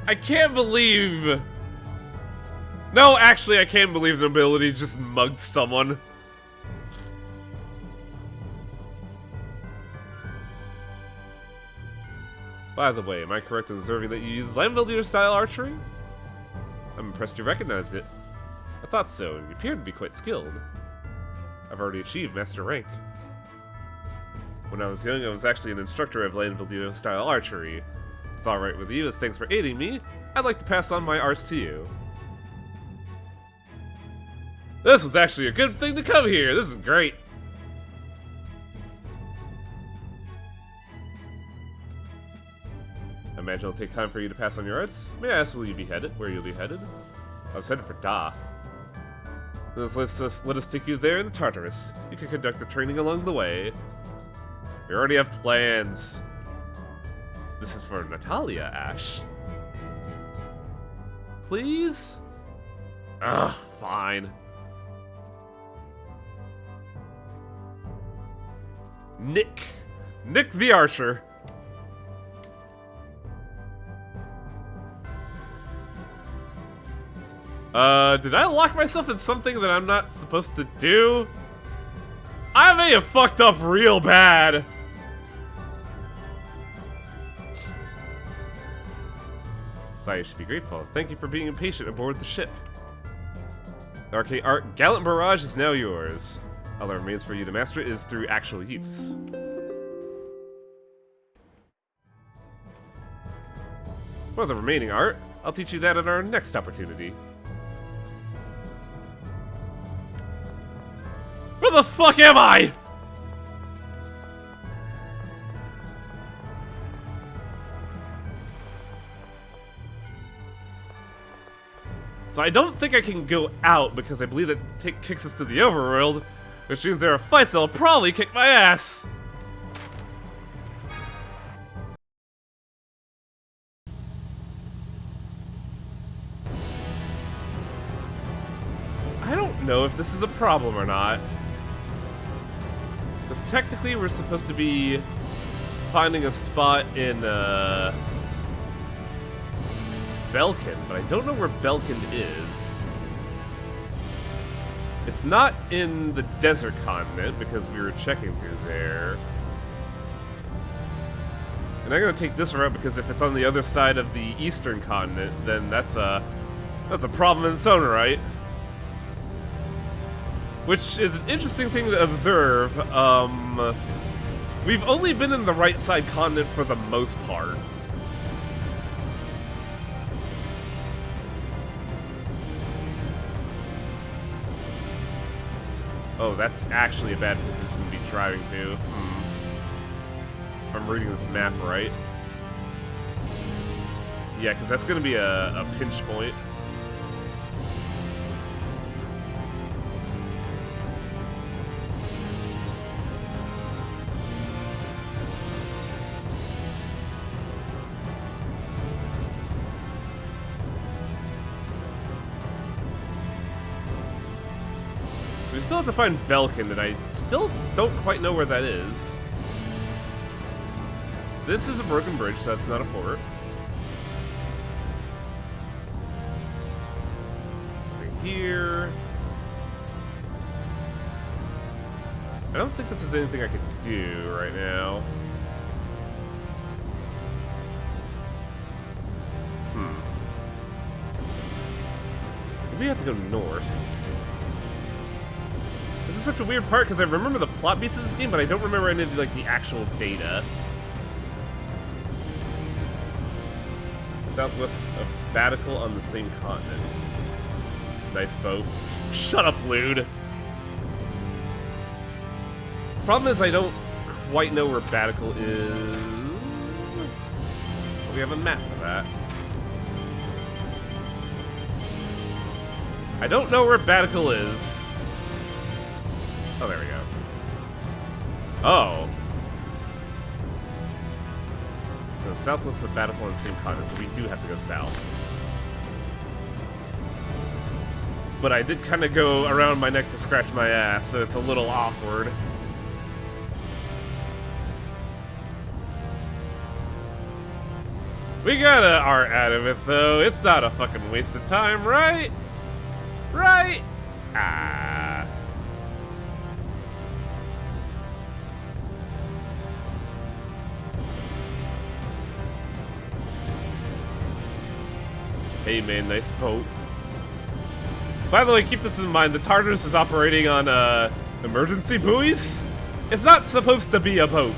I can't believe... No, actually, I can't believe the nobility just mugged someone. By the way, am I correct in observing that you use Landvillier-style archery? I'm impressed you recognized it. I thought so, and you appear to be quite skilled. I've already achieved Master Rank. When I was young, I was actually an instructor of Landvillier-style archery. If it's alright with you, as thanks for aiding me, I'd like to pass on my arts to you. This was actually a good thing to come here. This is great. I imagine it'll take time for you to pass on your arts. May I ask where you'll be headed? I was headed for Doth. Let us take you there in the Tartarus. You can conduct the training along the way. We already have plans. This is for Natalia, Ash. Please? Ugh, fine. Nick the Archer. Did I lock myself in something that I'm not supposed to do? I may have fucked up real bad. So you should be grateful. Thank you for being impatient aboard the ship. The arcane art Gallant Barrage is now yours. All that remains for you to master it is through actual use. For the remaining art, I'll teach you that at our next opportunity. Where the fuck am I? So I don't think I can go out because I believe that kicks us to the overworld, which means there are fights that'll probably kick my ass. I don't know if this is a problem or not. Because technically we're supposed to be finding a spot in, Belkin, but I don't know where Belkin is. It's not in the desert continent because we were checking through there. And I'm gonna take this route because if it's on the other side of the eastern continent, then that's a problem in its own right. Which is an interesting thing to observe. We've only been in the right side continent for the most part. Oh, that's actually a bad position to be driving to. If I'm reading this map right. Yeah, because that's going to be a pinch point. We still have to find Belkin, and I still don't quite know where that is. This is a broken bridge, so that's not a port. Nothing here. I don't think this is anything I could do right now. Maybe we have to go north. This is such a weird part because I remember the plot beats of this game, but I don't remember any of the actual data. Southwest of Batical on the same continent. Nice boat. Shut up, Lude. Problem is I don't quite know where Batical is. We have a map for that. I don't know where Batical is. Oh, there we go. Oh. So southwest of Batical on the same continent, so we do have to go south. But I did kind of go around my neck to scratch my ass, so it's a little awkward. We got an art out of it, though. It's not a fucking waste of time, right? Right? Ah. Hey man, nice boat. By the way, keep this in mind, the Tartarus is operating on, emergency buoys? It's not supposed to be a boat.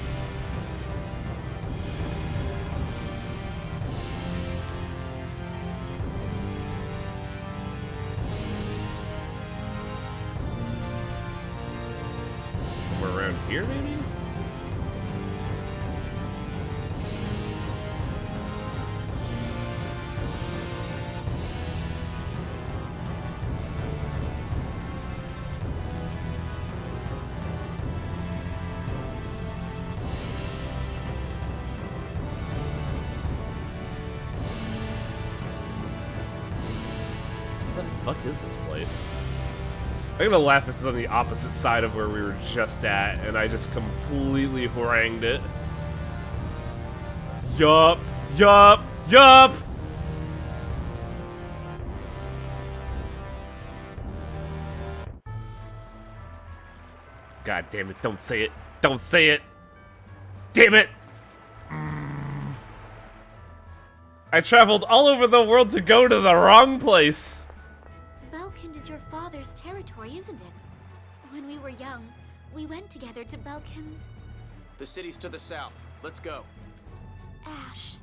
Somewhere around here, maybe? What the fuck is this place? I'm gonna laugh if it's on the opposite side of where we were just at, and I just completely harangued it. Yup! Yup! Yup! God damn it, don't say it! Don't say it! Damn it! I traveled all over the world to go to the wrong place! Belkind is your father's territory, isn't it? When we were young, we went together to Belkind's. The city's to the south. Let's go. Ash.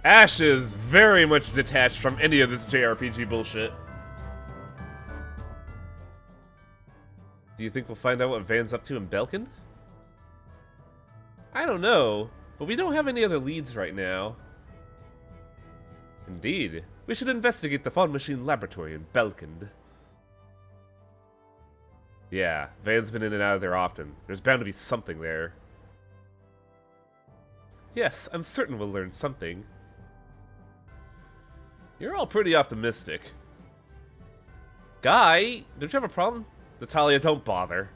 Ash is very much detached from any of this JRPG bullshit. Do you think we'll find out what Van's up to in Belkind? I don't know, but we don't have any other leads right now. Indeed. We should investigate the Fawn Machine Laboratory in Belkind. Yeah, Van's been in and out of there often. There's bound to be something there. Yes, I'm certain we'll learn something. You're all pretty optimistic. Guy, don't you have a problem? Natalia, don't bother.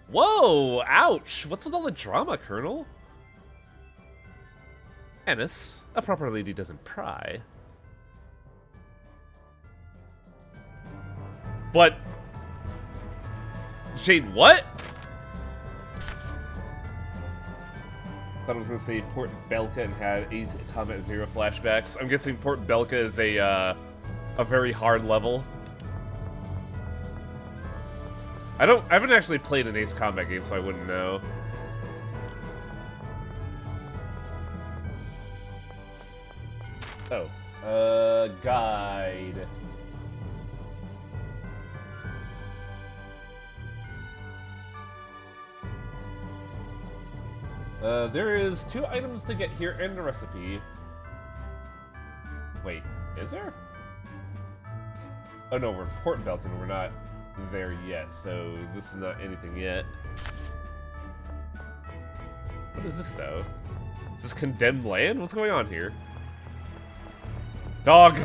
Whoa! Ouch! What's with all the drama, Colonel? Ennis, a proper lady doesn't pry. But... Jade, what? Thought I was gonna say Port Belka and had Ace Combat Zero flashbacks. I'm guessing Port Belka is a very hard level. I haven't actually played an Ace Combat game, so I wouldn't know. Oh. Guide. There is 2 items to get here and a recipe. Wait, is there? Oh no, we're in Port Belkin, we're not there yet, so this is not anything yet. What is this, though? Is this condemned land? What's going on here? Dog!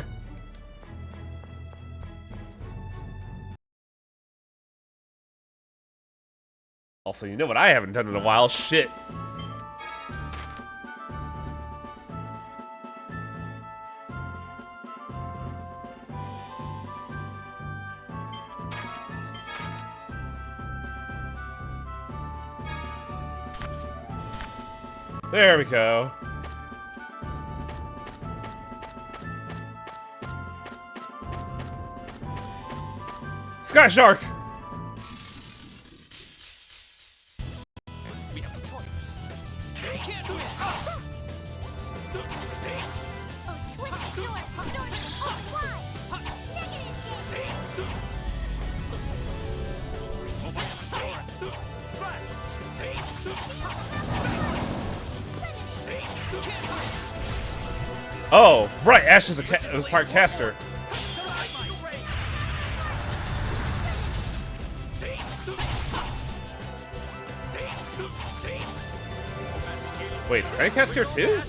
Also, you know what I haven't done in a while? Shit. There we go. Sky Shark! We have a choice. We can't do it. Oh, twist, snort, fly! Oh, right, Ash is was part caster. Wait, can I cast here too?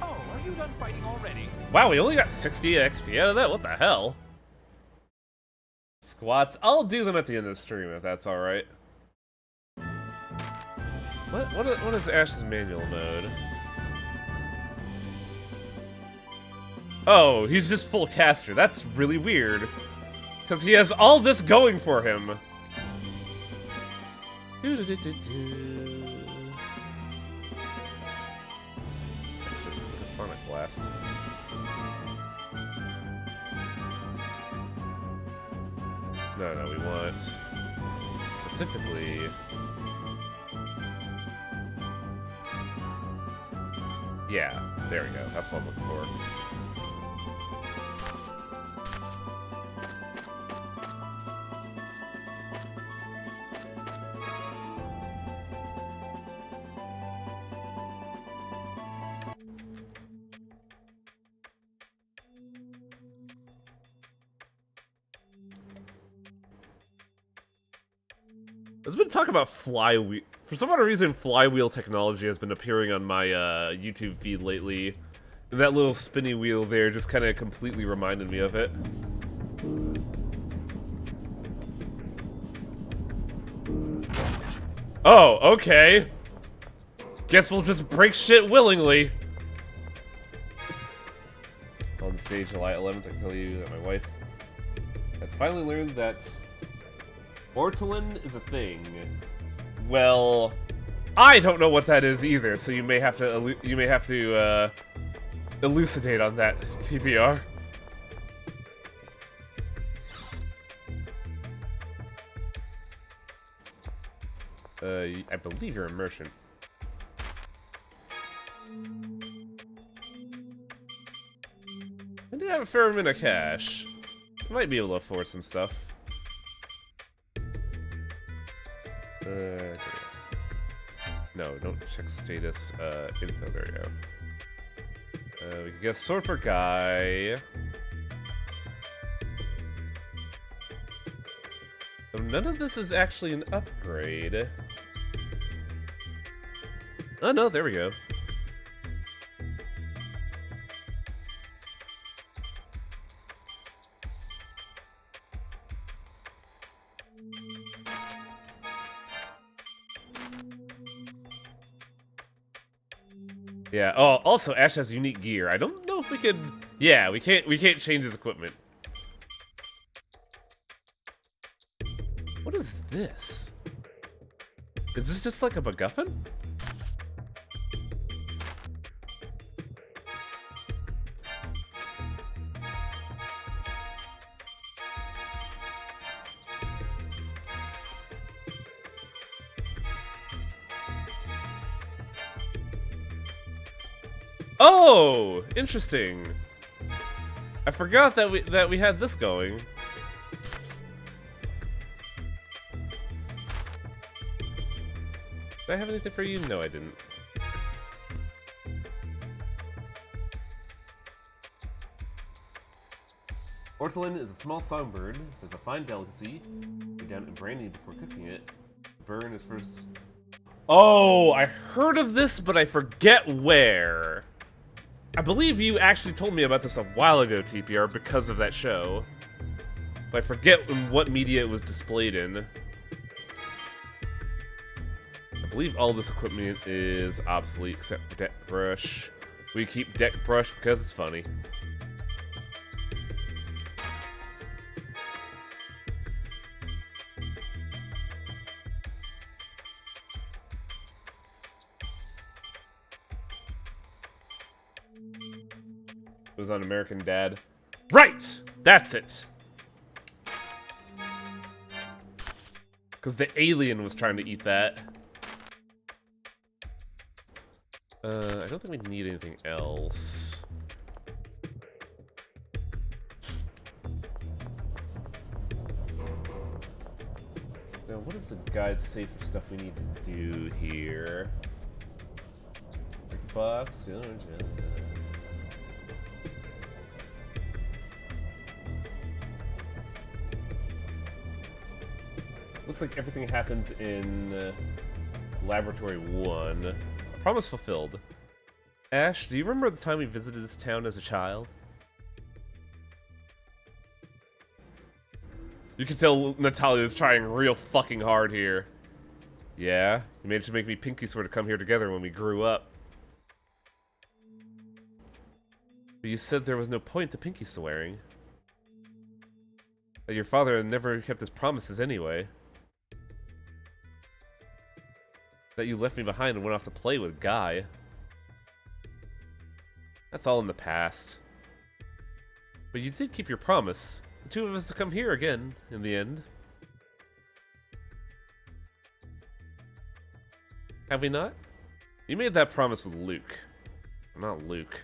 Oh, are you done fighting already? Wow, we only got 60 XP out of that? What the hell? Squats. I'll do them at the end of the stream if that's alright. What is Ash's manual mode? Oh, he's just full caster. That's really weird. Because he has all this going for him. Sonic Blast. No, we want specifically. Yeah, there we go. That's what I'm looking for. There's been talk about flywheel. For some odd reason, flywheel technology has been appearing on my YouTube feed lately. And that little spinny wheel there just kind of completely reminded me of it. Oh, okay. Guess we'll just break shit willingly. On the stage July 11th, I can tell you that my wife has finally learned that Ortolan is a thing. Well, I don't know what that is either, so you may have to elucidate on that, TBR. I believe you're a merchant. I do have a fair amount of cash. Might be able to afford some stuff. No, don't check status, info, there we go. We can get a sword for Guy. None of this is actually an upgrade. Oh no, there we go. Yeah. Oh, also Ash has unique gear. I don't know if we could. Yeah, we can't change his equipment. What is this? Is this just like a MacGuffin? Oh, interesting. I forgot that we had this going. Did I have anything for you? No, I didn't. Ortolan is a small songbird. There's a fine delicacy. Put down in brandy before cooking it. Burn is first. Oh, I heard of this, but I forget where. I believe you actually told me about this a while ago, TPR, because of that show. But I forget in what media it was displayed in. I believe all this equipment is obsolete except for Deck Brush. We keep Deck Brush because it's funny. It was on American Dad. Right! That's it! Because the alien was trying to eat that. I don't think we need anything else. Now, what does the guide say for stuff we need to do here? Box. Looks like everything happens in Laboratory 1. Promise fulfilled. Ash, do you remember the time we visited this town as a child? You can tell Natalia's trying real fucking hard here. Yeah? You managed to make me Pinky swear to come here together when we grew up. But you said there was no point to Pinky swearing. That your father had never kept his promises anyway. that you left me behind and went off to play with Guy. That's all in the past. But you did keep your promise. The two of us to come here again, in the end. Have we not? You made that promise with Luke. Not Luke.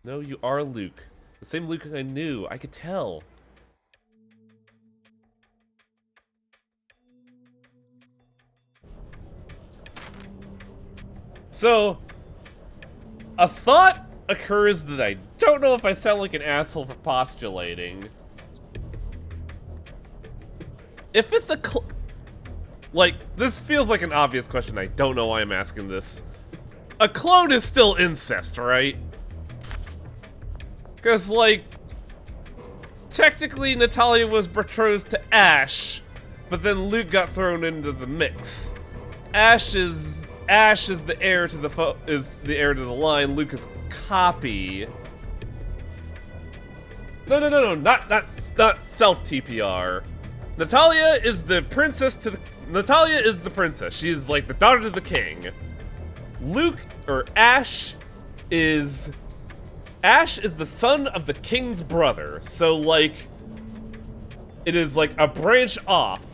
No, you are Luke. The same Luke I knew. I could tell. So, a thought occurs that I don't know if I sound like an asshole for postulating. If it's a like, this feels like an obvious question. I don't know why I'm asking this. A clone is still incest, right? Because, like, technically Natalia was betrothed to Ash, but then Luke got thrown into the mix. Ash is the heir to the line. Luke is a copy. No, not self TPR. Natalia is the princess to the. Natalia is the princess. She is like the daughter to the king. Ash is the son of the king's brother. So like, it is like a branch off.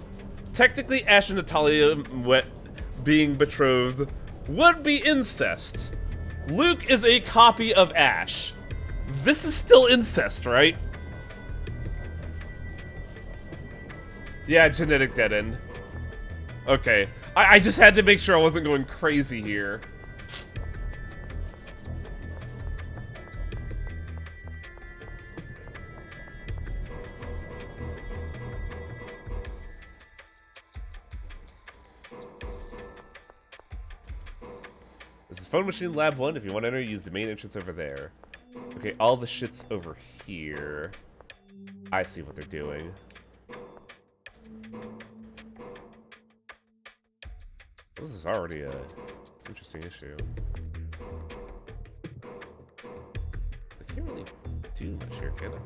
Technically, Ash and Natalia being betrothed would be incest. Luke is a copy of Ash. This is still incest, right? Yeah, genetic dead end. Okay, I just had to make sure I wasn't going crazy here. This is Phone Machine Lab 1. If you want to enter, use the main entrance over there. Okay, all the shit's over here. I see what they're doing. This is already a interesting issue. I can't really do much here, can I?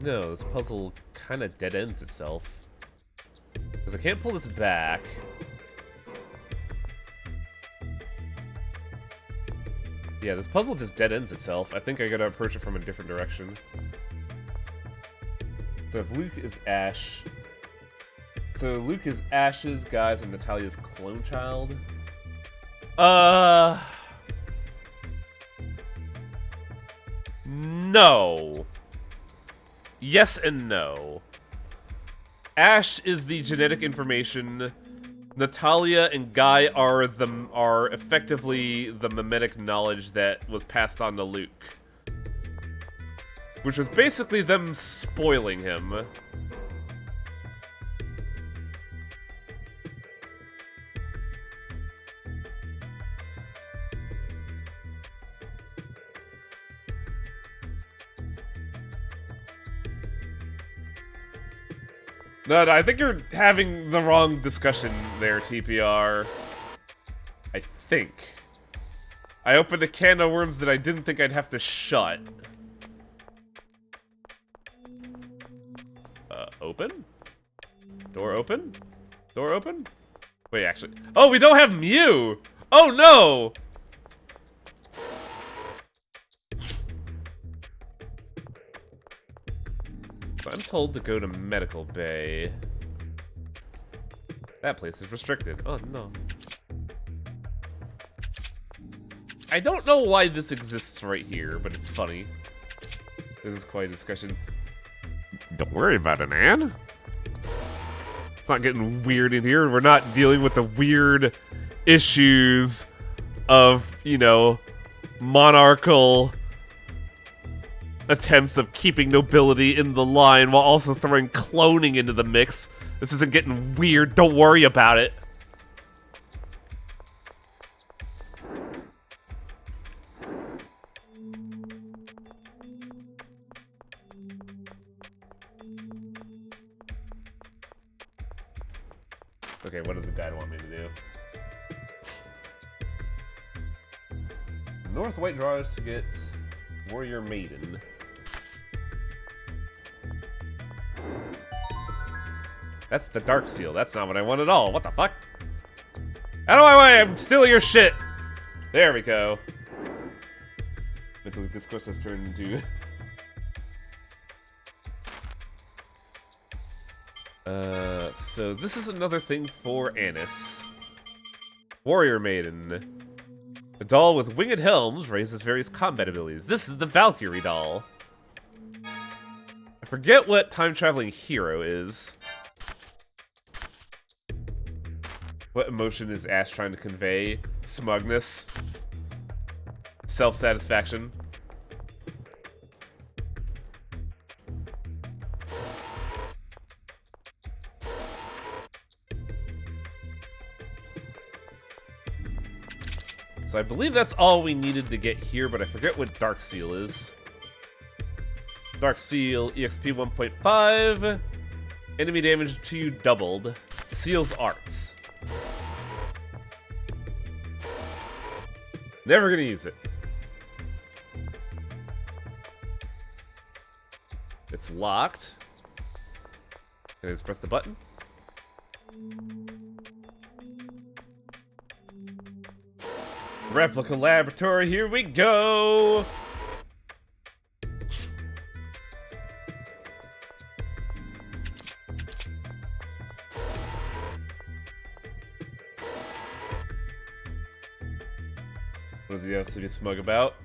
No, this puzzle kind of dead ends itself. Because I can't pull this back. Yeah, this puzzle just dead ends itself. I think I gotta approach it from a different direction. So if Luke is Ash... So Luke is Ash's, Guy's, and Natalia's clone child? No. Yes and no. Ash is the genetic information. Natalia and Guy are effectively the mimetic knowledge that was passed on to Luke. Which was basically them spoiling him. No, I think you're having the wrong discussion there, TPR. I think. I opened a can of worms that I didn't think I'd have to shut. Open? Door open? Door open? Wait, actually. Oh, we don't have Mew! Oh, no! So I'm told to go to Medical Bay. That place is restricted. Oh, no. I don't know why this exists right here, but it's funny. This is quite a discussion. Don't worry about it, Anne. It's not getting weird in here. We're not dealing with the weird issues of, you know, monarchical attempts of keeping nobility in the line while also throwing cloning into the mix. This isn't getting weird. Don't worry about it. Okay, what does the guide want me to do? North White draws to get Warrior Maiden. That's the Dark Seal. That's not what I want at all. What the fuck? Out of my way! I'm stealing your shit! There we go. Mental discourse has turned into... so this is another thing for Annis. Warrior Maiden. A doll with winged helms raises various combat abilities. This is the Valkyrie doll. I forget what time-traveling hero is. What emotion is Ash trying to convey? Smugness? Self-satisfaction? So I believe that's all we needed to get here, but I forget what Dark Seal is. Dark Seal, EXP 1.5. Enemy damage to you doubled. Seal's arts. Never gonna use it. It's locked. Can I just press the button? Replica laboratory, here we go! What does he have to be smug about?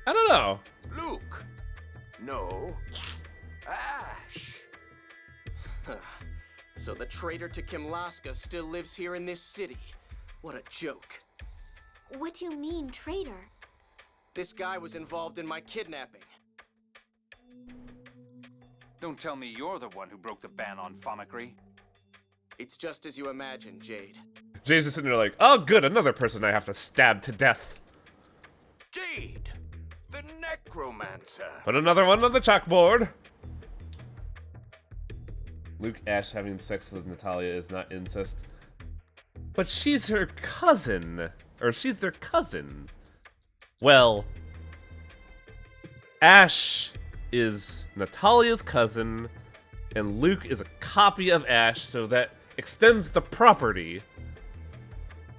I don't know. Luke! No. Ash! So the traitor to Kimlaska still lives here in this city. What a joke. What do you mean, traitor? This guy was involved in my kidnapping. Don't tell me you're the one who broke the ban on Famicry. It's just as you imagine, Jade. Jade's just sitting there like, oh good, another person I have to stab to death. Jade! The Necromancer! Put another one on the chalkboard. Luke Ash having sex with Natalia is not incest. But she's her cousin. Or she's their cousin. Well, Ash is Natalia's cousin, and Luke is a copy of Ash, so that extends the property.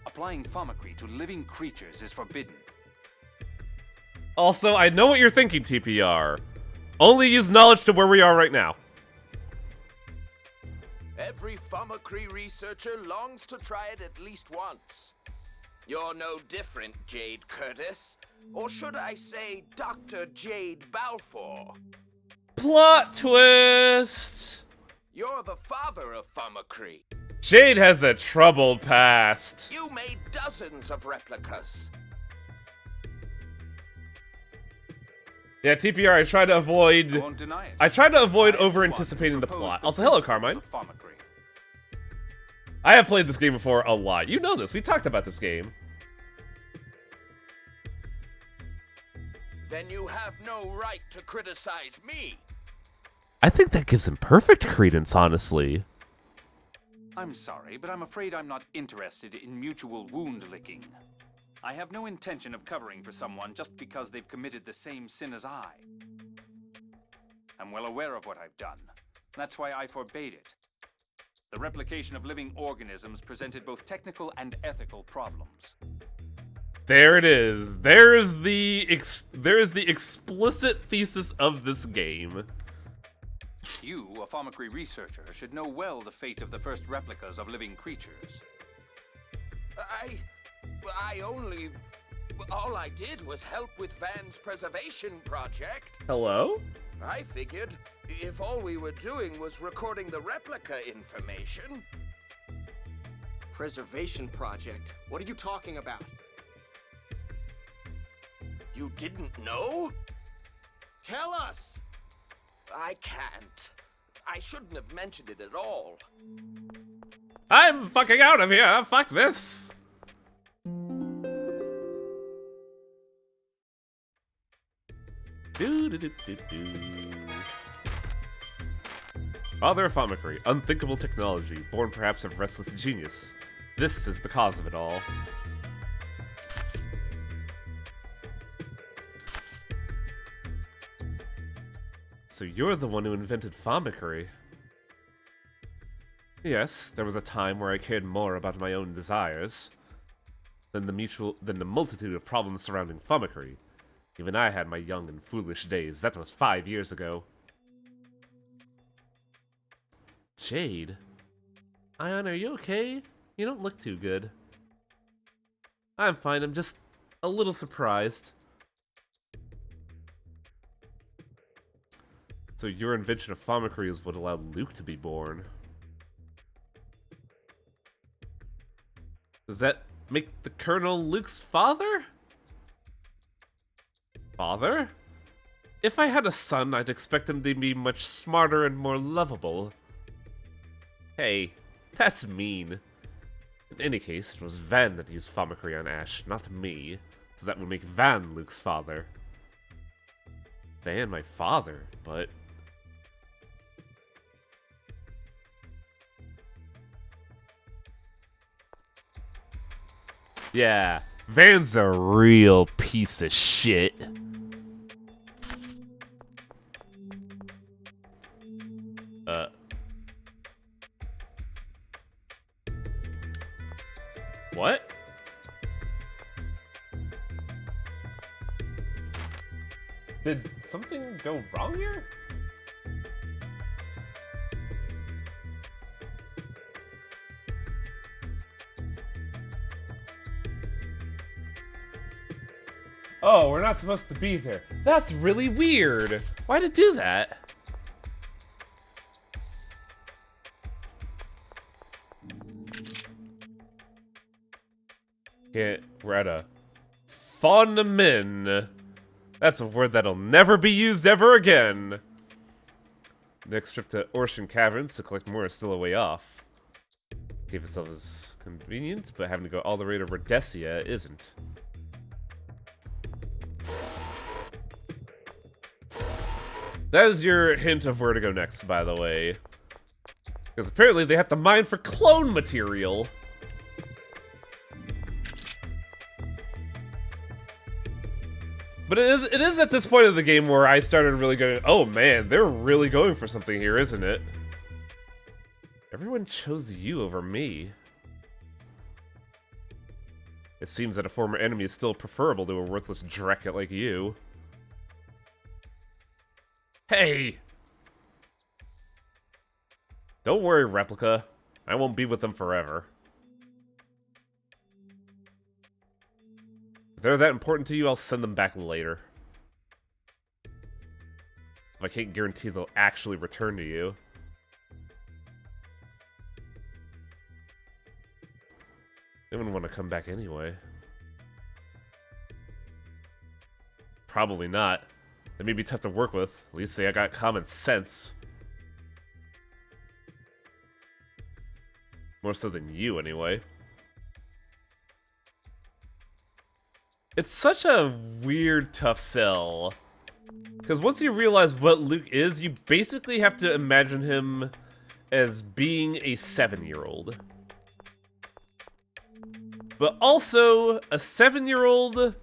Applying Famicry to living creatures is forbidden. Also, I know what you're thinking, TPR. Only use knowledge to where we are right now. Every Famicry researcher longs to try it at least once. You're no different, Jade Curtis. Or should I say, Dr. Jade Balfour? Plot twist! You're the father of Famicry. Jade has a troubled past. You made dozens of replicas. Yeah, TPR, I try to avoid... I won't deny it. I try to avoid I over-anticipating the proposed plot. the Also, hello, principles Carmine. of Famicry. I have played this game before a lot. You know this. We talked about this game. Then you have no right to criticize me. I think that gives him perfect credence, honestly. I'm sorry, but I'm afraid I'm not interested in mutual wound licking. I have no intention of covering for someone just because they've committed the same sin as I. I'm well aware of what I've done. That's why I forbade it. The replication of living organisms presented both technical and ethical problems. There it is. There is the explicit thesis of this game. You, a Famicry researcher, should know well the fate of the first replicas of living creatures. All I did was help with Van's preservation project. Hello? I figured if all we were doing was recording the replica information. Preservation project? What are you talking about? You didn't know? Tell us! I can't. I shouldn't have mentioned it at all. I'm fucking out of here. Fuck this. Father of Famicry, unthinkable technology, born perhaps of restless genius. This is the cause of it all. So you're the one who invented Famicry. Yes, there was a time where I cared more about my own desires than the multitude of problems surrounding Fumikery. Even I had my young and foolish days. That was 5 years ago. Jade? Ion, are you okay? You don't look too good. I'm fine, I'm just a little surprised. So your invention of Fumikery is what allowed Luke to be born. Does that make the Colonel Luke's father? Father? If I had a son, I'd expect him to be much smarter and more lovable. Hey, that's mean. In any case, it was Van that used Fumikery on Ash, not me. So that would make Van Luke's father. Van my father, but... yeah, Van's a real piece of shit. What? Did something go wrong here? Oh, we're not supposed to be there. That's really weird. Why'd it do that? We're at a Faunamin. That's a word that'll never be used ever again. Next trip to Orshan Caverns to collect more is still a way off. Gave itself as convenient, but having to go all the way to Rhodesia isn't. That is your hint of where to go next, by the way. Because apparently they have to mine for clone material. But it is at this point of the game where I started really going, oh man, they're really going for something here, isn't it? Everyone chose you over me. It seems that a former enemy is still preferable to a worthless Drekket like you. Hey! Don't worry, Replica. I won't be with them forever. If they're that important to you, I'll send them back later. I can't guarantee they'll actually return to you. They wouldn't want to come back anyway. Probably not. They may be tough to work with. At least they got common sense. More so than you, anyway. It's such a weird, tough sell. Because once you realize what Luke is, you basically have to imagine him as being a 7-year-old. But also a 7-year-old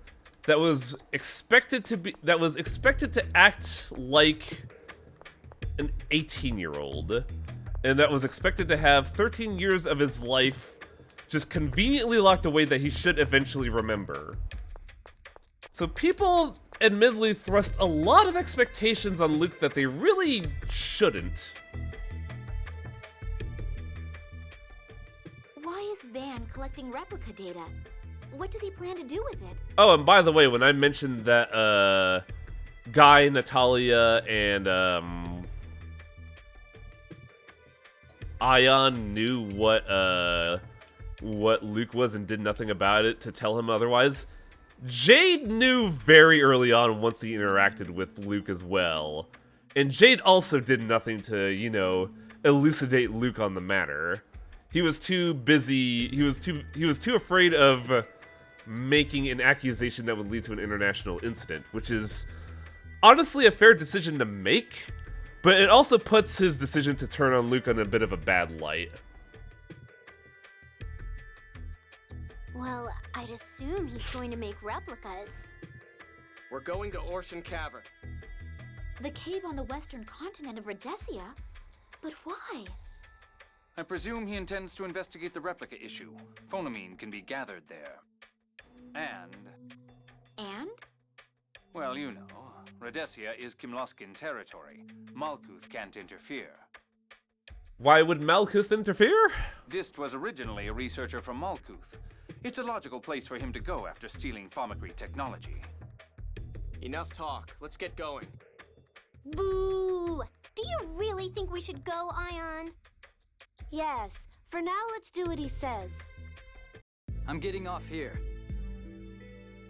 that was expected to act like an 18-year-old. And that was expected to have 13 years of his life just conveniently locked away that he should eventually remember. So people admittedly thrust a lot of expectations on Luke that they really shouldn't. Why is Van collecting replica data? What does he plan to do with it? Oh, and by the way, when I mentioned that Guy, Natalia, and Ion knew what Luke was and did nothing about it to tell him otherwise, Jade knew very early on once he interacted with Luke as well. And Jade also did nothing to, you know, elucidate Luke on the matter. He was too busy, he was too afraid of making an accusation that would lead to an international incident, which is honestly a fair decision to make, but it also puts his decision to turn on Luke on a bit of a bad light. Well, I'd assume he's going to make replicas. We're going to Orshan Cavern. The cave on the western continent of Rhodesia? But why? I presume he intends to investigate the replica issue. Phonamine can be gathered there. And? Well, you know, Rhodesia is Kimloskin territory. Malkuth can't interfere. Why would Malkuth interfere? Dist was originally a researcher from Malkuth. It's a logical place for him to go after stealing Thaumacrine technology. Enough talk. Let's get going. Boo! Do you really think we should go, Ion? Yes. For now, let's do what he says. I'm getting off here.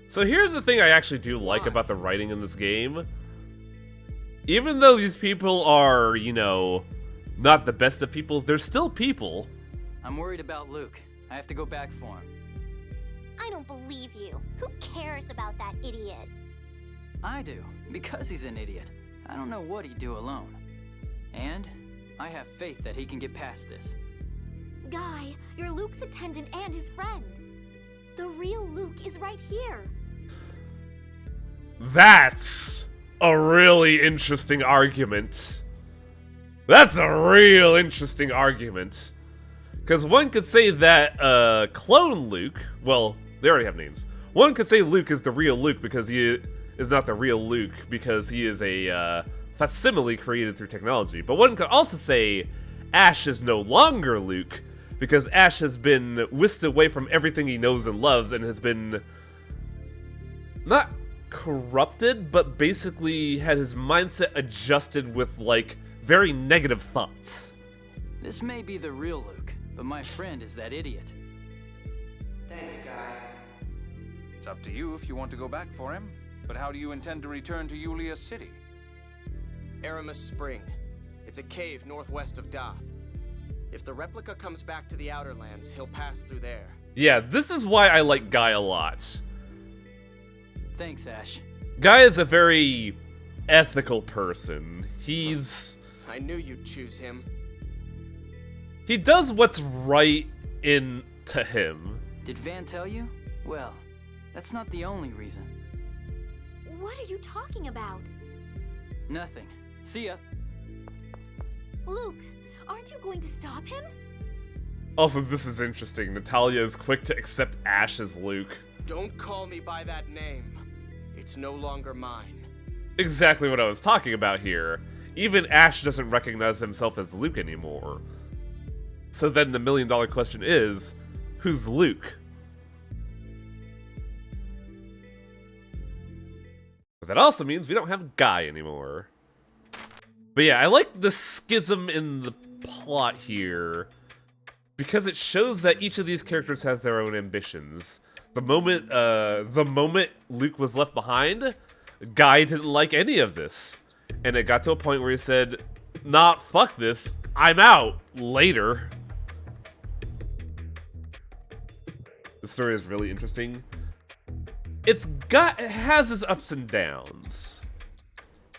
So here's the thing I actually do like about the writing in this game. Even though these people are, you know, not the best of people, they're still people. I'm worried about Luke. I have to go back for him. I don't believe you. Who cares about that idiot? I do, because he's an idiot. I don't know what he'd do alone. And I have faith that he can get past this. Guy, you're Luke's attendant and his friend. The real Luke is right here. That's a really interesting argument. That's a real interesting argument. Because one could say that clone Luke, well, they already have names. One could say Luke is the real Luke because he is not the real Luke because he is a facsimile created through technology. But one could also say Ash is no longer Luke because Ash has been whisked away from everything he knows and loves and has been not corrupted, but basically had his mindset adjusted with, like, very negative thoughts. This may be the real Luke, but my friend is that idiot. Thanks, Guy. It's up to you if you want to go back for him. But how do you intend to return to Yulia City? Aramis Spring. It's a cave northwest of Doth. If the replica comes back to the Outer Lands, he'll pass through there. Yeah, this is why I like Guy a lot. Thanks, Ash. Guy is a very ethical person. I knew you'd choose him. He does what's right to him. Did Van tell you? Well, that's not the only reason. What are you talking about? Nothing. See ya. Luke, aren't you going to stop him? Also, this is interesting. Natalia is quick to accept Ash as Luke. Don't call me by that name. It's no longer mine. Exactly what I was talking about here. Even Ash doesn't recognize himself as Luke anymore. So then the million-dollar question is, who's Luke? But that also means we don't have Guy anymore. But yeah, I like the schism in the plot here, because it shows that each of these characters has their own ambitions. The moment Luke was left behind, Guy didn't like any of this. And it got to a point where he said, nah, fuck this, I'm out, later. The story is really interesting. It has its ups and downs.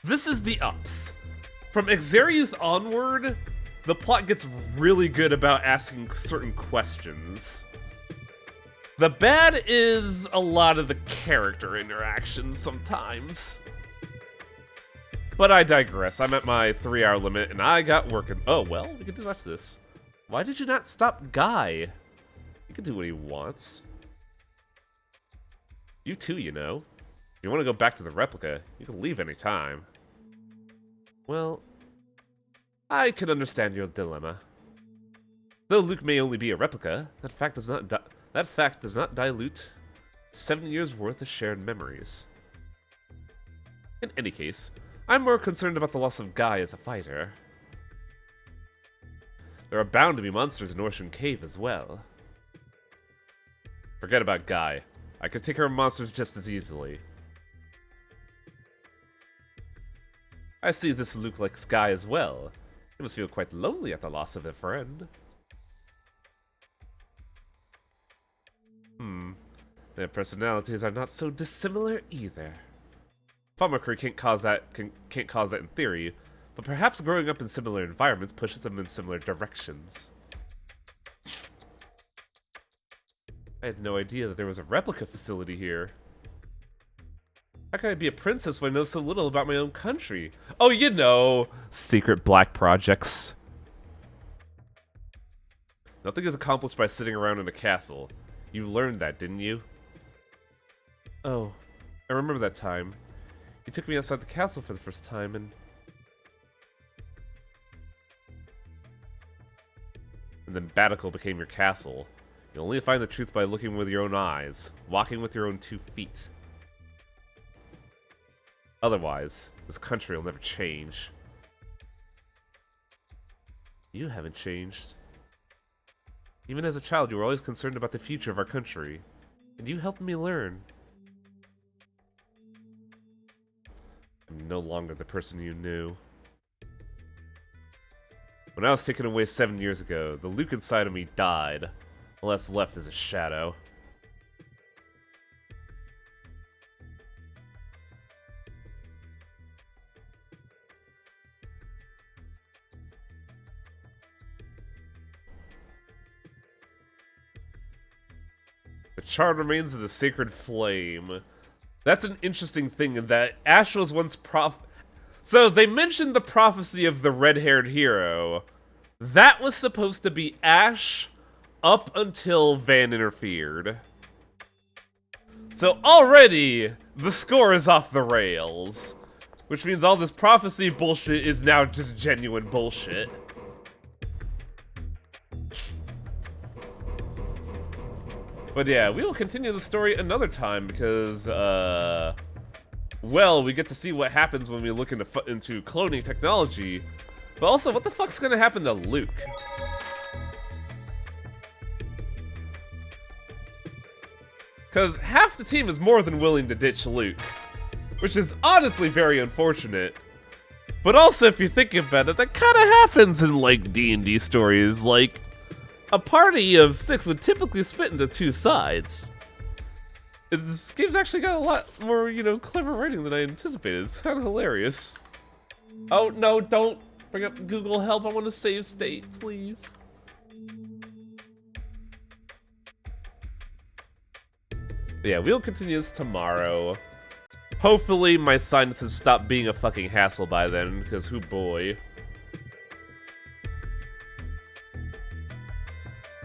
This is the ups. From Exarius onward, the plot gets really good about asking certain questions. The bad is a lot of the character interactions sometimes. But I digress. I'm at my 3-hour limit and I got working. Oh, well, we can watch this. Why did you not stop Guy? He can do what he wants. You too, you know. If you want to go back to the replica, you can leave any time. Well, I can understand your dilemma. Though Luke may only be a replica, that fact does not dilute 7 years' worth of shared memories. In any case, I'm more concerned about the loss of Guy as a fighter. There are bound to be monsters in Ocean Cave as well. Forget about Guy. I could take care of monsters just as easily. I see this Luke likes Guy as well. He must feel quite lonely at the loss of a friend. Their personalities are not so dissimilar either. Thaumacrine can't cause that in theory, but perhaps growing up in similar environments pushes them in similar directions. I had no idea that there was a replica facility here. How can I be a princess when I know so little about my own country? Oh, you know, secret black projects. Nothing is accomplished by sitting around in a castle. You learned that, didn't you? Oh, I remember that time. You took me outside the castle for the first time, and then Batical became your castle. You only find the truth by looking with your own eyes, walking with your own 2 feet. Otherwise, this country will never change. You haven't changed. Even as a child, you were always concerned about the future of our country, and you helped me learn. I'm no longer the person you knew. When I was taken away 7 years ago, the Luke inside of me died. All that's left is a shadow. The charred remains of the sacred flame. That's an interesting thing in that Ash was once So they mentioned the prophecy of the red-haired hero. That was supposed to be Ash up until Van interfered. So already, the score is off the rails. Which means all this prophecy bullshit is now just genuine bullshit. But yeah, we will continue the story another time because, well, we get to see what happens when we look into cloning technology. But also, what the fuck's gonna happen to Luke? Because half the team is more than willing to ditch Luke. Which is honestly very unfortunate. But also, if you think about it, that kind of happens in, like, D&D stories. Like, a party of 6 would typically split into 2 sides. This game's actually got a lot more, you know, clever writing than I anticipated. It's kind of hilarious. Oh, no, don't bring up Google Help. I want to save state, please. Yeah, we'll continue this tomorrow. Hopefully my sinuses stop being a fucking hassle by then, because hoo boy.